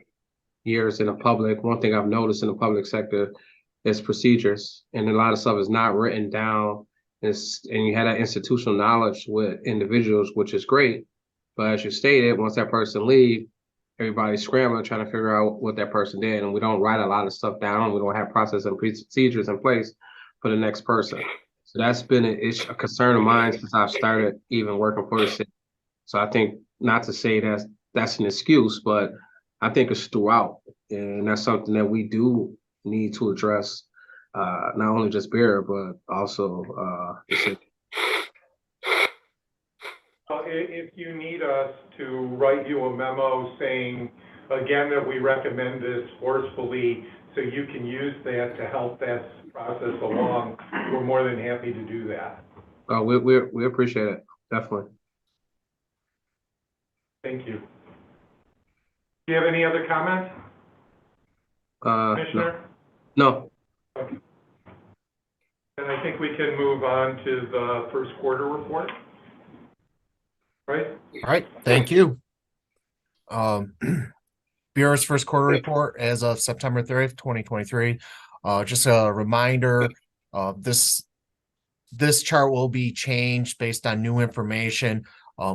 years in the public. One thing I've noticed in the public sector is procedures, and a lot of stuff is not written down. And you had that institutional knowledge with individuals, which is great. But as you stated, once that person leaves, everybody's scrambling trying to figure out what that person did, and we don't write a lot of stuff down. We don't have process and procedures in place for the next person. So that's been a concern of mine since I've started even working for the city. So I think, not to say that's an excuse, but I think it's throughout, and that's something that we do need to address, not only just Bear, but also the city. If you need us to write you a memo saying, again, that we recommend this forcefully, so you can use that to help that process along, we're more than happy to do that. We appreciate it, definitely. Thank you. Do you have any other comments, Commissioner? No. Okay. And I think we can move on to the first quarter report. Right? All right, thank you. Bureau's first quarter report as of September 30th, 2023. Just a reminder, this chart will be changed based on new information.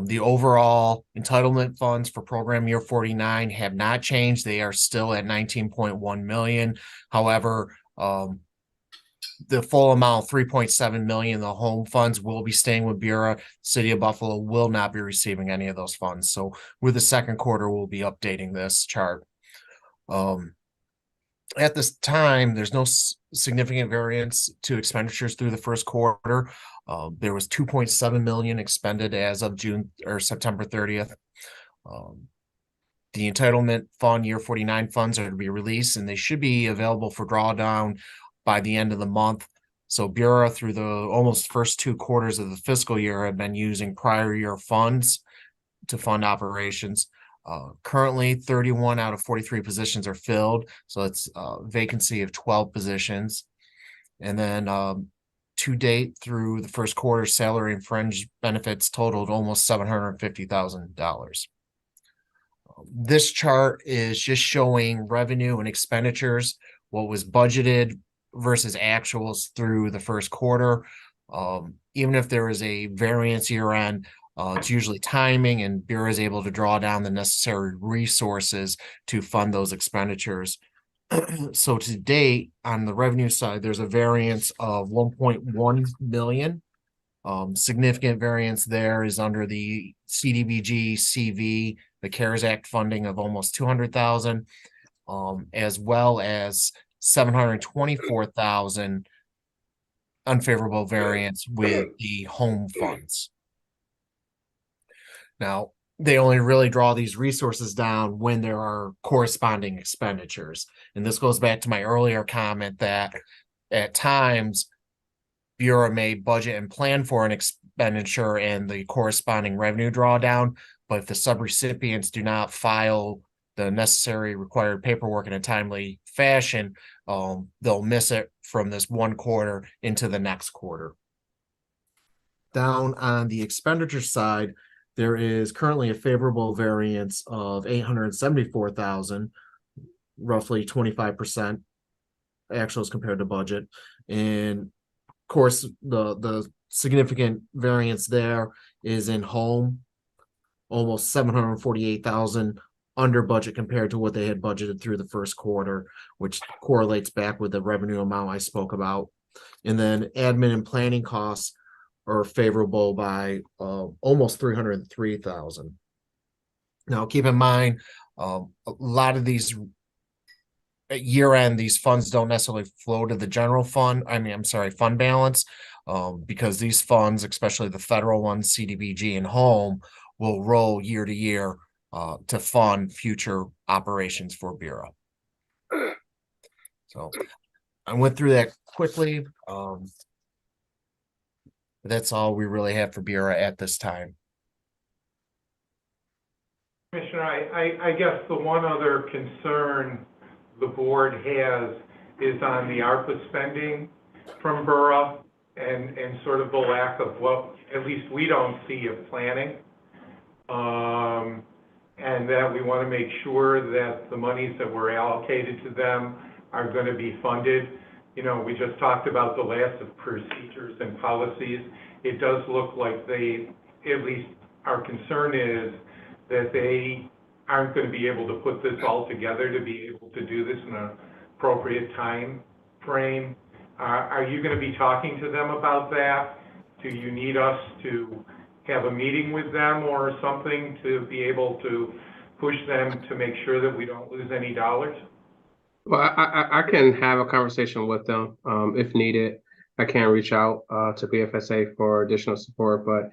The overall entitlement funds for program year 49 have not changed. They are still at 19.1 million. However, the full amount, 3.7 million, the home funds will be staying with Bureau. City of Buffalo will not be receiving any of those funds. So with the second quarter, we'll be updating this chart. At this time, there's no significant variance to expenditures through the first quarter. There was 2.7 million expended as of September 30th. The entitlement fund year 49 funds are to be released, and they should be available for drawdown by the end of the month. So Bureau, through the almost first 2 quarters of the fiscal year, have been using prior year funds to fund operations. Currently, 31 out of 43 positions are filled, so it's a vacancy of 12 positions. And then to date, through the first quarter, salary and fringe benefits totaled almost $750,000. This chart is just showing revenue and expenditures, what was budgeted versus actuals through the first quarter. Even if there is a variance year end, it's usually timing, and Bureau is able to draw down the necessary resources to fund those expenditures. So to date, on the revenue side, there's a variance of 1.1 million. Significant variance there is under the CDBG CV, the CARES Act funding of almost 200,000, as well as 724,000 unfavorable variance with the home funds. Now, they only really draw these resources down when there are corresponding expenditures. And this goes back to my earlier comment that at times Bureau may budget and plan for an expenditure and the corresponding revenue drawdown, but if the subrecipients do not file the necessary required paperwork in a timely fashion, they'll miss it from this one quarter into the next quarter. Down on the expenditure side, there is currently a favorable variance of 874,000, roughly 25% actuals compared to budget. And of course, the significant variance there is in home, almost 748,000 under budget compared to what they had budgeted through the first quarter, which correlates back with the revenue amount I spoke about. And then admin and planning costs are favorable by almost 303,000. Now, keep in mind, a lot of these at year end, these funds don't necessarily flow to the general fund. Fund balance, because these funds, especially the federal ones, CDBG and home, will roll year to year to fund future operations for Bureau. So I went through that quickly. That's all we really have for Bureau at this time. Commissioner, I guess the one other concern the board has is on the ARPA spending from Borough and sort of the lack of what, at least we don't see of planning. And that we want to make sure that the monies that were allocated to them are going to be funded. You know, we just talked about the last of procedures and policies. It does look like they, at least our concern is that they aren't going to be able to put this all together to be able to do this in an appropriate time frame. Are you going to be talking to them about that? Do you need us to have a meeting with them or something to be able to push them to make sure that we don't lose any dollars? Well, I can have a conversation with them if needed. I can reach out to BFSA for additional support, but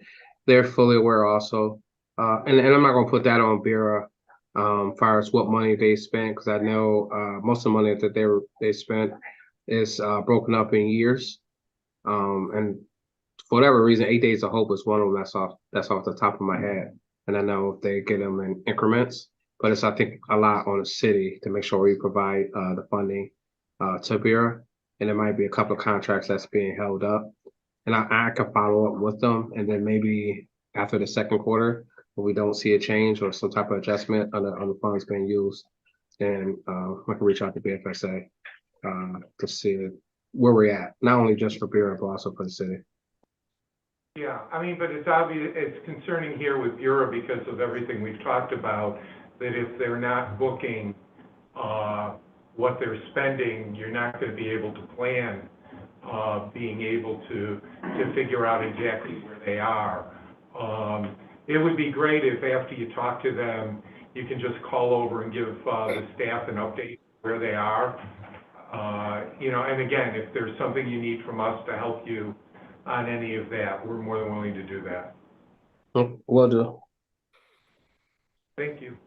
they're fully aware also. And I'm not going to put that on Bureau as far as what money they spent, because I know most of the money that they spent is broken up in years. And for whatever reason, 8 Days of Hope is one of them that's off the top of my head. And I know if they get them in increments, but it's, I think, a lot on the city to make sure we provide the funding to Bureau. And there might be a couple of contracts that's being held up. And I could follow up with them, and then maybe after the second quarter, when we don't see a change or some type of adjustment on the funds being used, then I can reach out to BFSA to see where we're at, not only just for Bureau, but also for the city. Yeah, I mean, but it's obvious, it's concerning here with Bureau because of everything we've talked about, that if they're not booking what they're spending, you're not going to be able to plan being able to figure out exactly where they are. It would be great if after you talk to them, you can just call over and give the staff an update where they are. You know, and again, if there's something you need from us to help you on any of that, we're more than willing to do that. Will do. Thank you.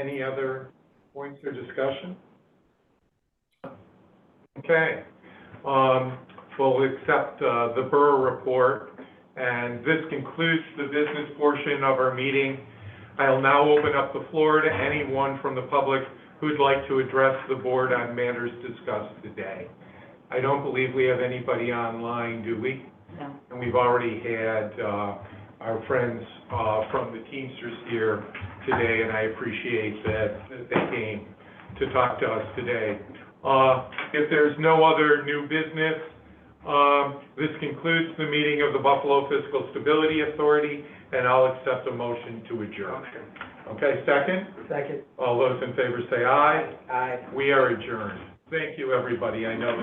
Any other points or discussion? Okay. We'll accept the Borough report, and this concludes the business portion of our meeting. I'll now open up the floor to anyone from the public who'd like to address the board on matters discussed today. I don't believe we have anybody online, do we? No. And we've already had our friends from the Teamsters here today, and I appreciate that they came to talk to us today. If there's no other new business, this concludes the meeting of the Buffalo Fiscal Stability Authority, and I'll accept a motion to adjourn. Okay, second? Second. All those in favor say aye. Aye. We are adjourned. Thank you, everybody. I know